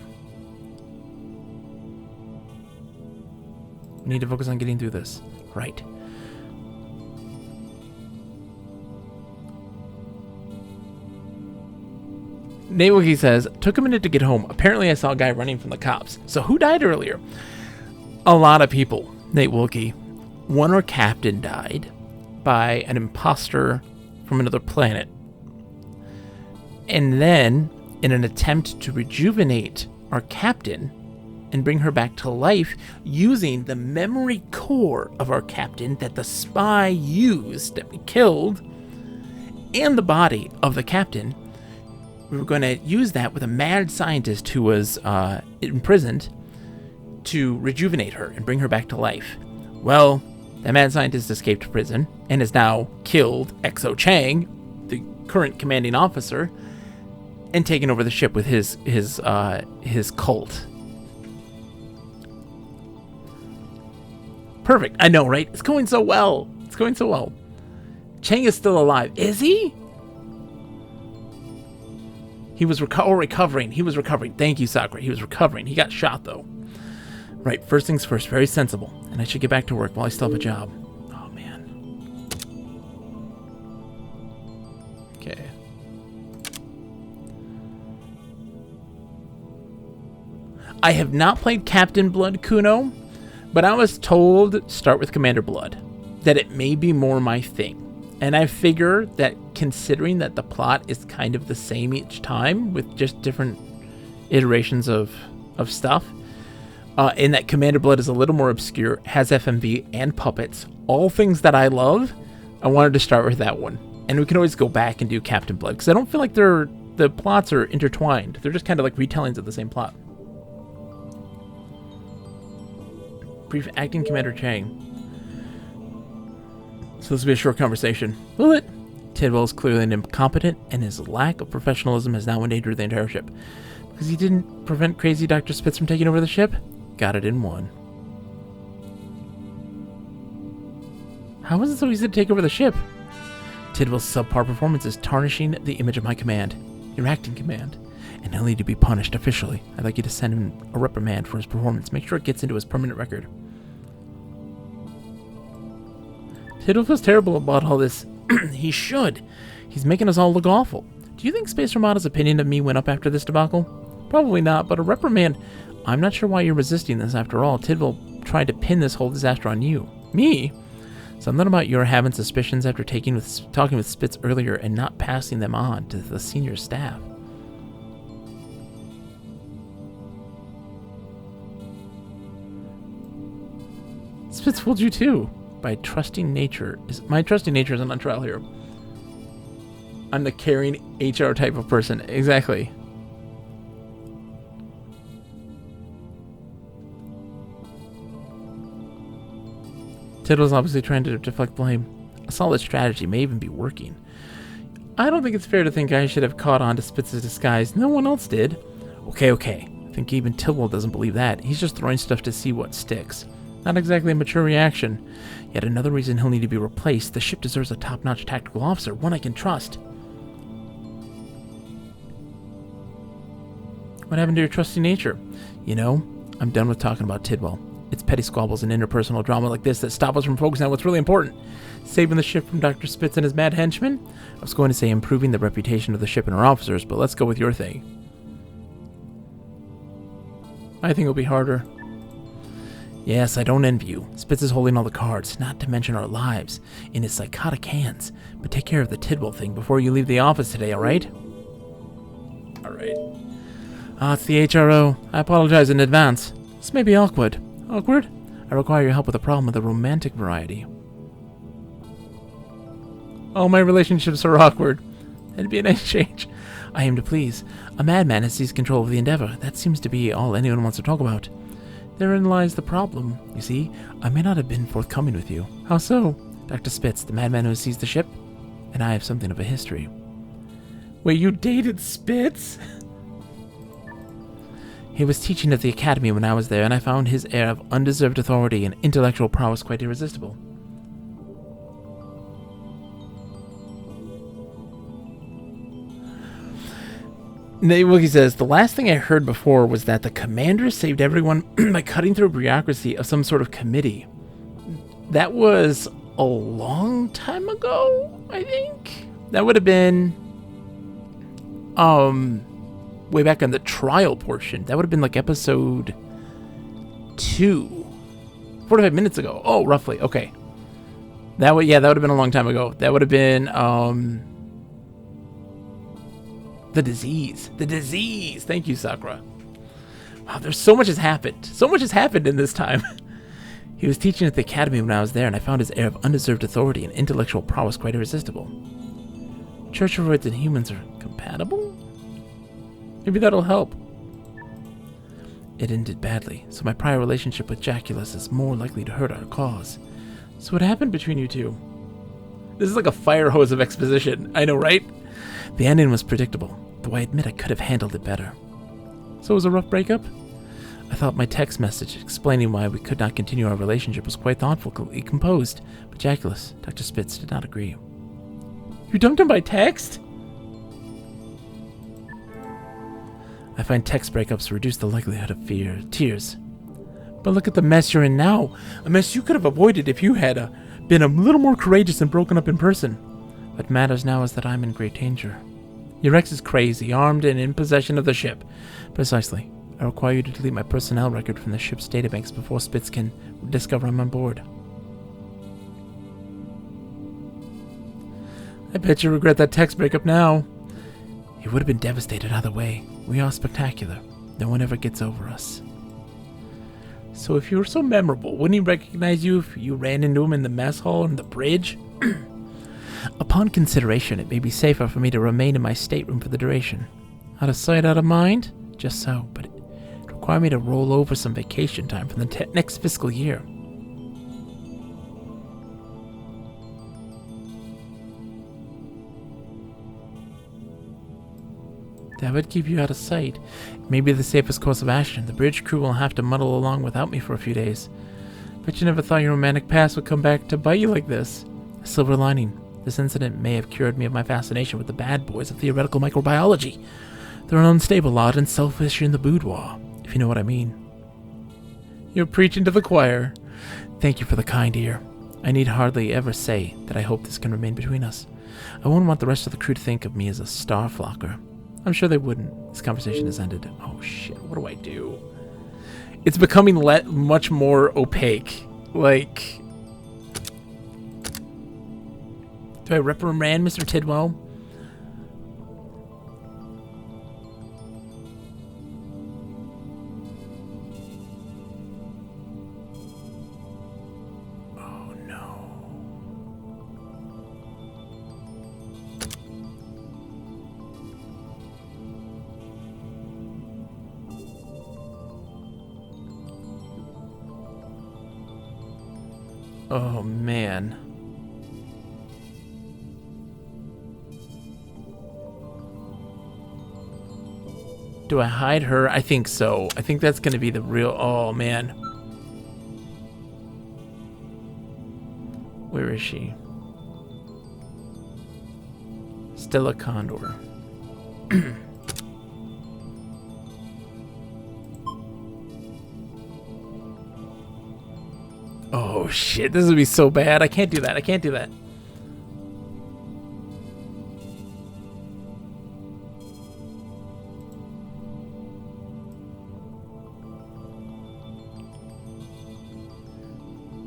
We need to focus on getting through this. Right. Naewookie says, took a minute to get home. Apparently I saw a guy running from the cops. So who died earlier? A lot of people, Naewookie. One, our captain died by an imposter from another planet. And then, in an attempt to rejuvenate our captain and bring her back to life using the memory core of our captain that the spy used, that we killed, and the body of the captain, we were going to use that with a mad scientist who was imprisoned to rejuvenate her and bring her back to life. Well, the mad scientist escaped prison and has now killed Exo Chang, the current commanding officer, and taken over the ship with his cult. Perfect. I know, right? It's going so well. Chang is still alive. Is he? He was recovering. He was recovering. Thank you, Sakura. He was recovering. He got shot, though. Right, first things first. Very sensible. And I should get back to work while I still have a job. Oh, man. Okay. I have not played Captain Blood Kuno, but I was told start with Commander Blood, that it may be more my thing. And I figure that considering that the plot is kind of the same each time with just different iterations of stuff, and that Commander Blood is a little more obscure, has FMV and puppets, all things that I love, I wanted to start with that one. And we can always go back and do Captain Blood, because I don't feel like the plots are intertwined. They're just kind of like retellings of the same plot. Brief acting Commander Chang. So this will be a short conversation. Will it? Tidwell is clearly incompetent, and his lack of professionalism has now endangered the entire ship. Because he didn't prevent crazy Dr. Spitz from taking over the ship? Got it in one. How is it so easy to take over the ship? Tidwell's subpar performance is tarnishing the image of my command. Your acting command. And he'll need to be punished officially. I'd like you to send him a reprimand for his performance. Make sure it gets into his permanent record. Tidwell feels terrible about all this. He should. He's making us all look awful. Do you think Space Ramada's opinion of me went up after this debacle? Probably not, but a reprimand... I'm not sure why you're resisting this after all. Tidwell tried to pin this whole disaster on you. Me? Something about your having suspicions after talking with Spitz earlier and not passing them on to the senior staff. Spitz fooled you too. My trusting nature is on trial here. I'm the caring HR type of person. Exactly. Tidwell's obviously trying to deflect blame. A solid strategy may even be working. I don't think it's fair to think I should have caught on to Spitz's disguise. No one else did. Okay. I think even Tidwell doesn't believe that. He's just throwing stuff to see what sticks. Not exactly a mature reaction. Yet another reason he'll need to be replaced. The ship deserves a top-notch tactical officer, one I can trust. What happened to your trusting nature? You know, I'm done with talking about Tidwell. It's petty squabbles and interpersonal drama like this that stop us from focusing on what's really important. Saving the ship from Dr. Spitz and his mad henchmen? I was going to say improving the reputation of the ship and her officers, but let's go with your thing. I think it'll be harder. Yes, I don't envy you. Spitz is holding all the cards, not to mention our lives, in his psychotic hands. But take care of the Tidwell thing before you leave the office today, alright? Alright. It's the HRO. I apologize in advance. This may be awkward. Awkward? I require your help with a problem of the romantic variety. All my relationships are awkward. That'd be a nice change. I aim to please. A madman has seized control of the Endeavor. That seems to be all anyone wants to talk about. Therein lies the problem. You see, I may not have been forthcoming with you. How so? Dr. Spitz, the madman who seized the ship, and I have something of a history. Wait, you dated Spitz? He was teaching at the academy when I was there, and I found his air of undeserved authority and intellectual prowess quite irresistible. Wookie says, the last thing I heard before was that the commander saved everyone by cutting through bureaucracy of some sort of committee. That was a long time ago, I think? That would have been, way back in the trial portion. That would have been like episode 2. 45 minutes ago. Oh, roughly. Okay. That would have been a long time ago. That would have been, The disease. Thank you, Sakura. Wow, there's so much has happened. So much has happened in this time. He was teaching at the academy when I was there, and I found his air of undeserved authority and intellectual prowess quite irresistible. Churcheroids and humans are compatible? Maybe that'll help. It ended badly, so my prior relationship with Jaculus is more likely to hurt our cause. So what happened between you two? This is like a fire hose of exposition. I know, right? The ending was predictable, though I admit I could have handled it better. So it was a rough breakup? I thought my text message explaining why we could not continue our relationship was quite thoughtfully composed, but Jaculus, Dr. Spitz, did not agree. You dumped him by text? I find text breakups reduce the likelihood of tears. But look at the mess you're in now. A mess you could have avoided if you had been a little more courageous and broken up in person. What matters now is that I'm in great danger. Your ex is crazy, armed and in possession of the ship. Precisely. I require you to delete my personnel record from the ship's databanks before Spitz can discover I'm on board. I bet you regret that text breakup now. He would have been devastated either way. We are spectacular. No one ever gets over us. So if you were so memorable, wouldn't he recognize you if you ran into him in the mess hall and the bridge? Upon consideration, it may be safer for me to remain in my stateroom for the duration. Out of sight, out of mind? Just so, but it would require me to roll over some vacation time from the next fiscal year. That would keep you out of sight. It may be the safest course of action. The bridge crew will have to muddle along without me for a few days. But you never thought your romantic past would come back to bite you like this. A silver lining. This incident may have cured me of my fascination with the bad boys of theoretical microbiology. They're an unstable lot and selfish in the boudoir, if you know what I mean. You're preaching to the choir. Thank you for the kind ear. I need hardly ever say that I hope this can remain between us. I wouldn't want the rest of the crew to think of me as a star flocker. I'm sure they wouldn't. This conversation has ended. Oh shit, what do I do? It's becoming much more opaque. Like, do I reprimand Mr. Tidwell? Oh no. Oh man. Do I hide her? I think so. I think that's going to be the real... Oh, man. Where is she? Stella Condor. Oh, shit. This would be so bad. I can't do that. I can't do that.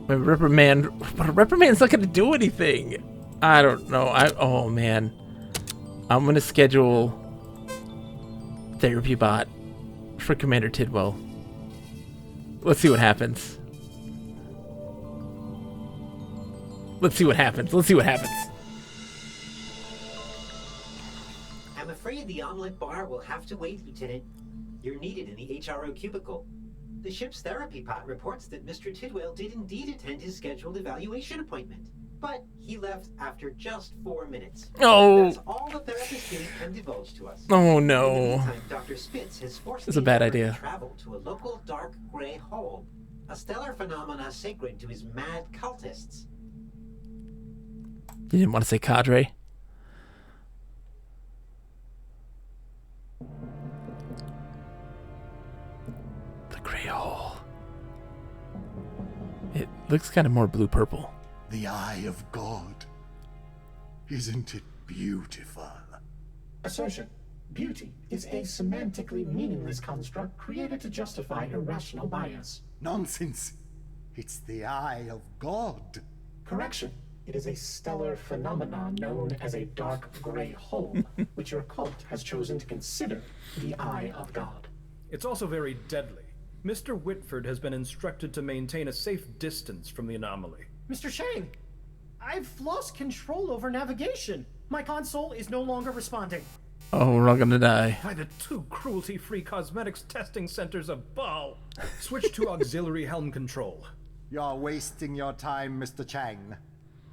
My reprimand, but a reprimand's not gonna do anything. I don't know. Oh man, I'm gonna schedule therapy bot for Commander Tidwell. Let's see what happens. Let's see what happens. Let's see what happens. I'm afraid the omelet bar will have to wait, Lieutenant. You're needed in the HRO cubicle. The ship's therapy pot reports that Mr. Tidwell did indeed attend his scheduled evaluation appointment, but he left after just 4 minutes. Oh. That's all the therapist unit can divulge to us. Oh In the no. meantime, Dr. Spitz has forced That's a the bad endeavor to idea. travel to a local dark gray hole, a stellar phenomena sacred to his mad cultists. You didn't want to say cadre? The gray hole. It looks kind of more blue-purple. The eye of God. Isn't it beautiful? Assertion. Beauty is a semantically meaningless construct created to justify irrational bias. Nonsense. It's the eye of God. Correction. It is a stellar phenomenon known as a dark gray hole, which your cult has chosen to consider the eye of God. It's also very deadly. Mr. Whitford has been instructed to maintain a safe distance from the anomaly. Mr. Chang, I've lost control over navigation. My console is no longer responding. Oh, we're all gonna die. By the 2 cruelty-free cosmetics testing centers of Baal. Switch to auxiliary helm control. You're wasting your time, Mr. Chang.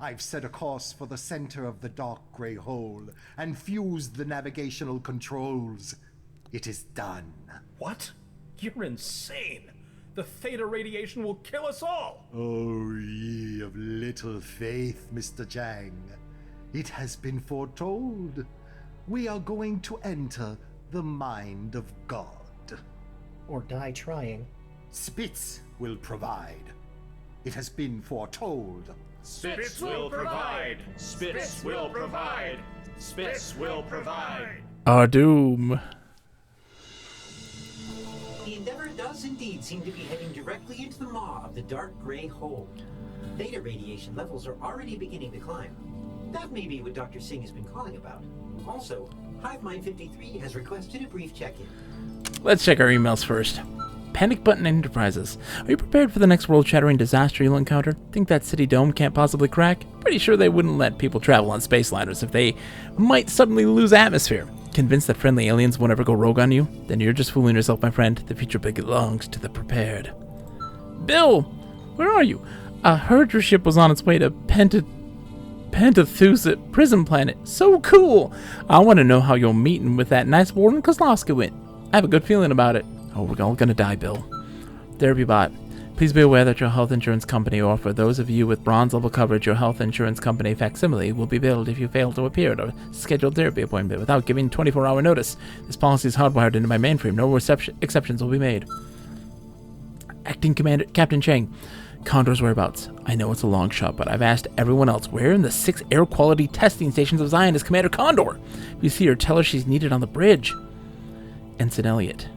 I've set a course for the center of the dark gray hole and fused the navigational controls. It is done. What? You're insane. The theta radiation will kill us all. Oh, ye of little faith, Mr. Chang. It has been foretold. We are going to enter the mind of God. Or die trying. Spitz will provide. It has been foretold. Spitz will provide. Spitz will provide. Spitz will provide. Our doom. The Endeavor does indeed seem to be heading directly into the maw of the dark gray hole. Theta radiation levels are already beginning to climb. That may be what Dr. Singh has been calling about. Also, HiveMind 53 has requested a brief check-in. Let's check our emails first. Panic Button Enterprises. Are you prepared for the next world-shattering disaster you'll encounter? Think that city dome can't possibly crack? Pretty sure they wouldn't let people travel on space liners if they might suddenly lose atmosphere. Convinced that friendly aliens won't ever go rogue on you? Then you're just fooling yourself, my friend. The future belongs to the prepared. Bill! Where are you? I heard your ship was on its way to Pentathuset Prison Planet. So cool! I want to know how your meeting with that nice Warden Kozlowski went. I have a good feeling about it. Oh, we're all gonna die, Bill. Therapy bot. Please be aware that your health insurance company, or for those of you with bronze level coverage, your health insurance company facsimile will be billed if you fail to appear at a scheduled therapy appointment without giving 24-hour notice. This policy is hardwired into my mainframe. No exceptions will be made. Acting Commander Captain Chang. Condor's whereabouts. I know it's a long shot, but I've asked everyone else. Where in the 6 air quality testing stations of Zion is Commander Condor? If you see her, tell her she's needed on the bridge. Ensign Elliot.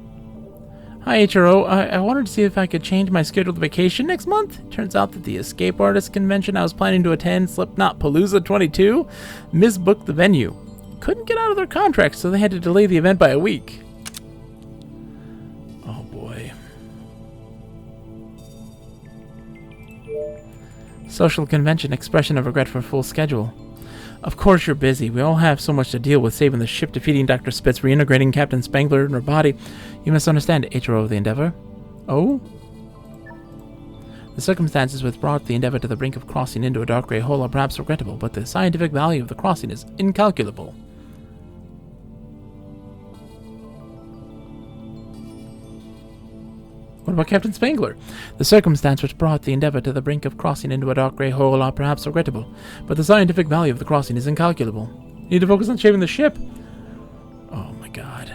Hi, HRO. I wanted to see if I could change my scheduled vacation next month. Turns out that the Escape Artist convention I was planning to attend, Slipknot Palooza 22, misbooked the venue. Couldn't get out of their contract, so they had to delay the event by a week. Oh boy. Social convention, expression of regret for full schedule. Of course you're busy. We all have so much to deal with, saving the ship, defeating Dr. Spitz, reintegrating Captain Spangler in her body. You misunderstand, HRO of the Endeavor. Oh? The circumstances which brought the Endeavor to the brink of crossing into a dark gray hole are perhaps regrettable, but the scientific value of the crossing is incalculable. What about Captain Spangler? The circumstance which brought the Endeavor to the brink of crossing into a dark gray hole are perhaps regrettable, but the scientific value of the crossing is incalculable. You need to focus on saving the ship. Oh my god.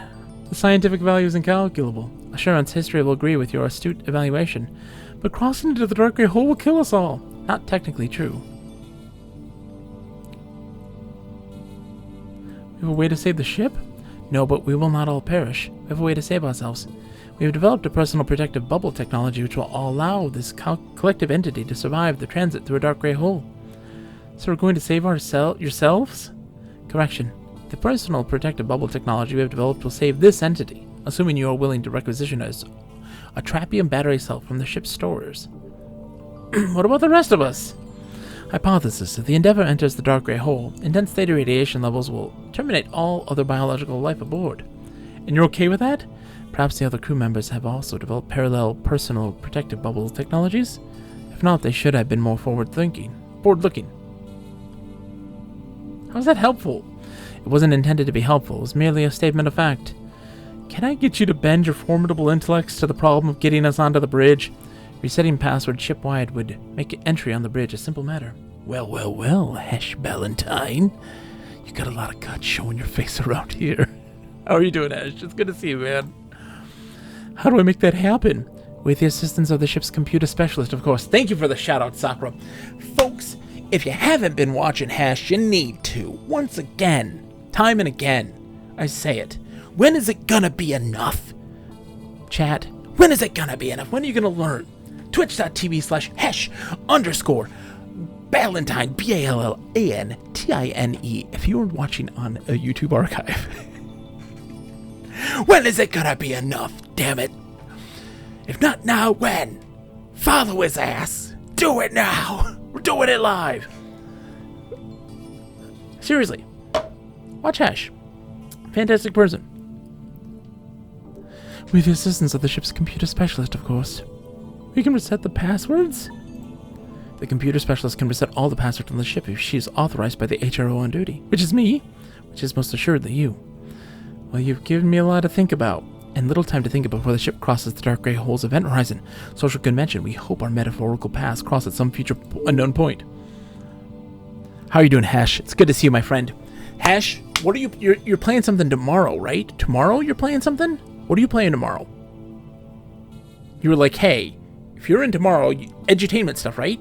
The scientific value is incalculable. Assurance history will agree with your astute evaluation, but crossing into the dark gray hole will kill us all. Not technically true. We have a way to save the ship? No, but we will not all perish. We have a way to save ourselves. We have developed a personal protective bubble technology which will allow this collective entity to survive the transit through a dark gray hole. So we're going to save yourselves? Correction. The personal protective bubble technology we have developed will save this entity, assuming you are willing to requisition a trapium battery cell from the ship's stores. What about the rest of us? Hypothesis. If the Endeavor enters the dark gray hole, intense theta radiation levels will terminate all other biological life aboard. And you're okay with that? Perhaps the other crew members have also developed parallel personal protective bubble technologies? If not, they should have been more forward-looking. How's that helpful? It wasn't intended to be helpful. It was merely a statement of fact. Can I get you to bend your formidable intellects to the problem of getting us onto the bridge? Resetting password ship-wide would make entry on the bridge a simple matter. Well, Hesh Ballantyne. You got a lot of guts showing your face around here. How are you doing, Hesh? It's good to see you, man. How do I make that happen? With the assistance of the ship's computer specialist, of course. Thank you for the shout-out, Sakura. Folks, if you haven't been watching Hash, you need to. Once again, time and again, I say it. When is it gonna be enough? Chat, when is it gonna be enough? When are you gonna learn? Twitch.tv/Hesh_Ballantyne, BALLANTINE, if you're watching on a YouTube archive. When is it gonna be enough, damn it? If not now, when? Follow his ass. Do it now. We're doing it live. Seriously. Watch Hash. Fantastic person. With the assistance of the ship's computer specialist, of course. We can reset the passwords? The computer specialist can reset all the passwords on the ship if she is authorized by the HRO on duty, which is me, which is most assuredly you. Well, you've given me a lot to think about, and little time to think about before the ship crosses the dark gray hole's event horizon. Social convention, we hope our metaphorical paths cross at some future unknown point. How are you doing, Hash? It's good to see you, my friend. Hash, what are you're playing something tomorrow, right? Tomorrow you're playing something? What are you playing tomorrow? You were like, hey, if you're in tomorrow, edutainment stuff, right?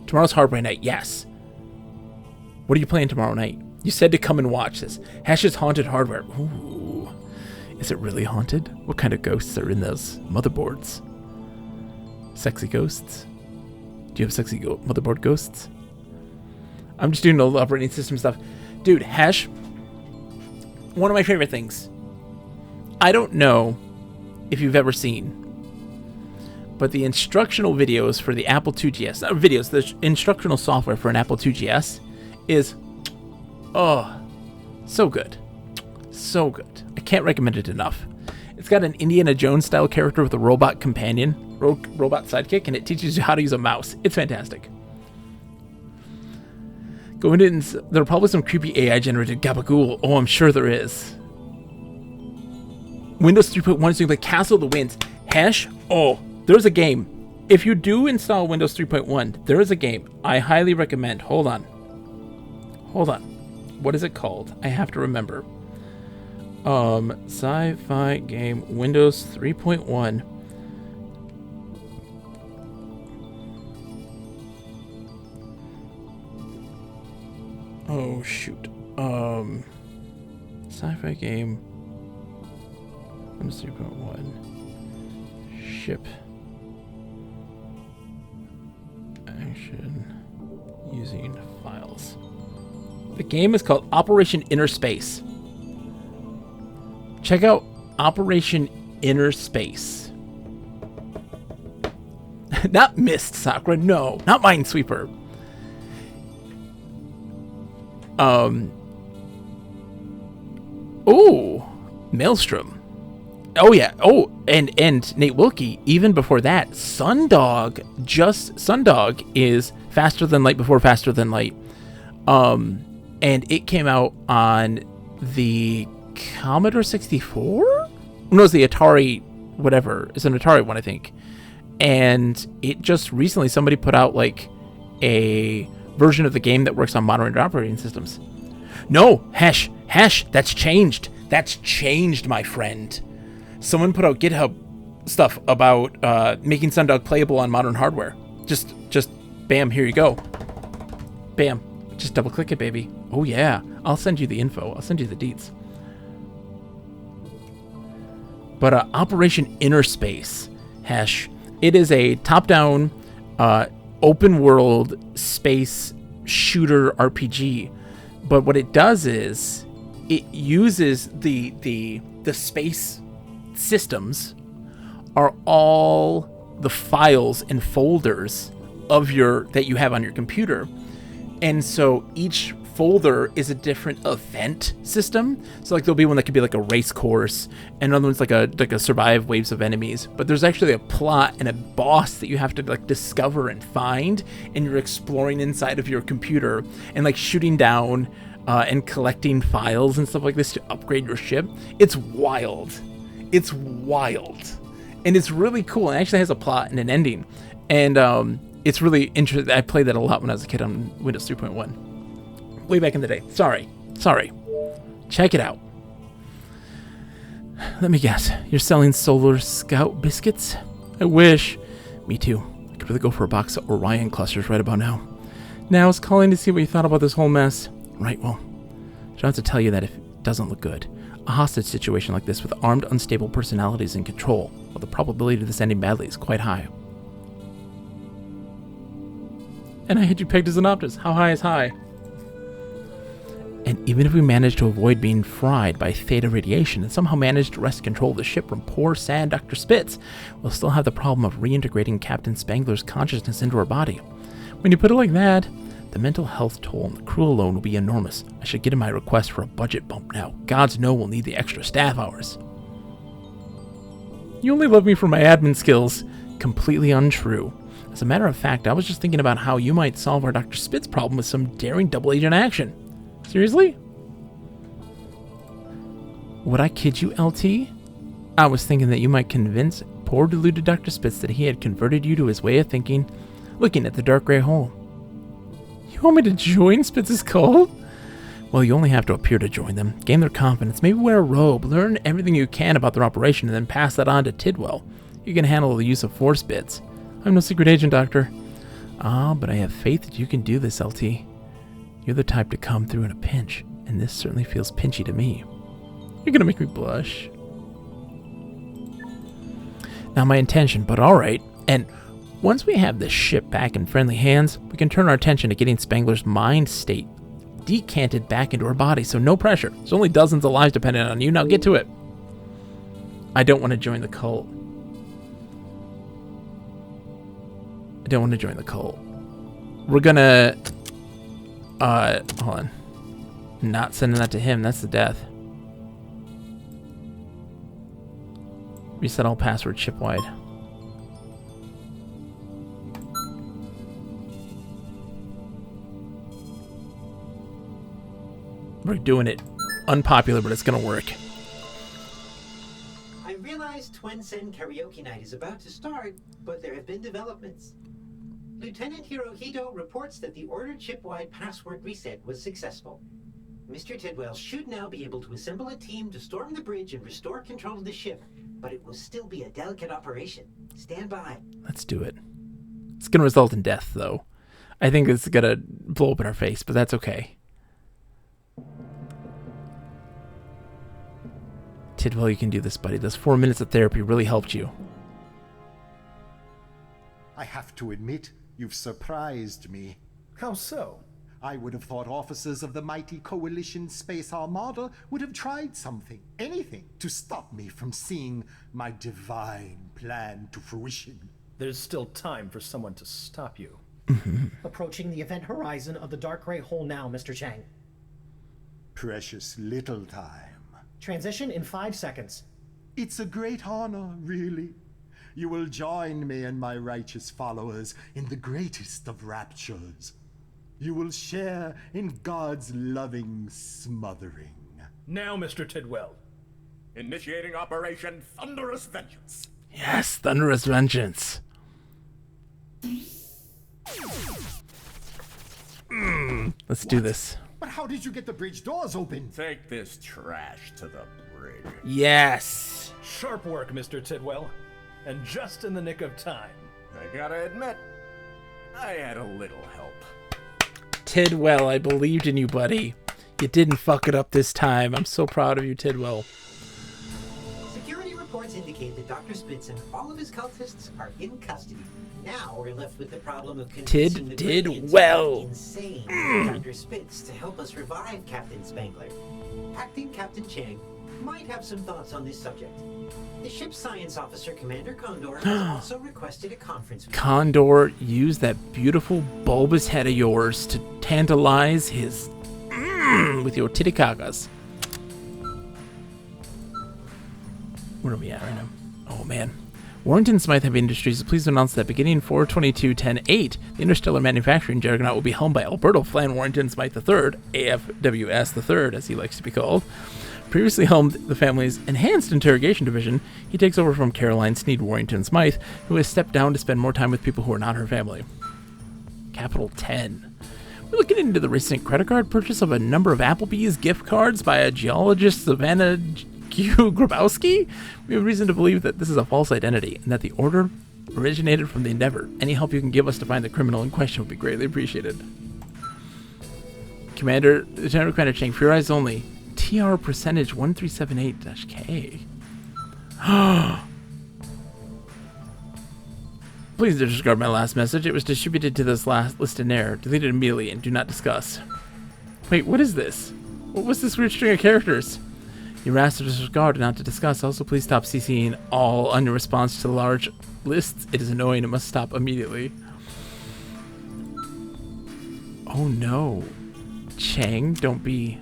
Tomorrow's Hardware Night, yes. What are you playing tomorrow night? You said to come and watch this. Hash's Haunted Hardware. Ooh. Is it really haunted? What kind of ghosts are in those motherboards? Sexy ghosts? Do you have sexy motherboard ghosts? I'm just doing the operating system stuff. Dude, Hash, one of my favorite things. I don't know if you've ever seen, but the instructional videos for the Apple IIgs, not videos, the instructional software for an Apple IIgs is, oh, so good. So good. I can't recommend it enough. It's got an Indiana Jones style character with a robot companion, robot sidekick, and it teaches you how to use a mouse. It's fantastic. Go into it, and there are probably some creepy AI generated gabagool. Oh, I'm sure there is. Windows 3.1 is doing the Castle of the Winds. Hash, oh, there's a game. If you do install Windows 3.1, there is a game I highly recommend. Hold on. What is it called? I have to remember. Sci-fi game, Windows 3.1. Oh, shoot. Sci-fi game. Windows 3.1. Ship. Action. Using files. The game is called Operation Inner Space. Check out Operation Inner Space. Not Mist, Sakura. No, not Minesweeper. Oh, Maelstrom. Oh yeah. Oh, and Nate Wilkie. Even before that, Sundog. Sundog is Faster Than Light before Faster Than Light. And it came out on the Commodore 64? No, it's the Atari, whatever. It's an Atari one, I think. And it just recently, somebody put out like a version of the game that works on modern operating systems. No, Hesh, that's changed. That's changed, my friend. Someone put out GitHub stuff about making Sundog playable on modern hardware. Just bam, here you go. Bam. Just double click it, baby. Oh yeah, I'll send you the info. I'll send you the deets. But Operation Inner Space, Hesh. It is a top-down, open world space shooter RPG. But what it does is it uses the space systems are all the files and folders of that you have on your computer. And so each folder is a different event system. So like there'll be one that could be like a race course, and another one's like a survive waves of enemies. But there's actually a plot and a boss that you have to like discover and find, and you're exploring inside of your computer and like shooting down and collecting files and stuff like this to upgrade your ship. It's wild. It's wild. And it's really cool. It actually has a plot and an ending. And it's really interesting. I played that a lot when I was a kid on Windows 3.1. Way back in the day. Sorry. Check it out. Let me guess. You're selling Solar Scout biscuits? I wish. Me too. I could really go for a box of Orion clusters right about now. Now I was calling to see what you thought about this whole mess. Right, well, I don't have to tell you that if it doesn't look good. A hostage situation like this with armed, unstable personalities in control, well, the probability of this ending badly is quite high. And I had you pegged as an Optus. How high is high? And even if we manage to avoid being fried by theta radiation and somehow manage to wrest control of the ship from poor, sad Dr. Spitz, we'll still have the problem of reintegrating Captain Spangler's consciousness into her body. When you put it like that, the mental health toll on the crew alone will be enormous. I should get in my request for a budget bump now. Gods know we'll need the extra staff hours. You only love me for my admin skills. Completely untrue. As a matter of fact, I was just thinking about how you might solve our Dr. Spitz problem with some daring double agent action. Seriously? Would I kid you, LT? I was thinking that you might convince poor deluded Dr. Spitz that he had converted you to his way of thinking, looking at the dark gray hole. You want me to join Spitz's cult? Well, you only have to appear to join them, gain their confidence, maybe wear a robe, learn everything you can about their operation, and then pass that on to Tidwell. You can handle the use of force bits. I'm no secret agent, Doctor. Ah, but I have faith that you can do this, LT. You're the type to come through in a pinch, and this certainly feels pinchy to me. You're gonna make me blush. Not my intention, but alright. And once we have this ship back in friendly hands, we can turn our attention to getting Spangler's mind state decanted back into her body, so no pressure. There's only dozens of lives dependent on you. Now get to it. I don't want to join the cult. We're gonna... hold on. Not sending that to him. That's the death. Reset all passwords shipwide. We're doing it unpopular, but it's gonna work. I realize Twin Sen Karaoke Night is about to start, but there have been developments. Lieutenant Hirohito reports that the ordered shipwide password reset was successful. Mr. Tidwell should now be able to assemble a team to storm the bridge and restore control of the ship, but it will still be a delicate operation. Stand by. Let's do it. It's gonna result in death, though. I think it's gonna blow up in our face, but that's okay. Tidwell, you can do this, buddy. Those 4 minutes of therapy really helped you. I have to admit, you've surprised me. How so? I would have thought officers of the mighty Coalition Space Armada would have tried something, anything, to stop me from seeing my divine plan to fruition. There's still time for someone to stop you. Approaching the event horizon of the dark gray hole now, Mr. Chang. Precious little time. Transition in 5 seconds. It's a great honor, really. You will join me and my righteous followers in the greatest of raptures. You will share in God's loving smothering. Now, Mr. Tidwell. Initiating Operation Thunderous Vengeance. Yes, Thunderous Vengeance. Let's do this. But how did you get the bridge doors open? Take this trash to the bridge. Yes. Sharp work, Mr. Tidwell. And just in the nick of time. I gotta admit, I had a little help. Tidwell, I believed in you, buddy. You didn't fuck it up this time. I'm so proud of you, Tidwell. Security reports indicate that Dr. Spitz and all of his cultists are in custody. Now we're left with the problem of convincing the brilliant, insane Dr. Spitz to help us revive Captain Spangler. Acting Captain Chang might have some thoughts on this subject. The ship's science officer, Commander Condor, has also requested a conference with Condor, use that beautiful bulbous head of yours to tantalize his with your titikakas. Where are we at right now? Oh man. Warrington Smythe Heavy Industries is pleased to announce that beginning 4/22/10/8, the interstellar manufacturing juggernaut will be helmed by Alberto Flan Warrington Smythe III, AFWS III, as he likes to be called. Previously helmed the family's Enhanced Interrogation Division, he takes over from Caroline Sneed Warrington Smythe, who has stepped down to spend more time with people who are not her family. Capital 10. We're looking into the recent credit card purchase of a number of Applebee's gift cards by a geologist, Savannah Q. Grabowski. We have reason to believe that this is a false identity and that the order originated from the Endeavor. Any help you can give us to find the criminal in question would be greatly appreciated. Lieutenant Commander Chang, for your eyes only. TR percentage 1378-K. Please disregard my last message. It was distributed to this last listed error. Delete it immediately and do not discuss. Wait, what is this? What was this weird string of characters? You were asked to disregard and not to discuss. Also, please stop CCing all on your response to large lists. It is annoying. It must stop immediately. Oh no. Chang, don't be...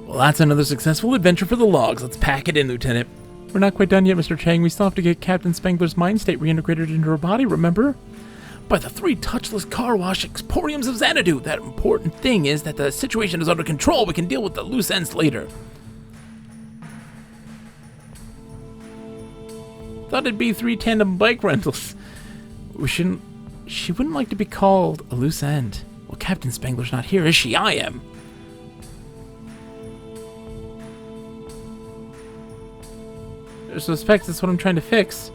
Well, that's another successful adventure for the logs. Let's pack it in, Lieutenant. We're not quite done yet, Mr. Chang. We still have to get Captain Spangler's mind state reintegrated into her body, remember? By the 3 touchless car wash emporiums of Xanadu. That important thing is that the situation is under control. We can deal with the loose ends later. Thought it'd be 3 tandem bike rentals. She wouldn't like to be called a loose end. Well, Captain Spangler's not here, is she? I am. I suspect that's what I'm trying to fix.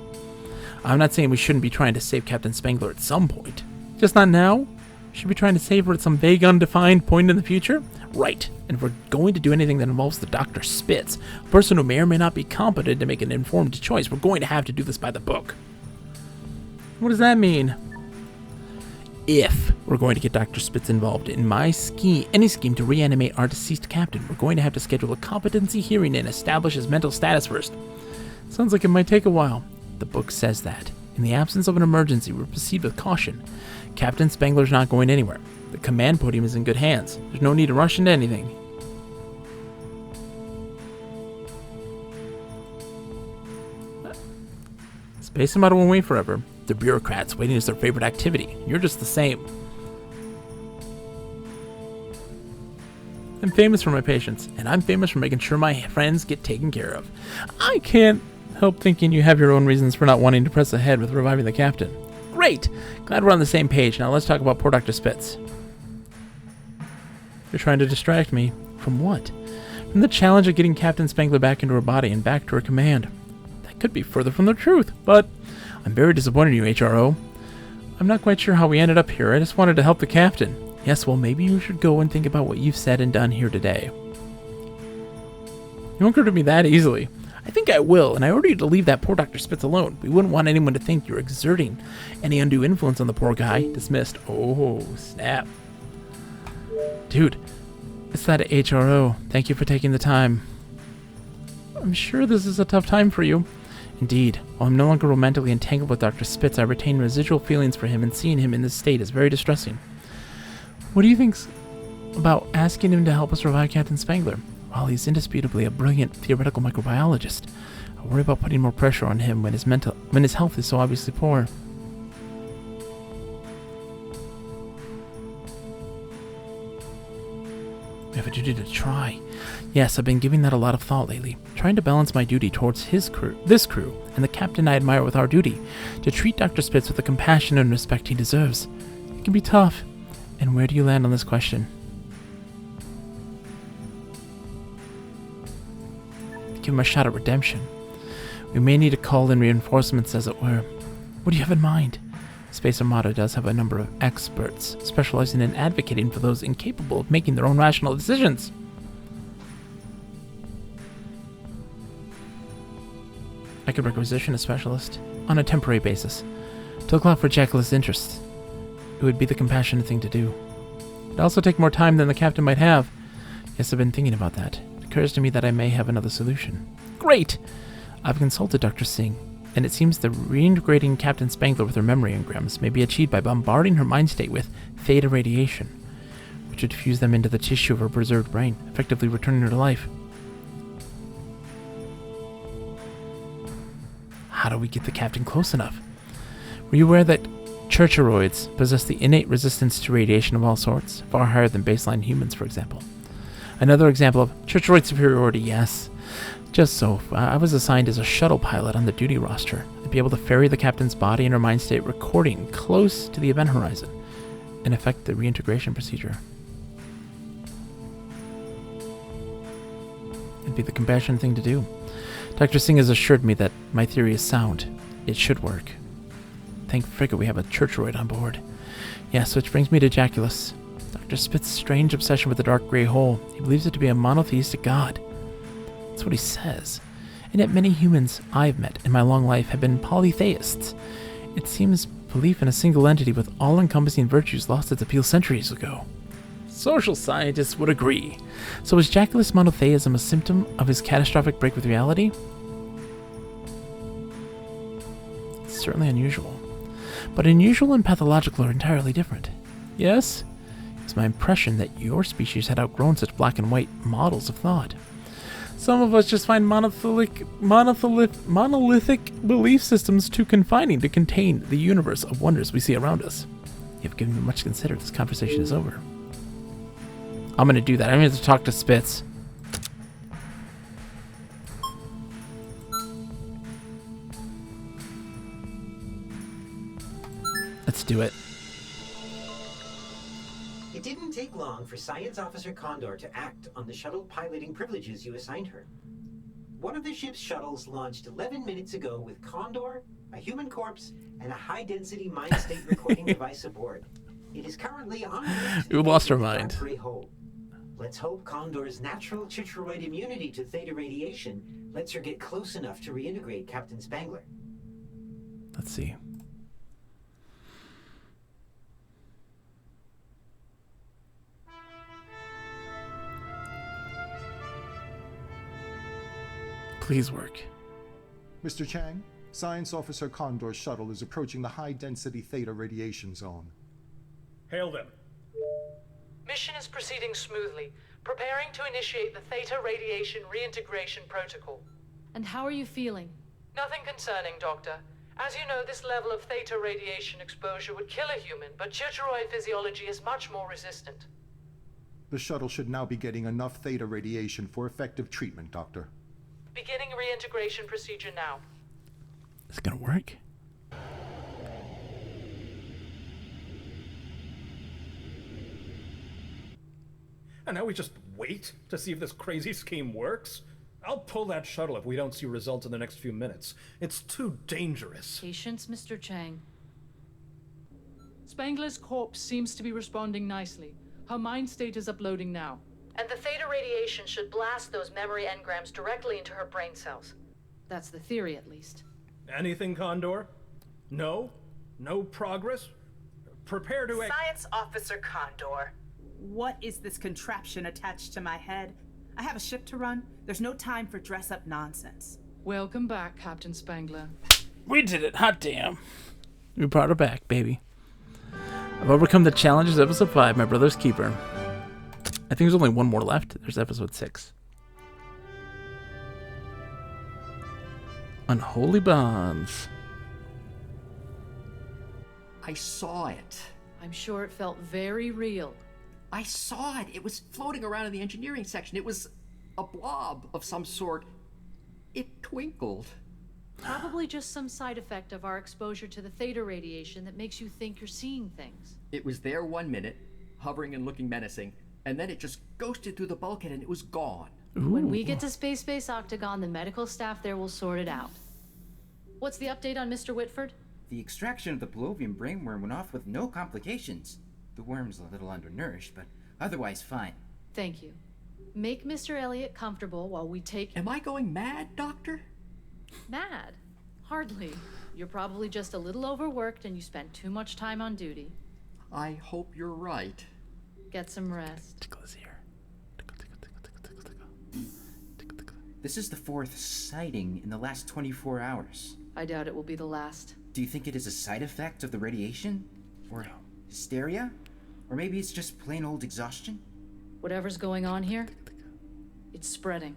I'm not saying we shouldn't be trying to save Captain Spangler at some point. Just not now? Should we be trying to save her at some vague, undefined point in the future? Right. And if we're going to do anything that involves the Dr. Spitz, a person who may or may not be competent to make an informed choice, we're going to have to do this by the book. What does that mean? If we're going to get Dr. Spitz involved in my scheme, any scheme to reanimate our deceased captain, we're going to have to schedule a competency hearing and establish his mental status first. Sounds like it might take a while. The book says that. In the absence of an emergency, we'll proceed with caution. Captain Spangler's not going anywhere. The command podium is in good hands. There's no need to rush into anything. Space Armada won't wait forever. They're bureaucrats. Waiting is their favorite activity. You're just the same. I'm famous for my patience, and I'm famous for making sure my friends get taken care of. I can't help thinking you have your own reasons for not wanting to press ahead with reviving the captain. Great! Glad we're on the same page. Now let's talk about poor Dr. Spitz. You're trying to distract me. From what? From the challenge of getting Captain Spangler back into her body and back to her command. That could be further from the truth, but I'm very disappointed in you, HRO. I'm not quite sure how we ended up here. I just wanted to help the captain. Yes, well, maybe you should go and think about what you've said and done here today. You won't go to me that easily. I think I will, and I order you to leave that poor Dr. Spitz alone. We wouldn't want anyone to think you're exerting any undue influence on the poor guy. Dismissed. Oh, snap. Dude, it's that HRO. Thank you for taking the time. I'm sure this is a tough time for you. Indeed, while I'm no longer romantically entangled with Dr. Spitz, I retain residual feelings for him, and seeing him in this state is very distressing. What do you think about asking him to help us revive Captain Spangler? While he's indisputably a brilliant theoretical microbiologist, I worry about putting more pressure on him when his health is so obviously poor. We have a duty to try. Yes, I've been giving that a lot of thought lately, trying to balance my duty towards this crew, and the captain I admire with our duty, to treat Dr. Spitz with the compassion and respect he deserves. It can be tough. And where do you land on this question? Give him a shot at redemption. We may need to call in reinforcements, as it were. What do you have in mind? Space Armada does have a number of experts specializing in advocating for those incapable of making their own rational decisions. I could requisition a specialist on a temporary basis to look out for Jackal's interests. It would be the compassionate thing to do. It'd also take more time than the captain might have. Yes, I've been thinking about that. It occurs to me that I may have another solution. Great! I've consulted Dr. Singh, and it seems that reintegrating Captain Spangler with her memory engrams may be achieved by bombarding her mind state with theta radiation, which would fuse them into the tissue of her preserved brain, effectively returning her to life. How do we get the captain close enough? Were you aware that HROids possess the innate resistance to radiation of all sorts, far higher than baseline humans, for example? Another example of HROid superiority, yes. Just so, I was assigned as a shuttle pilot on the duty roster. I'd be able to ferry the captain's body and her mind state recording close to the event horizon and effect the reintegration procedure. It'd be the compassionate thing to do. Dr. Singh has assured me that my theory is sound. It should work. Thank frigate we have a HROid on board. Yes, which brings me to Jackalus. Dr. Spitz's strange obsession with the dark gray hole. He believes it to be a monotheistic god. That's what he says. And yet many humans I've met in my long life have been polytheists. It seems belief in a single entity with all-encompassing virtues lost its appeal centuries ago. Social scientists would agree. So is Jackalus monotheism a symptom of his catastrophic break with reality? It's certainly unusual. But unusual and pathological are entirely different. Yes? It's my impression that your species had outgrown such black and white models of thought. Some of us just find monolithic belief systems too confining to contain the universe of wonders we see around us. You've given me much to consider. This conversation is over. I'm going to do that. I'm going to talk to Spitz. Let's do it. It didn't take long for Science Officer Condor to act on the shuttle piloting privileges you assigned her. One of the ship's shuttles launched 11 minutes ago with Condor, a human corpse, and a high-density mind state recording device aboard. It is currently on We lost our mind. Gray hole. Let's hope Condor's natural HROid immunity to theta radiation lets her get close enough to reintegrate Captain Spangler. Let's see. Please work. Mr. Chang, Science Officer Condor's shuttle is approaching the high-density theta radiation zone. Hail them. Mission is proceeding smoothly, preparing to initiate the Theta Radiation Reintegration Protocol. And how are you feeling? Nothing concerning, Doctor. As you know, this level of theta radiation exposure would kill a human, but HROid physiology is much more resistant. The shuttle should now be getting enough theta radiation for effective treatment, Doctor. Beginning reintegration procedure now. Is it gonna work? And now we just wait to see if this crazy scheme works? I'll pull that shuttle if we don't see results in the next few minutes. It's too dangerous. Patience, Mr. Chang. Spangler's corpse seems to be responding nicely. Her mind state is uploading now. And the theta radiation should blast those memory engrams directly into her brain cells. That's the theory, at least. Anything, Condor? No? No progress? Prepare to... Science Officer Condor. What is this contraption attached to my head? I have a ship to run. There's no time for dress-up nonsense. Welcome back, Captain Spangler. We did it. Hot damn. We brought her back, baby. I've overcome the challenges of episode 5, my brother's keeper. I think there's only one more left. There's episode 6. Unholy bonds. I saw it. I'm sure it felt very real. I saw it. It was floating around in the engineering section. It was a blob of some sort. It twinkled. Probably just some side effect of our exposure to the theta radiation that makes you think you're seeing things. It was there 1 minute, hovering and looking menacing, and then it just ghosted through the bulkhead and it was gone. Ooh. When we get to Space Base Octagon, the medical staff there will sort it out. What's the update on Mr. Whitford? The extraction of the Palovian brainworm went off with no complications. The worm's a little undernourished, but otherwise fine. Thank you. Make Mr. Elliot comfortable while we take... Am I going mad, Doctor? Mad? Hardly. You're probably just a little overworked and you spent too much time on duty. I hope you're right. Get some rest. Tickle his ear. This is the 4th sighting in the last 24 hours. I doubt it will be the last. Do you think it is a side effect of the radiation? Or hysteria? Or maybe it's just plain old exhaustion? Whatever's going on here, it's spreading.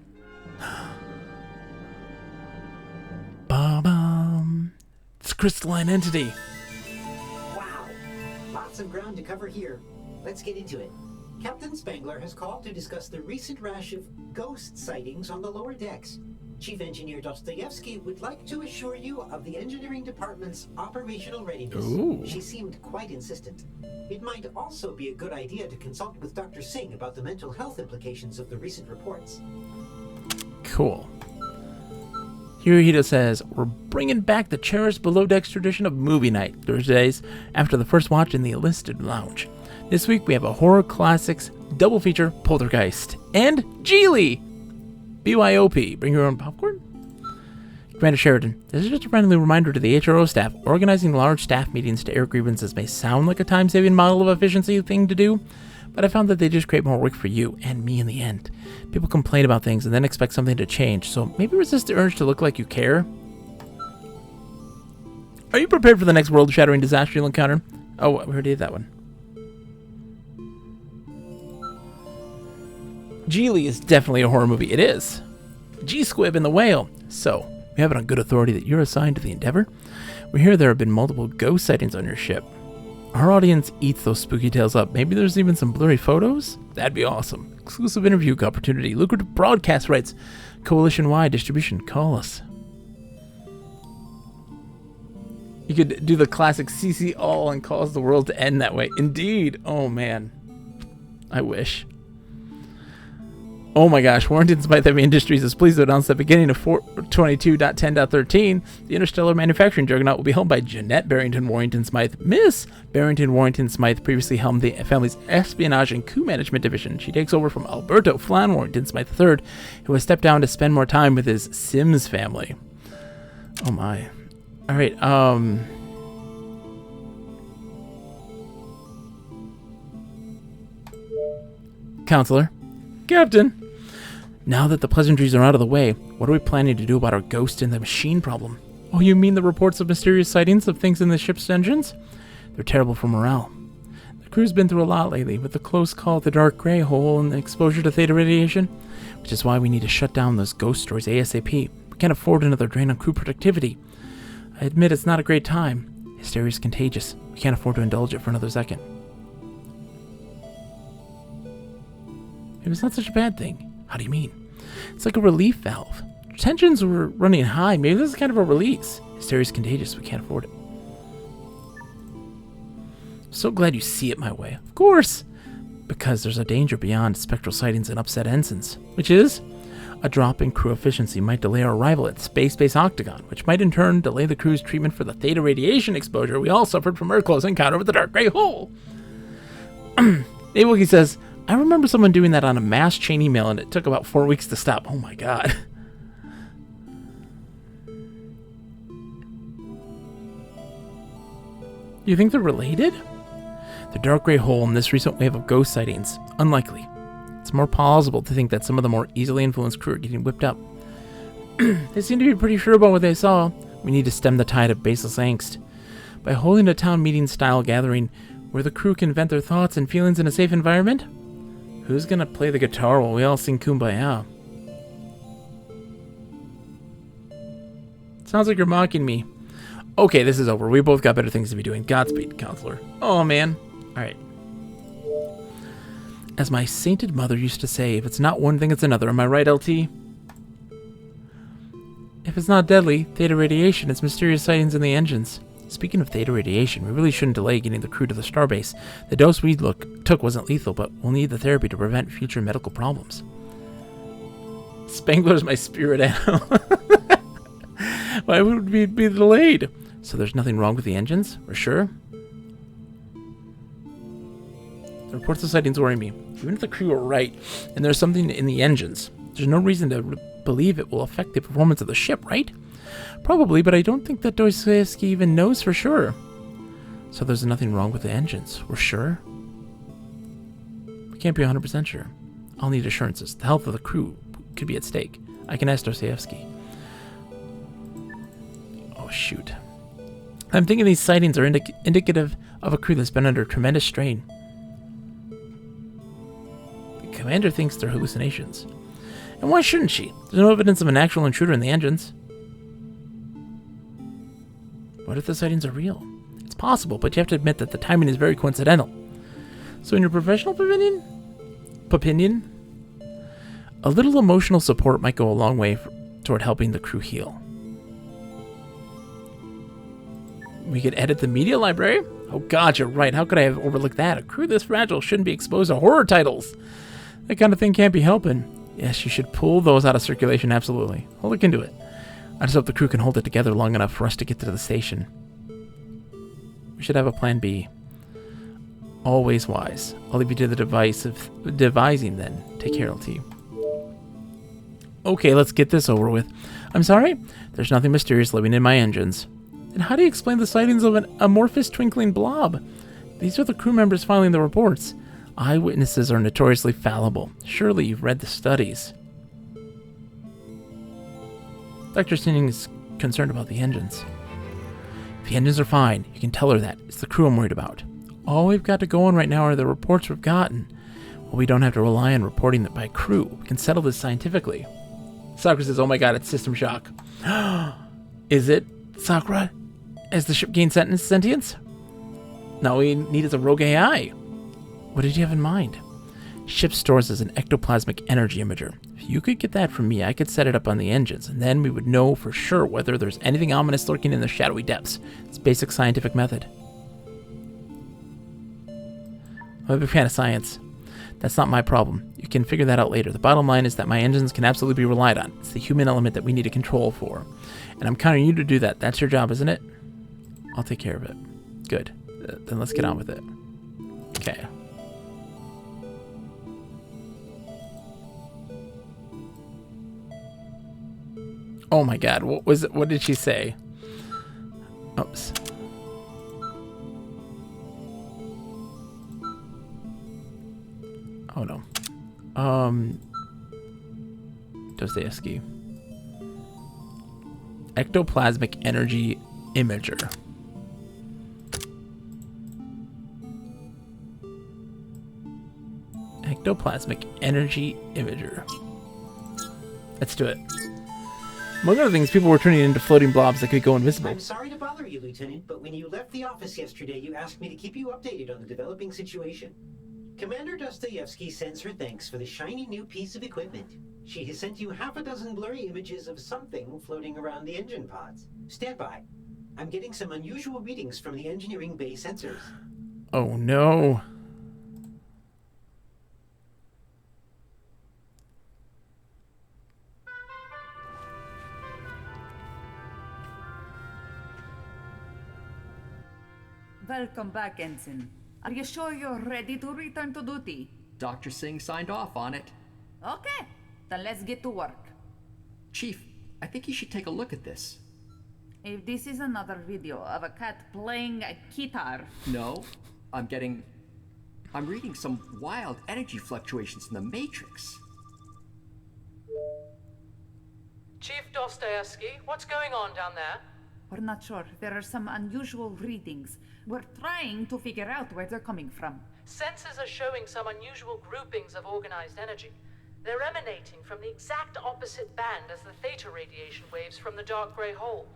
Ba-bum. It's a crystalline entity. Wow. Lots of ground to cover here. Let's get into it. Captain Spangler has called to discuss the recent rash of ghost sightings on the lower decks. Chief Engineer Dostoevsky would like to assure you of the engineering department's operational readiness. Ooh. She seemed quite insistent. It might also be a good idea to consult with Dr. Singh about the mental health implications of the recent reports. Cool. Hirohito says, we're bringing back the cherished below-decks tradition of movie night, Thursdays, after the first watch in the enlisted lounge. This week we have a horror classics double feature, Poltergeist, and Geely! BYOP, bring your own popcorn? Commander Sheridan, this is just a friendly reminder to the HRO staff. Organizing large staff meetings to air grievances may sound like a time-saving model of efficiency thing to do, but I found that they just create more work for you and me in the end. People complain about things and then expect something to change, so maybe resist the urge to look like you care. Are you prepared for the next world-shattering disaster you'll encounter? Oh, we already did that one. Geely is definitely a horror movie. It is. G-Squib and the Whale. So, we have it on good authority that you're assigned to the Endeavor. We hear there have been multiple ghost sightings on your ship. Our audience eats those spooky tales up. Maybe there's even some blurry photos? That'd be awesome. Exclusive interview opportunity. Lucrative broadcast rights. Coalition-wide distribution. Call us. You could do the classic CC all and cause the world to end that way. Indeed. Oh, man. I wish. Oh my gosh, Warrington Smythe Heavy Industries is pleased to announce that beginning of 422.10.13, the interstellar manufacturing juggernaut will be helmed by Jeanette Barrington Warrington Smythe. Miss Barrington Warrington Smythe previously helmed the family's espionage and coup management division. She takes over from Alberto Flan Warrington Smythe III, who has stepped down to spend more time with his Sims family. Oh my. Alright, Counselor. Captain. Now that the pleasantries are out of the way, what are we planning to do about our ghost in the machine problem? Oh, you mean the reports of mysterious sightings of things in the ship's engines? They're terrible for morale. The crew's been through a lot lately, with the close call at the dark gray hole and the exposure to theta radiation, which is why we need to shut down those ghost stories ASAP. We can't afford another drain on crew productivity. I admit it's not a great time. Hysteria is contagious. We can't afford to indulge it for another second. It was not such a bad thing. How do you mean? It's like a relief valve. Tensions were running high. Maybe this is kind of a release. Hysteria is contagious. We can't afford it. So glad you see it my way. Of course. Because there's a danger beyond spectral sightings and upset ensigns. Which is A drop in crew efficiency might delay our arrival at Space Base Octagon, which might in turn delay the crew's treatment for the theta radiation exposure we all suffered from our close encounter with the dark gray hole. Navy says, I remember someone doing that on a mass chain email and it took about 4 weeks to stop. Oh my god. You think they're related? The dark gray hole and this recent wave of ghost sightings? Unlikely. It's more plausible to think that some of the more easily influenced crew are getting whipped up. They seem to be pretty sure about what they saw. We need to stem the tide of baseless angst. By holding a town meeting style gathering where the crew can vent their thoughts and feelings in a safe environment? Who's gonna play the guitar while we all sing Kumbaya? Sounds like you're mocking me. Okay, this is over. We both got better things to be doing. Godspeed, counselor. Oh, man. Alright. As my sainted mother used to say, if it's not one thing, it's another. Am I right, LT? If it's not deadly, theta radiation, it's mysterious sightings in the engines. Speaking of theta radiation, we really shouldn't delay getting the crew to the starbase. The dose we took wasn't lethal, but we'll need the therapy to prevent future medical problems. Spangler's my spirit animal. Why would we be delayed? So there's nothing wrong with the engines? We're sure? The reports of sightings worry me. Even if the crew are right, and there's something in the engines, there's no reason to believe it will affect the performance of the ship, right? Probably, but I don't think that Dostoevsky even knows for sure. So there's nothing wrong with the engines. We're sure? We can't be 100% sure. I'll need assurances. The health of the crew could be at stake. I can ask Dostoevsky. Oh, shoot. I'm thinking these sightings are indicative of a crew that's been under tremendous strain. The commander thinks they're hallucinations. And why shouldn't she? There's no evidence of an actual intruder in the engines. What if the sightings are real? It's possible, but you have to admit that the timing is very coincidental. So in your professional opinion, a little emotional support might go a long way toward helping the crew heal. We could edit the media library? Oh god, you're right. How could I have overlooked that? A crew this fragile shouldn't be exposed to horror titles. That kind of thing can't be helping. Yes, you should pull those out of circulation, absolutely. I'll look into it. I just hope the crew can hold it together long enough for us to get to the station. We should have a plan B. Always wise. I'll leave you to the device of devising then. Take care, LT. Okay, let's get this over with. I'm sorry? There's nothing mysterious living in my engines. And how do you explain the sightings of an amorphous twinkling blob? These are the crew members filing the reports. Eyewitnesses are notoriously fallible. Surely you've read the studies. Dr. Sinning is concerned about the engines. The engines are fine. You can tell her that. It's the crew I'm worried about. All we've got to go on right now are the reports we've gotten. Well, we don't have to rely on reporting that by crew. We can settle this scientifically. Sakura says, oh my god, it's system shock. Is it, Sakura? As the ship gains sentience? Now all we need is a rogue AI. What did you have in mind? Ship stores as an ectoplasmic energy imager. If you could get that from me, I could set it up on the engines, and then we would know for sure whether there's anything ominous lurking in the shadowy depths. It's basic scientific method. I'm a big fan of science. That's not my problem. You can figure that out later. The bottom line is that my engines can absolutely be relied on. It's the human element that we need to control for. And I'm counting you to do that. That's your job, isn't it? I'll take care of it. Good. Then let's get on with it. Okay. Oh my god, what was it? What did she say? Oops. Oh no. Dostoevsky. Ectoplasmic energy imager. Ectoplasmic energy imager. Let's do it. Among other things, people were turning into floating blobs that could go invisible. I'm sorry to bother you, Lieutenant, but when you left the office yesterday, you asked me to keep you updated on the developing situation. Commander Dostoevsky sends her thanks for the shiny new piece of equipment. She has sent you half a dozen blurry images of something floating around the engine pods. Stand by. I'm getting some unusual readings from the engineering bay sensors. Oh no. Welcome back, Ensign. Are you sure you're ready to return to duty? Dr. Singh signed off on it. Okay, then let's get to work. Chief, I think you should take a look at this. If this is another video of a cat playing a guitar... No, I'm reading some wild energy fluctuations in the Matrix. Chief Dostoevsky, what's going on down there? We're not sure. There are some unusual readings. We're trying to figure out where they're coming from. Sensors are showing some unusual groupings of organized energy. They're emanating from the exact opposite band as the theta radiation waves from the dark gray hole.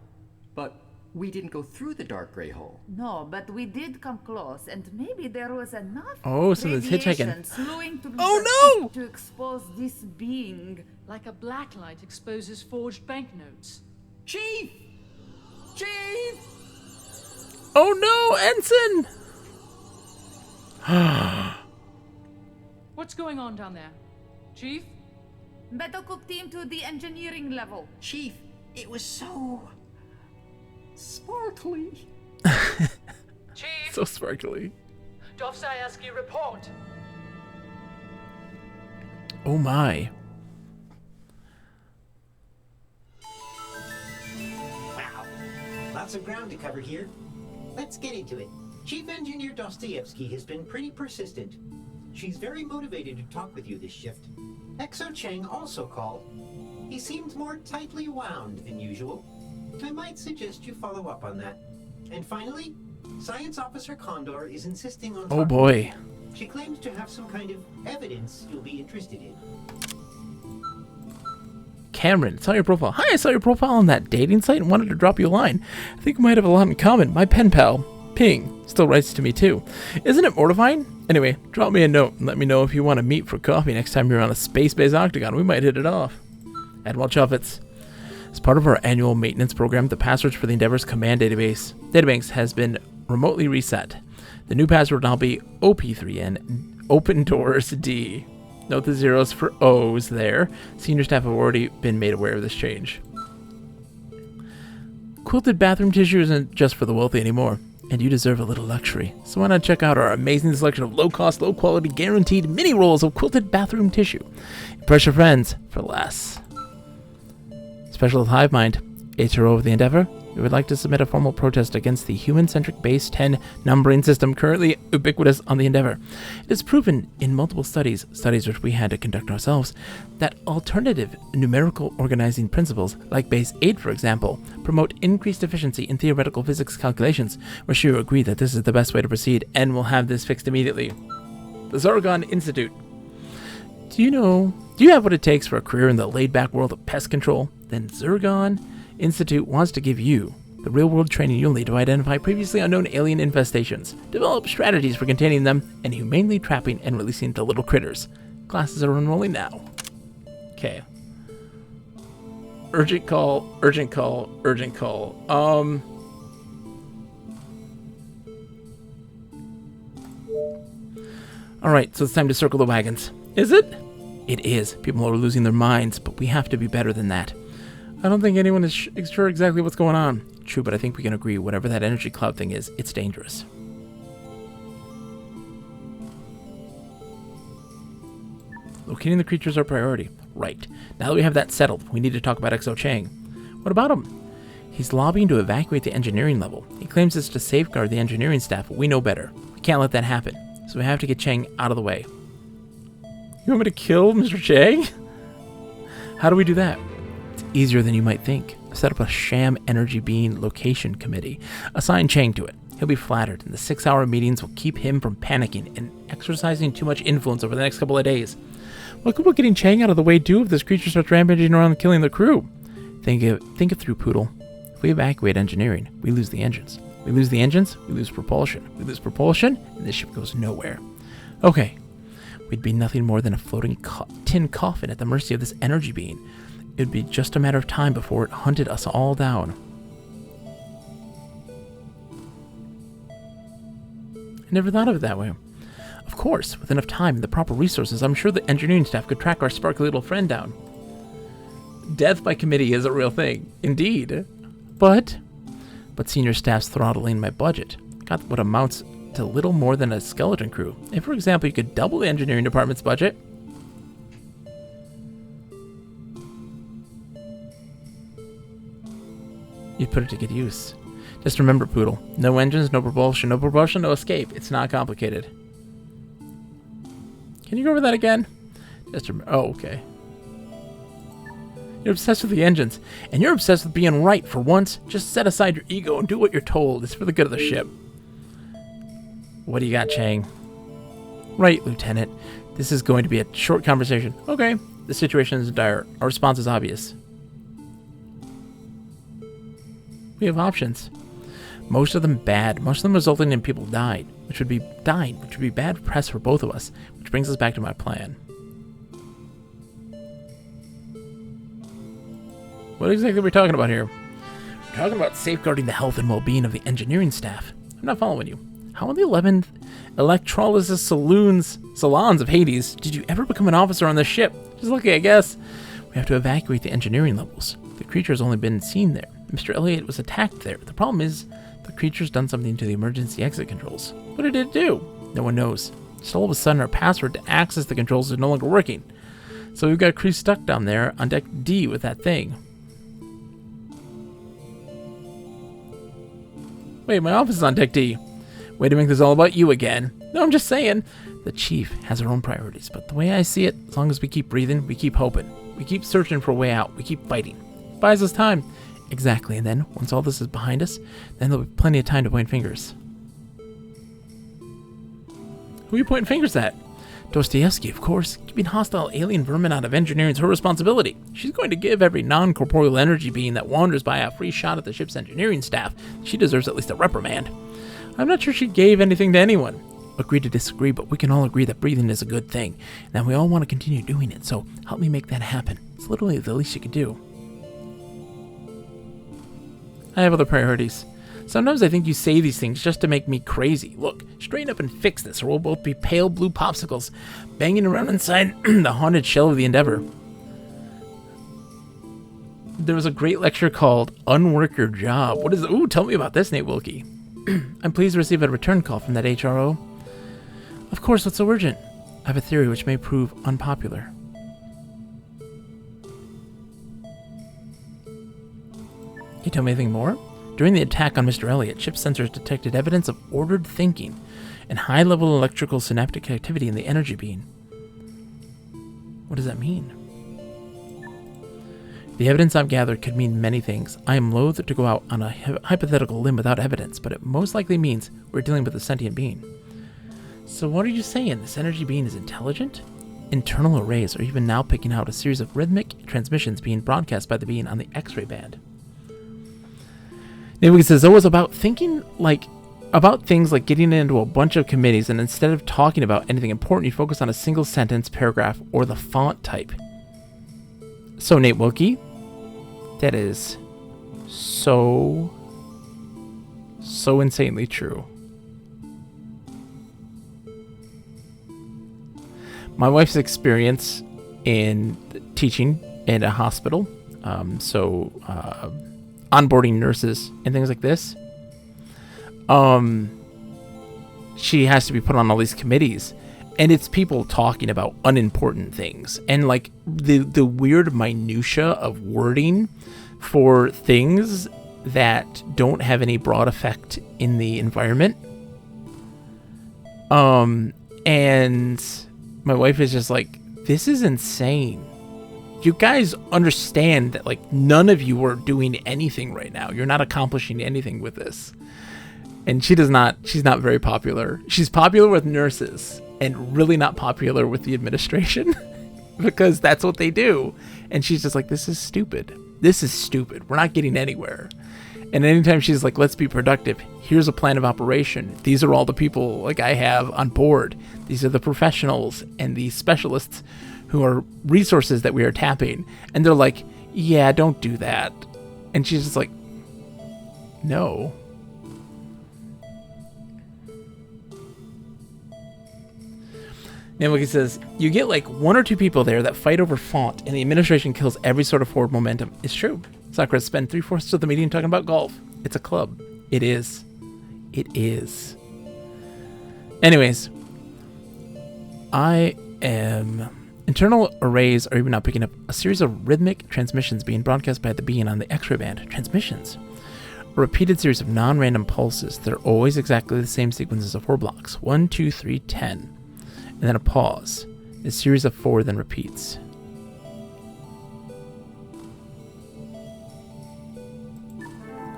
But we didn't go through the dark gray hole. No, but we did come close, and maybe there was enough something's radiation hitchhiking. slewing through Oh, the no! to expose this being. Like a blacklight exposes forged banknotes. Chief! Chief! Oh no, Ensign! What's going on down there? Chief? Better cook team to the engineering level. Chief, it was so... sparkly. Chief! So sparkly. Dostoevsky, report! Oh my. Wow. Lots of ground to cover here. Let's get into it. Chief Engineer Dostoevsky has been pretty persistent. She's very motivated to talk with you this shift. Exo Cheng also called. He seemed more tightly wound than usual. I might suggest you follow up on that. And finally, Science Officer Condor is insisting on... Oh boy. She claims to have some kind of evidence you'll be interested in. Cameron, saw your profile. Hi, I saw your profile on that dating site and wanted to drop you a line. I think we might have a lot in common. My pen pal, Ping, still writes to me too. Isn't it mortifying? Anyway, drop me a note and let me know if you want to meet for coffee next time you're on a space-based octagon. We might hit it off. Admiral Chuffets. As part of our annual maintenance program, the passwords for the Endeavor's command databanks has been remotely reset. The new password will now be OP3N Open Doors D. Note the zeros for O's there. Senior staff have already been made aware of this change. Quilted bathroom tissue isn't just for the wealthy anymore, and you deserve a little luxury. So why not check out our amazing selection of low-cost, low-quality, guaranteed mini rolls of quilted bathroom tissue. Impress your friends for less. Special with Hive Mind, HRO of the Endeavor, we would like to submit a formal protest against the human-centric base 10 numbering system currently ubiquitous on the Endeavor. It is proven in multiple studies which we had to conduct ourselves, that alternative numerical organizing principles, like base 8 for example, promote increased efficiency in theoretical physics calculations. We're sure you agree that this is the best way to proceed, and we'll have this fixed immediately. The Zorgon Institute. Do you have what it takes for a career in the laid-back world of pest control? Then Zergon Institute wants to give you the real-world training you'll need to identify previously unknown alien infestations, develop strategies for containing them, and humanely trapping and releasing the little critters. Classes are enrolling now. Okay. Urgent call, urgent call, urgent call. Alright, so it's time to circle the wagons. Is it? It is. People are losing their minds, but we have to be better than that. I don't think anyone is sure exactly what's going on. True, but I think we can agree whatever that energy cloud thing is, it's dangerous. Locating the creatures is our priority. Right. Now that we have that settled, we need to talk about Exo Chang. What about him? He's lobbying to evacuate the engineering level. He claims it's to safeguard the engineering staff, but we know better. We can't let that happen. So we have to get Chang out of the way. You want me to kill Mr. Chang? How do we do that? It's easier than you might think. Set up a sham energy being location committee. Assign Chang to it. He'll be flattered, and the 6-hour meetings will keep him from panicking and exercising too much influence over the next couple of days. What could getting Chang out of the way do if this creature starts rampaging around and killing the crew? Think it through, Poodle. If we evacuate engineering, we lose the engines. We lose the engines, we lose propulsion. We lose propulsion, and this ship goes nowhere. Okay. We'd be nothing more than a floating tin coffin at the mercy of this energy being. It would be just a matter of time before it hunted us all down. I never thought of it that way. Of course, with enough time and the proper resources, I'm sure the engineering staff could track our sparkly little friend down. Death by committee is a real thing. Indeed. But senior staff's throttling my budget. got what amounts to little more than a skeleton crew. If, for example, you could double the engineering department's budget, you'd put it to good use. Just remember, Poodle, no engines, no propulsion, no escape. It's not complicated. Can you go over that again? Just remember. Oh, okay. You're obsessed with the engines, and you're obsessed with being right for once. Just set aside your ego and do what you're told. It's for the good of the ship. What do you got, Chang? Right, Lieutenant. This is going to be a short conversation. Okay. The situation is dire. Our response is obvious. We have options. Most of them bad. Most of them resulting in people dying, which would be bad press for both of us. Which brings us back to my plan. What exactly are we talking about here? We're talking about safeguarding the health and well-being of the engineering staff. I'm not following you. How in the 11th electrolysis salons of Hades did you ever become an officer on this ship? Just lucky, I guess. We have to evacuate the engineering levels. The creature's only been seen there. Mr. Elliot was attacked there. The problem is, the creature's done something to the emergency exit controls. What did it do? No one knows. Just all of a sudden, our password to access the controls is no longer working. So we've got a crew stuck down there on deck D with that thing. Wait, my office is on deck D. Way to make this all about you again. No, I'm just saying. The chief has her own priorities, but the way I see it, as long as we keep breathing, we keep hoping. We keep searching for a way out. We keep fighting. Buys us time. Exactly, and then, once all this is behind us, then there'll be plenty of time to point fingers. Who are you pointing fingers at? Dostoevsky, of course. Keeping hostile alien vermin out of engineering is her responsibility. She's going to give every non-corporeal energy being that wanders by a free shot at the ship's engineering staff. She deserves at least a reprimand. I'm not sure she gave anything to anyone. Agree to disagree, but we can all agree that breathing is a good thing, and we all want to continue doing it, so help me make that happen. It's literally the least you could do. I have other priorities. Sometimes I think you say these things just to make me crazy. Look, straighten up and fix this, or we'll both be pale blue popsicles banging around inside the haunted shell of the Endeavor. There was a great lecture called Unwork Your Job. What is it? Ooh, tell me about this, Nate Wilkie. I'm pleased to receive a return call from that HRO. Of course, what's so urgent? I have a theory which may prove unpopular. Can you tell me anything more? During the attack on Mr. Elliot, ship sensors detected evidence of ordered thinking and high-level electrical synaptic activity in the energy beam. What does that mean? The evidence I've gathered could mean many things. I am loath to go out on a hypothetical limb without evidence, but it most likely means we're dealing with a sentient being. So what are you saying? This energy being is intelligent? Internal arrays are even now picking out a series of rhythmic transmissions being broadcast by the being on the X-ray band. Maybe it says it was about thinking about things like getting into a bunch of committees, and instead of talking about anything important, you focus on a single sentence, paragraph, or the font type. So Nate Wilkie, that is so insanely true. My wife's experience in teaching in a hospital, onboarding nurses and things like this, she has to be put on all these committees, and it's people talking about unimportant things and like the weird minutia of wording for things that don't have any broad effect in the environment. And my wife is just like, this is insane. You guys understand that like none of you are doing anything right now. You're not accomplishing anything with this. And she's not very popular. She's popular with nurses and really not popular with the administration because that's what they do. And she's just like, this is stupid. This is stupid. We're not getting anywhere. And anytime she's like, let's be productive, here's a plan of operation. These are all the people like I have on board. These are the professionals and the specialists who are resources that we are tapping. And they're like, yeah, don't do that. And she's just like, no. Namaki says, you get like one or two people there that fight over font, and the administration kills every sort of forward momentum. It's true. Sakura spent 3/4 of the meeting talking about golf. It's a club. It is. it is. Anyways, internal arrays are even now picking up a series of rhythmic transmissions being broadcast by the being on the X-ray band. Transmissions. A repeated series of non-random pulses that are always exactly the same sequences of 4 blocks. 1, 2, 3, 10. And then a pause. A series of 4 then repeats.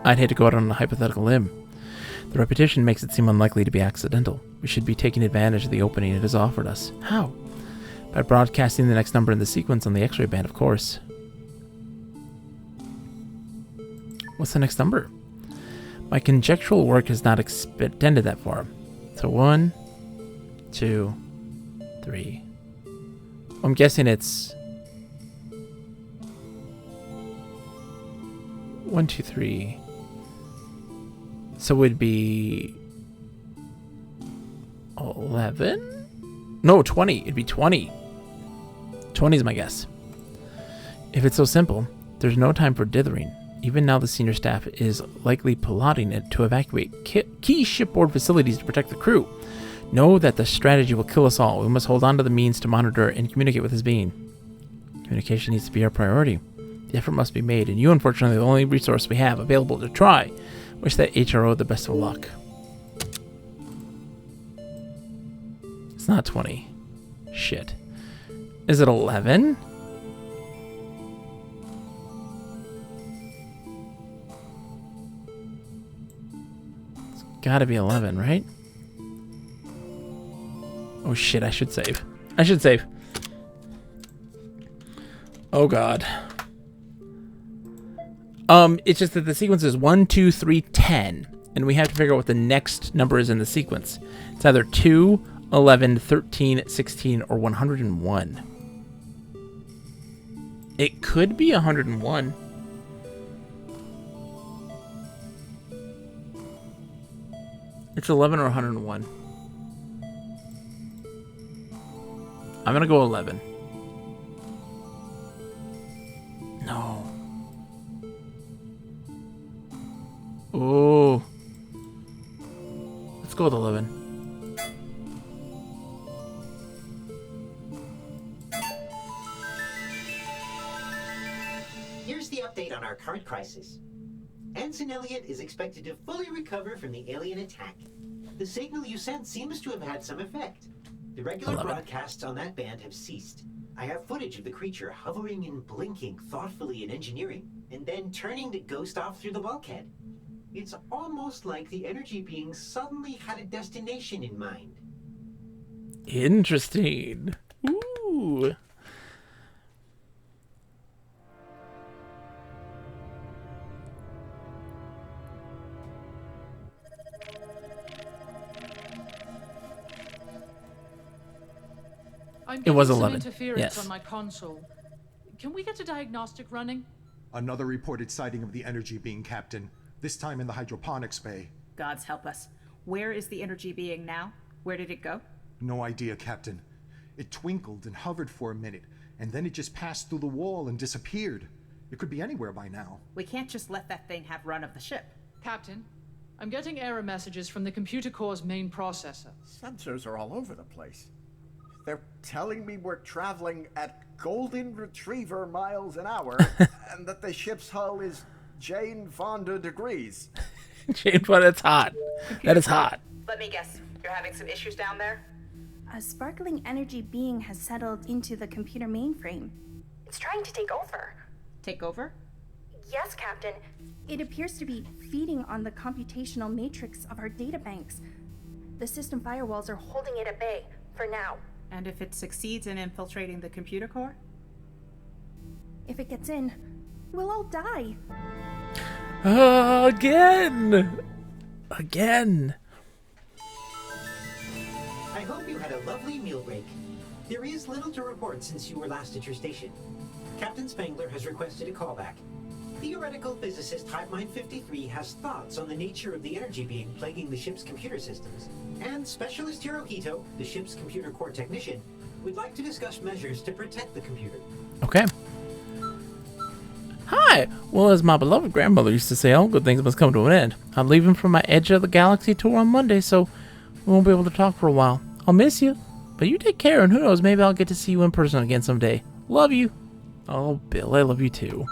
I'd hate to go out on a hypothetical limb. The repetition makes it seem unlikely to be accidental. We should be taking advantage of the opening it has offered us. How? By broadcasting the next number in the sequence on the X-ray band, of course. What's the next number? My conjectural work has not extended that far. So 1, 2, 3. I'm guessing it's 1, 2, 3. So it would be 11? No, 20. It'd be 20. 20 is my guess. If it's so simple, there's no time for dithering. Even now the senior staff is likely plotting it to evacuate key shipboard facilities to protect the crew. Know that the strategy will kill us all. We must hold on to the means to monitor and communicate with his being. Communication needs to be our priority. The effort must be made, and you, unfortunately, are the only resource we have available to try. Wish that HRO the best of luck. It's not 20. Shit. Is it 11? It's gotta be 11, right? Oh shit, I should save. I should save. Oh god. It's just that the sequence is 1, 2, 3, 10. And we have to figure out what the next number is in the sequence. It's either 2, 11, 13, 16, or 101. It could be 101. It's 11 or 101. I'm gonna go 11. No. Oh. Let's go with 11. Here's the update on our current crisis. Ensign Elliot is expected to fully recover from the alien attack. The signal you sent seems to have had some effect. The regular broadcasts on that band have ceased. I have footage of the creature hovering and blinking thoughtfully in engineering, and then turning to ghost off through the bulkhead. It's almost like the energy being suddenly had a destination in mind. Interesting. Ooh. I'm It was getting some 11. interference Yes. on my console. Can we get a diagnostic running? Another reported sighting of the energy being, Captain. This time in the hydroponics bay. Gods help us. Where is the energy being now? Where did it go? No idea, Captain. It twinkled and hovered for a minute, and then it just passed through the wall and disappeared. It could be anywhere by now. We can't just let that thing have run of the ship. Captain, I'm getting error messages from the computer core's main processor. Sensors are all over the place. They're telling me we're traveling at golden retriever miles an hour, and that the ship's hull is Jane Fonda degrees. Jane Fonda, that's hot. That is hot. Let me guess, you're having some issues down there? A sparkling energy being has settled into the computer mainframe. It's trying to take over. Take over? Yes, Captain. It appears to be feeding on the computational matrix of our databanks. The system firewalls are holding it at bay, for now. And if it succeeds in infiltrating the computer core? If it gets in, we'll all die. Again! Again! I hope you had a lovely meal break. There is little to report since you were last at your station. Captain Spangler has requested a callback. Theoretical physicist Hivemind 53 has thoughts on the nature of the energy being plaguing the ship's computer systems. And Specialist Hirohito, the ship's computer core technician, would like to discuss measures to protect the computer. Okay. Hi! Why? Well, as my beloved grandmother used to say, all good things must come to an end. I'm leaving for my Edge of the Galaxy tour on Monday, so we won't be able to talk for a while. I'll miss you, but you take care, and who knows, maybe I'll get to see you in person again someday. Love you. Oh, Bill, I love you too.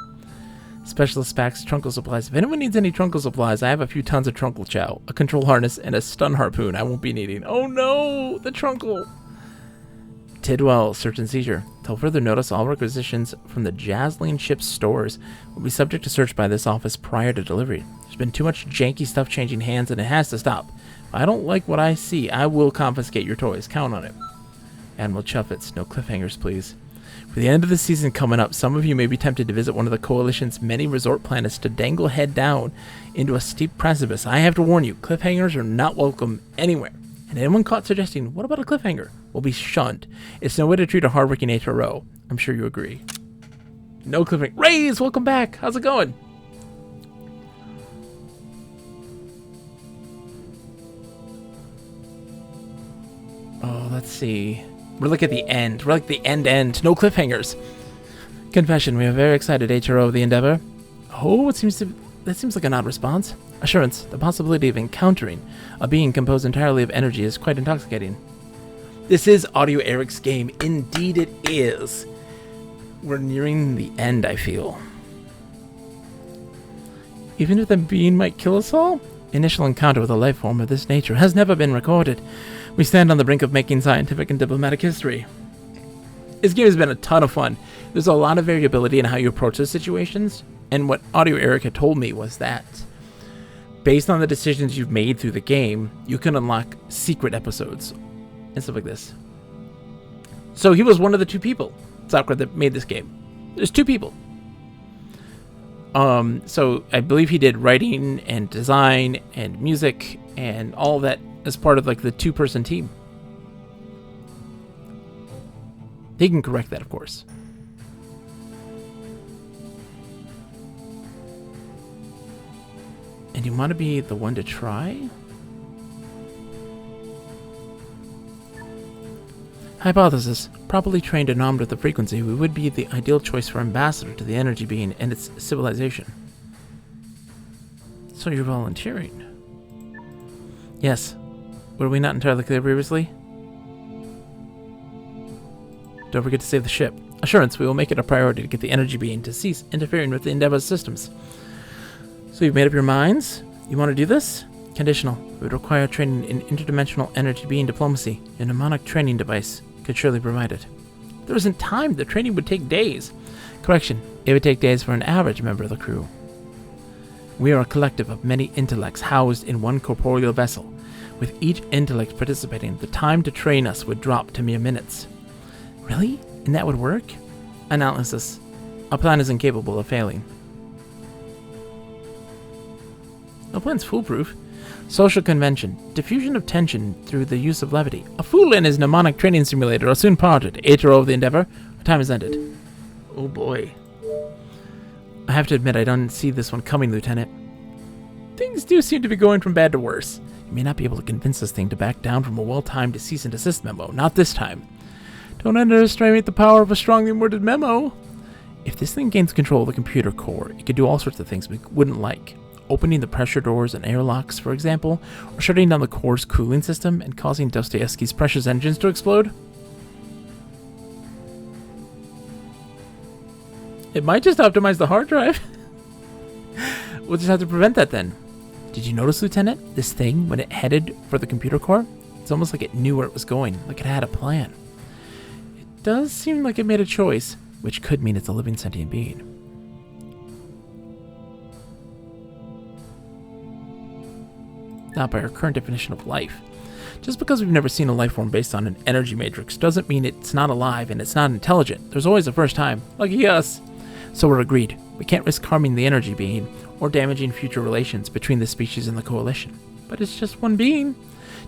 Specialist packs, trunkle supplies. If anyone needs any trunkle supplies, I have a few tons of trunkle chow, a control harness, and a stun harpoon I won't be needing. Oh no, the trunkle. Tidwell, search and seizure. Till further notice, all requisitions from the Jasleen ship's stores will be subject to search by this office prior to delivery. There's been too much janky stuff changing hands, and it has to stop. If I don't like what I see, I will confiscate your toys. Count on it. Admiral Chuffets, no cliffhangers, please. For the end of the season coming up, some of you may be tempted to visit one of the Coalition's many resort planets to dangle head down into a steep precipice. I have to warn you, cliffhangers are not welcome anywhere. And anyone caught suggesting, what about a cliffhanger, will be shunned. It's no way to treat a hardworking HRO. I'm sure you agree. No cliffhanger. Raze, welcome back. How's it going? Oh, let's see. We're like at the end. We're like the end. No cliffhangers. Confession, we are very excited, HRO of the Endeavor. Oh, that seems like an odd response. Assurance, the possibility of encountering a being composed entirely of energy is quite intoxicating. This is Audio Eric's game. Indeed it is. We're nearing the end, I feel. Even if the being might kill us all, initial encounter with a life form of this nature has never been recorded. We stand on the brink of making scientific and diplomatic history. This game has been a ton of fun. There's a lot of variability in how you approach those situations, and what Audio Eric had told me was that based on the decisions you've made through the game, you can unlock secret episodes and stuff like this. So he was one of the two people, Sakura, that made this game. There's two people. So I believe he did writing and design and music and all that as part of like the two-person team. They can correct that, of course. And you want to be the one to try? Hypothesis. Properly trained and armed with the frequency, we would be the ideal choice for ambassador to the energy being and its civilization. So you're volunteering? Yes. Were we not entirely clear previously? Don't forget to save the ship. Assurance, we will make it a priority to get the energy being to cease interfering with the Endeavor's systems. So you've made up your minds? You want to do this? Conditional. We would require training in interdimensional energy being diplomacy. A mnemonic training device could surely provide it. There isn't time. The training would take days. Correction. It would take days for an average member of the crew. We are a collective of many intellects housed in one corporeal vessel. With each intellect participating, the time to train us would drop to mere minutes. Really? And that would work? Analysis. Our plan is incapable of failing. No plan's foolproof. Social convention. Diffusion of tension through the use of levity. A fool and his mnemonic training simulator are soon parted. HRO of the Endeavor. Our time is ended. Oh boy. I have to admit I don't see this one coming, Lieutenant. Things do seem to be going from bad to worse. You may not be able to convince this thing to back down from a well-timed cease and desist memo. Not this time. Don't underestimate the power of a strongly worded memo. If this thing gains control of the computer core, it could do all sorts of things we wouldn't like. Opening the pressure doors and airlocks, for example, or shutting down the core's cooling system and causing Dostoevsky's precious engines to explode. It might just optimize the hard drive. We'll just have to prevent that then. Did you notice, Lieutenant? This thing, when it headed for the computer core, it's almost like it knew where it was going, like it had a plan. It does seem like it made a choice, which could mean it's a living sentient being. Not by our current definition of life. Just because we've never seen a life form based on an energy matrix doesn't mean it's not alive and it's not intelligent. There's always a first time. Lucky us. So we're agreed. We can't risk harming the energy being or damaging future relations between the species and the Coalition. But it's just one being.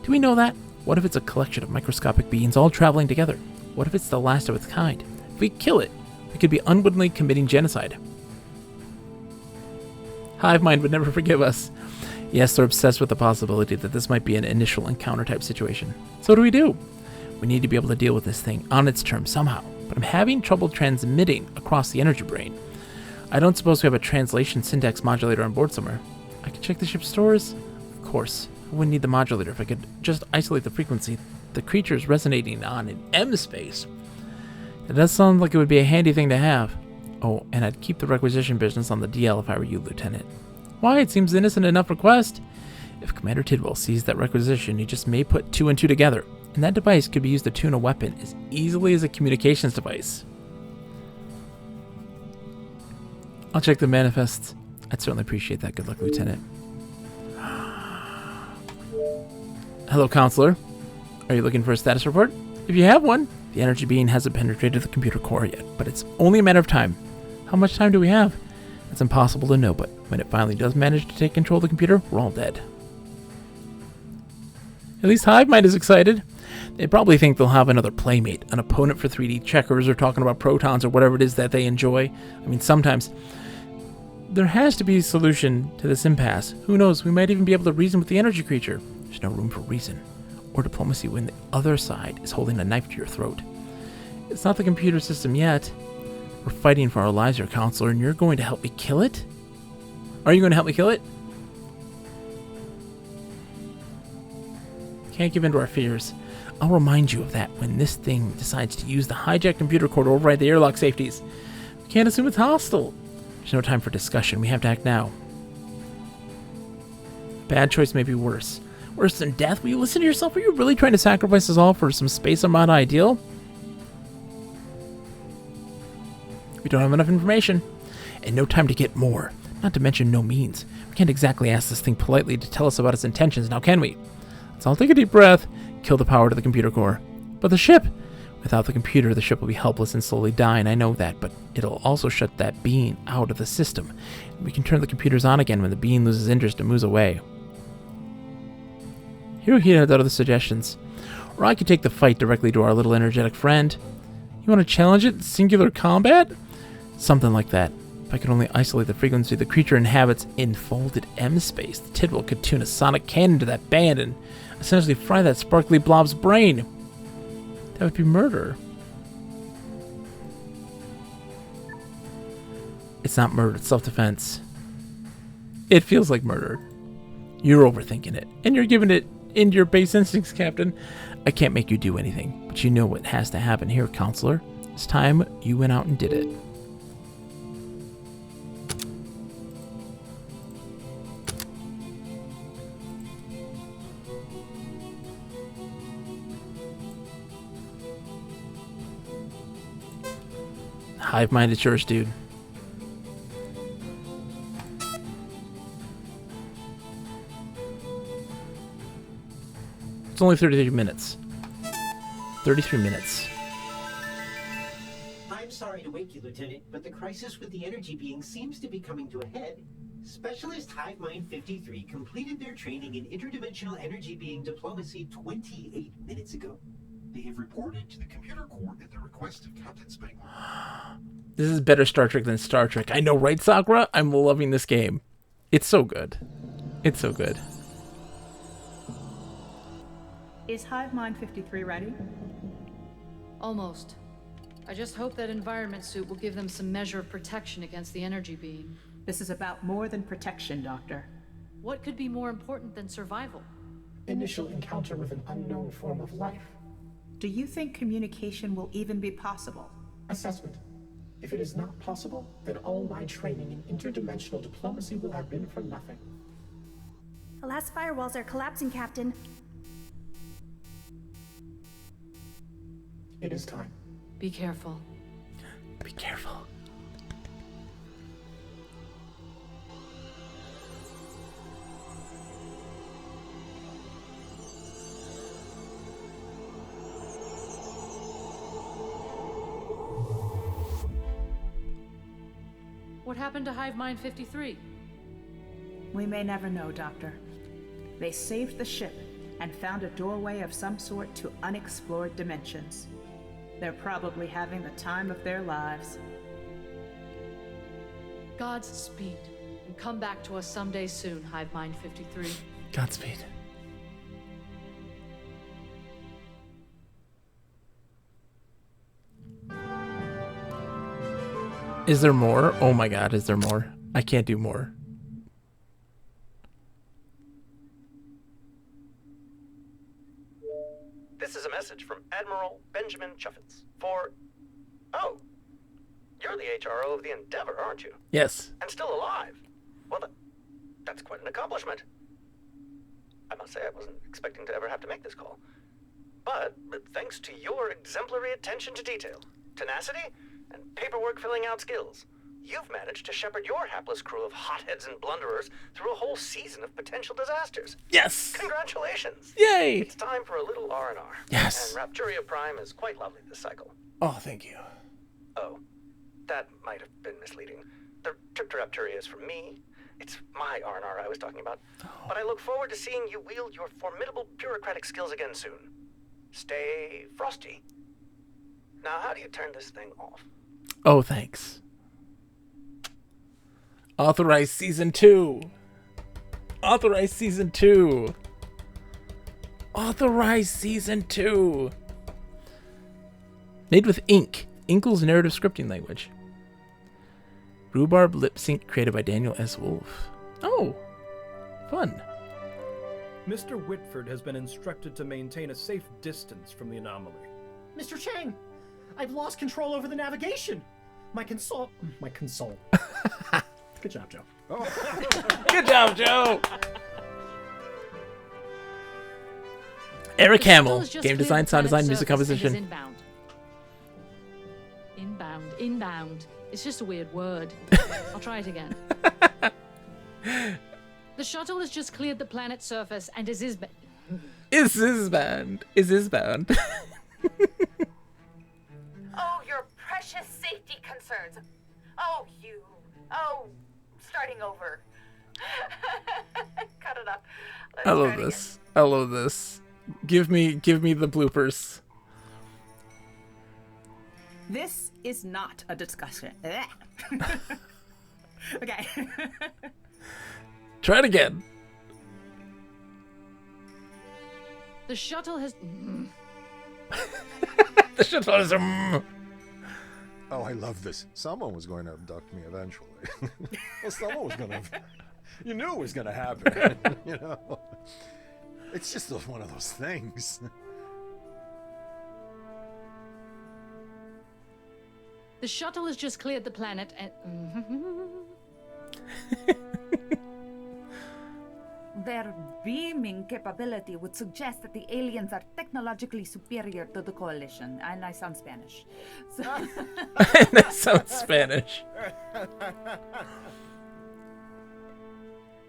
Do we know that? What if it's a collection of microscopic beings all traveling together? What if it's the last of its kind? If we kill it, we could be unwittingly committing genocide. Hive Mind would never forgive us. Yes, they're obsessed with the possibility that this might be an initial encounter type situation. So what do? We need to be able to deal with this thing on its terms somehow, but I'm having trouble transmitting across the energy brain. I don't suppose we have a translation syntax modulator on board somewhere. I can check the ship's stores? Of course. I wouldn't need the modulator if I could just isolate the frequency the creature's resonating on in M space. It does sound like it would be a handy thing to have. Oh, and I'd keep the requisition business on the DL if I were you, Lieutenant. Why? It seems innocent enough request. If Commander Tidwell sees that requisition, he just may put 2 and 2 together, and that device could be used to tune a weapon as easily as a communications device. I'll check the manifests. I'd certainly appreciate that. Good luck, Lieutenant. Hello, Counselor. Are you looking for a status report? If you have one, the energy being hasn't penetrated the computer core yet, but it's only a matter of time. How much time do we have? It's impossible to know, but when it finally does manage to take control of the computer, we're all dead. At least Hive Mind is excited. They probably think they'll have another playmate, an opponent for 3D checkers, or talking about protons, or whatever it is that they enjoy. I mean, sometimes there has to be a solution to this impasse. Who knows, we might even be able to reason with the energy creature. There's no room for reason or diplomacy when the other side is holding a knife to your throat. It's not the computer system yet. We're fighting for our lives here, Counselor, and you're going to help me kill it? Are you going to help me kill it? Can't give in to our fears. I'll remind you of that when this thing decides to use the hijacked computer core to override the airlock safeties. We can't assume it's hostile. There's no time for discussion. We have to act now. Bad choice may be worse. Worse than death? Will you listen to yourself? Are you really trying to sacrifice us all for some Space Armada ideal? We don't have enough information. And no time to get more. Not to mention no means. We can't exactly ask this thing politely to tell us about its intentions, now can we? So I'll take a deep breath, kill the power to the computer core. But the ship? Without the computer, the ship will be helpless and slowly die, and I know that, but it'll also shut that being out of the system. We can turn the computers on again when the being loses interest and moves away. Hirohito had other suggestions. Or I could take the fight directly to our little energetic friend. You want to challenge it in singular combat? Something like that. If I could only isolate the frequency the creature inhabits in folded M space, the Tidwell could tune a sonic cannon to that band and essentially fry that sparkly blob's brain. That would be murder. It's not murder, it's self-defense. It feels like murder. You're overthinking it, and you're giving it into your base instincts, Captain. I can't make you do anything, but you know what has to happen here, Counselor. It's time you went out and did it. Hive Mind, it's yours, dude. It's only 33 minutes. 33 minutes. I'm sorry to wake you, Lieutenant, but the crisis with the energy being seems to be coming to a head. Specialist Hive Mind 53 completed their training in interdimensional energy being diplomacy 28 minutes ago. They have reported to the computer core at the request of Captain Spangler. This is better Star Trek than Star Trek. I know, right, Sakura? I'm loving this game. It's so good. It's so good. Is Hive Mind 53 ready? Almost. I just hope that environment suit will give them some measure of protection against the energy beam. This is about more than protection, Doctor. What could be more important than survival? Initial encounter with an unknown form of life. Do you think communication will even be possible? Assessment. If it is not possible, then all my training in interdimensional diplomacy will have been for nothing. The last firewalls are collapsing, Captain. It is time. Be careful. Be careful. What happened to Hive Mind 53? We may never know, Doctor. They saved the ship and found a doorway of some sort to unexplored dimensions. They're probably having the time of their lives. God's speed. And come back to us someday soon, Hive Mind 53. Godspeed. Is there more? Oh my god, is there more? I can't do more. This is a message from Admiral Benjamin Chuffins for... Oh, you're the HRO of the Endeavor, aren't you? Yes. And still alive. Well, that's quite an accomplishment. I must say I wasn't expecting to ever have to make this call. But thanks to your exemplary attention to detail, tenacity, and paperwork filling out skills, you've managed to shepherd your hapless crew of hotheads and blunderers through a whole season of potential disasters. Yes! Congratulations! Yay! It's time for a little R&R. Yes! And Rapturia Prime is quite lovely this cycle. Oh, thank you. Oh, that might have been misleading. The trip to Rapturia is from me. It's my R&R I was talking about. Oh. But I look forward to seeing you wield your formidable bureaucratic skills again soon. Stay frosty. Now, how do you turn this thing off? Oh, thanks. Authorize Season 2. Authorize Season 2. Authorize Season 2. Made with Ink. Inkle's narrative scripting language. Rhubarb lip sync created by Daniel S. Wolf. Oh, fun. Mr. Whitford has been instructed to maintain a safe distance from the anomaly. Mr. Chang, I've lost control over the navigation. My console. Good job, Joe. Oh. Good job, Joe. Eric Hamill, game design, sound design, music composition. Inbound. It's just a weird word. I'll try it again. The shuttle has just cleared the planet's surface and is bound. Oh, your precious safety concerns. Oh, starting over. Cut it up. I love this. I love this. Give me the bloopers. This is not a discussion. Okay. Try it again. The shuttle has... The shuttle is... Oh, I love this. Someone was going to abduct me eventually. Well, someone was going to... You knew it was going to happen. You know? It's just one of those things. The shuttle has just cleared the planet and... Their beaming capability would suggest that the aliens are technologically superior to the Coalition. And I sound Spanish. So... That sounds Spanish.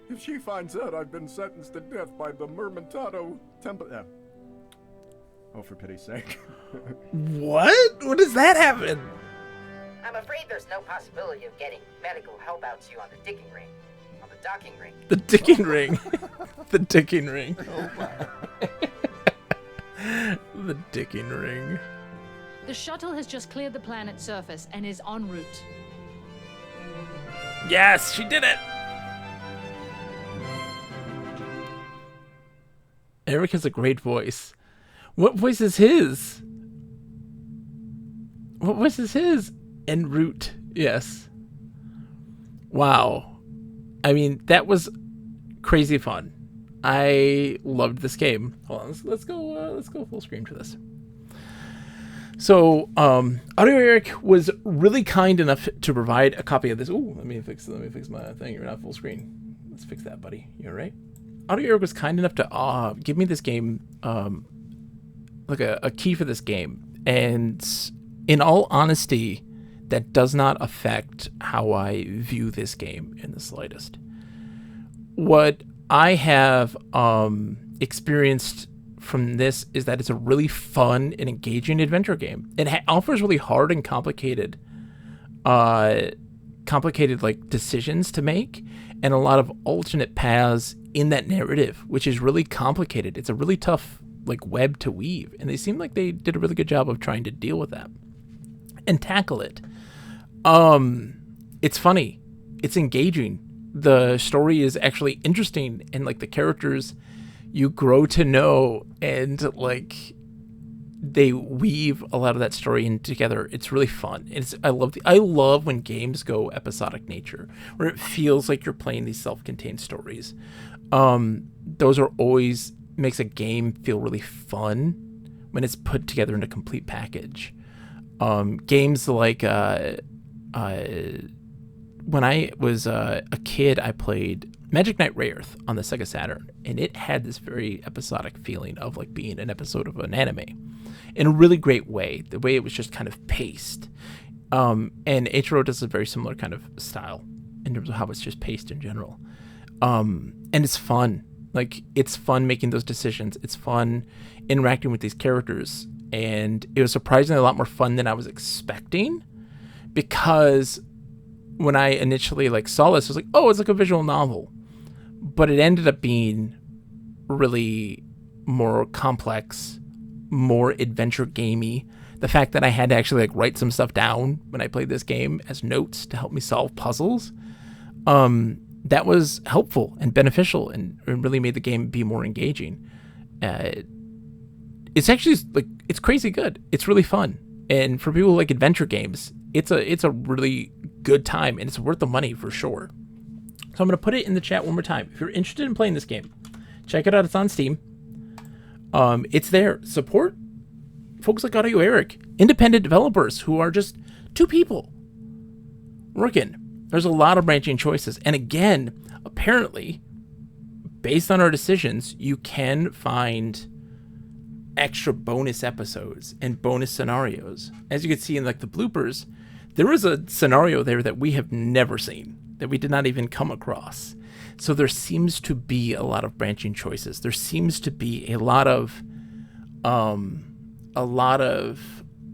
If she finds out I've been sentenced to death by the Mermentado Temple... Oh, for pity's sake. What? When does that happen? I'm afraid there's no possibility of getting medical help out to you on the dicking ring. On the docking ring. The dicking ring. The dicking ring. Oh my. The dicking ring. The shuttle has just cleared the planet's surface and is en route. Yes, she did it! Eric has a great voice. What voice is his? What voice is his? En route. Yes. Wow. I mean, that was crazy fun. I loved this game. Hold on, let's go full screen for this. So, Audio Eric was really kind enough to provide a copy of this. Ooh, let me fix my thing. You're not full screen. Let's fix that, buddy. You all right? Audio Eric was kind enough to give me this game, like a key for this game. And in all honesty, that does not affect how I view this game in the slightest. What I have experienced from this is that it's a really fun and engaging adventure game. It offers really hard and complicated like decisions to make, and a lot of alternate paths in that narrative, which is really complicated. It's a really tough like web to weave, and they seem like they did a really good job of trying to deal with that and tackle it. It's funny, it's engaging. The story is actually interesting, and like the characters you grow to know, and like they weave a lot of that story in together. It's really fun. I love when games go episodic nature, where it feels like you're playing these self-contained stories. Those are always makes a game feel really fun when it's put together in a complete package. Games like when I was a kid, I played Magic Knight Rayearth on the Sega Saturn, and it had this very episodic feeling of like being an episode of an anime in a really great way. The way it was just kind of paced. And HRO does a very similar kind of style in terms of how it's just paced in general. And it's fun. Like, it's fun making those decisions. It's fun interacting with these characters. And it was surprisingly a lot more fun than I was expecting, because when I initially like saw this, I was like, oh, it's like a visual novel. But it ended up being really more complex, more adventure gamey. The fact that I had to actually like write some stuff down when I played this game as notes to help me solve puzzles, that was helpful and beneficial, and it really made the game be more engaging. It's actually like, it's crazy good. It's really fun. And for people who like adventure games, it's a really good time, and it's worth the money for sure. So I'm going to put it in the chat one more time. If you're interested in playing this game, check it out. It's on Steam. It's there. Support folks like Audio Eric, independent developers who are just two people working. There's a lot of branching choices. And again, apparently, based on our decisions, you can find extra bonus episodes and bonus scenarios. As you can see in like the bloopers, there was a scenario there that we have never seen, that we did not even come across. So there seems to be a lot of branching choices. There seems to be a lot of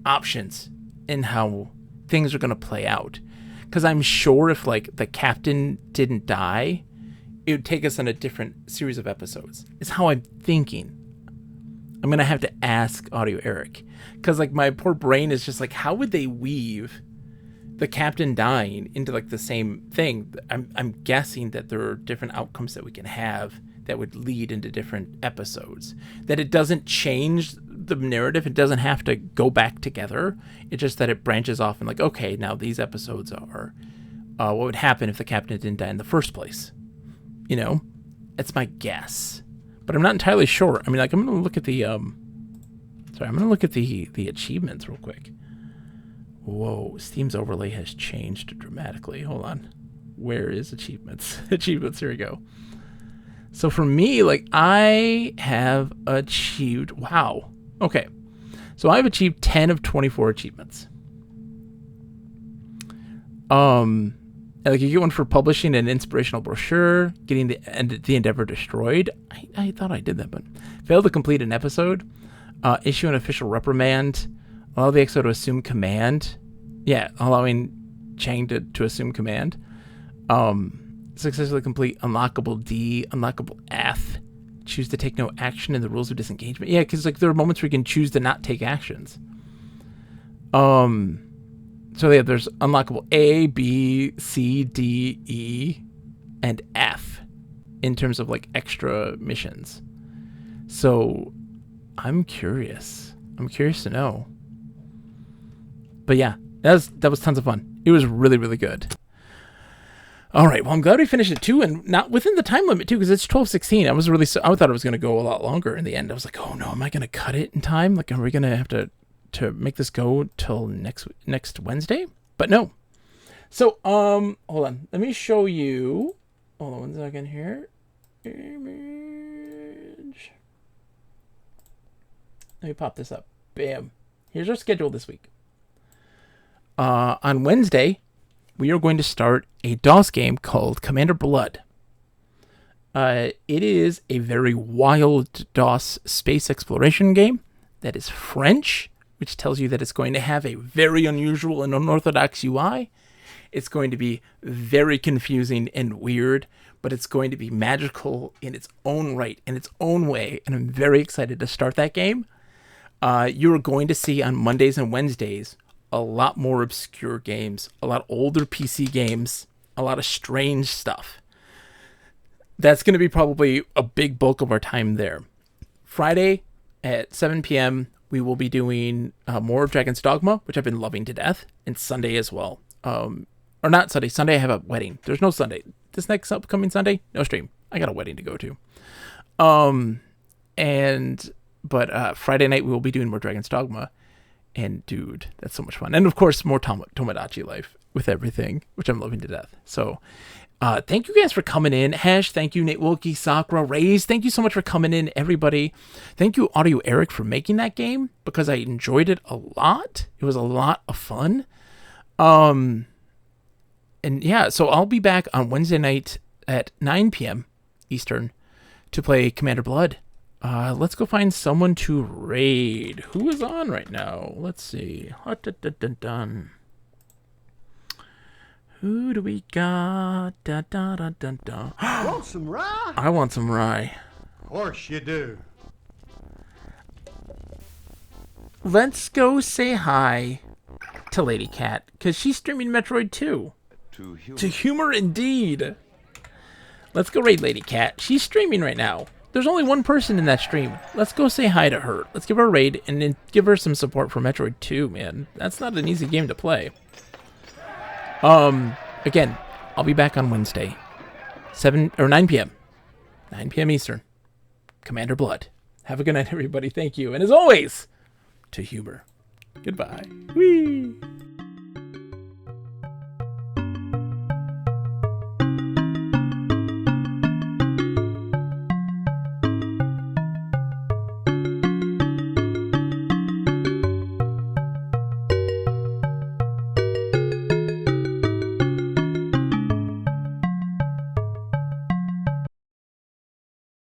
options in how things are going to play out. Because I'm sure if like the captain didn't die, it would take us on a different series of episodes. Is how I'm thinking. I'm going to have to ask Audio Eric, because like my poor brain is just like, how would they weave the captain dying into like the same thing? I'm guessing that there are different outcomes that we can have that would lead into different episodes, that it doesn't change the narrative. It doesn't have to go back together. It's just that it branches off and like, okay, now these episodes are what would happen if the captain didn't die in the first place. You know, that's my guess, but I'm not entirely sure. I mean, like, I'm going to look at the the achievements real quick. Whoa, Steam's overlay has changed dramatically. Hold on. Where is achievements? Achievements, here we go. So for me, like, I have achieved, wow. Okay. So I've achieved 10 of 24 achievements. Like, you get one for publishing an inspirational brochure, getting the Endeavor destroyed. I thought I did that, but failed to complete an episode. Issue an official reprimand. Allow the XO to assume command. Yeah, allowing Chang to assume command. Successfully complete unlockable D, unlockable F. Choose to take no action in the rules of disengagement. Yeah, because like there are moments where you can choose to not take actions. So yeah, there's unlockable A, B, C, D, E, and F in terms of like extra missions. So I'm curious. I'm curious to know. But yeah, that was tons of fun. It was really, really good. All right, well, I'm glad we finished it too, and not within the time limit too, because it's 12:16. I thought it was going to go a lot longer in the end. I was like, oh no, am I going to cut it in time? Like, are we going to have to make this go till next Wednesday? But no. So hold on, let me show you. Hold on 1 second here. Image. Let me pop this up. Bam. Here's our schedule this week. On Wednesday, we are going to start a DOS game called Commander Blood. It is a very wild DOS space exploration game that is French, which tells you that it's going to have a very unusual and unorthodox UI. It's going to be very confusing and weird, but it's going to be magical in its own right, in its own way, and I'm very excited to start that game. You're going to see on Mondays and Wednesdays a lot more obscure games, a lot older PC games, a lot of strange stuff. That's going to be probably a big bulk of our time there. Friday at 7 p.m., we will be doing more of Dragon's Dogma, which I've been loving to death, and Sunday as well. Or not Sunday. Sunday I have a wedding. There's no Sunday. This next upcoming Sunday, no stream. I got a wedding to go to. But Friday night we will be doing more Dragon's Dogma. And dude, that's so much fun. And of course, more Tomodachi life with everything, which I'm loving to death. So thank you guys for coming in. Hash, thank you, Nate Wilkie, Sakura, Raze. Thank you so much for coming in, everybody. Thank you, Audio Eric, for making that game because I enjoyed it a lot. It was a lot of fun. And yeah, so I'll be back on Wednesday night at 9 p.m. Eastern to play Commander Blood. Let's go find someone to raid. Who is on right now? Let's see. Who do we got? Want some rye? I want some rye. Of course you do. Let's go say hi to Lady Cat, because she's streaming Metroid 2. To humor indeed. Let's go raid Lady Cat. She's streaming right now. There's only one person in that stream. Let's go say hi to her. Let's give her a raid and then give her some support for Metroid 2, man. That's not an easy game to play. Again, I'll be back on Wednesday. 9 p.m. 9 p.m. Eastern. Commander Blood. Have a good night, everybody. Thank you. And as always, to humor. Goodbye. Whee!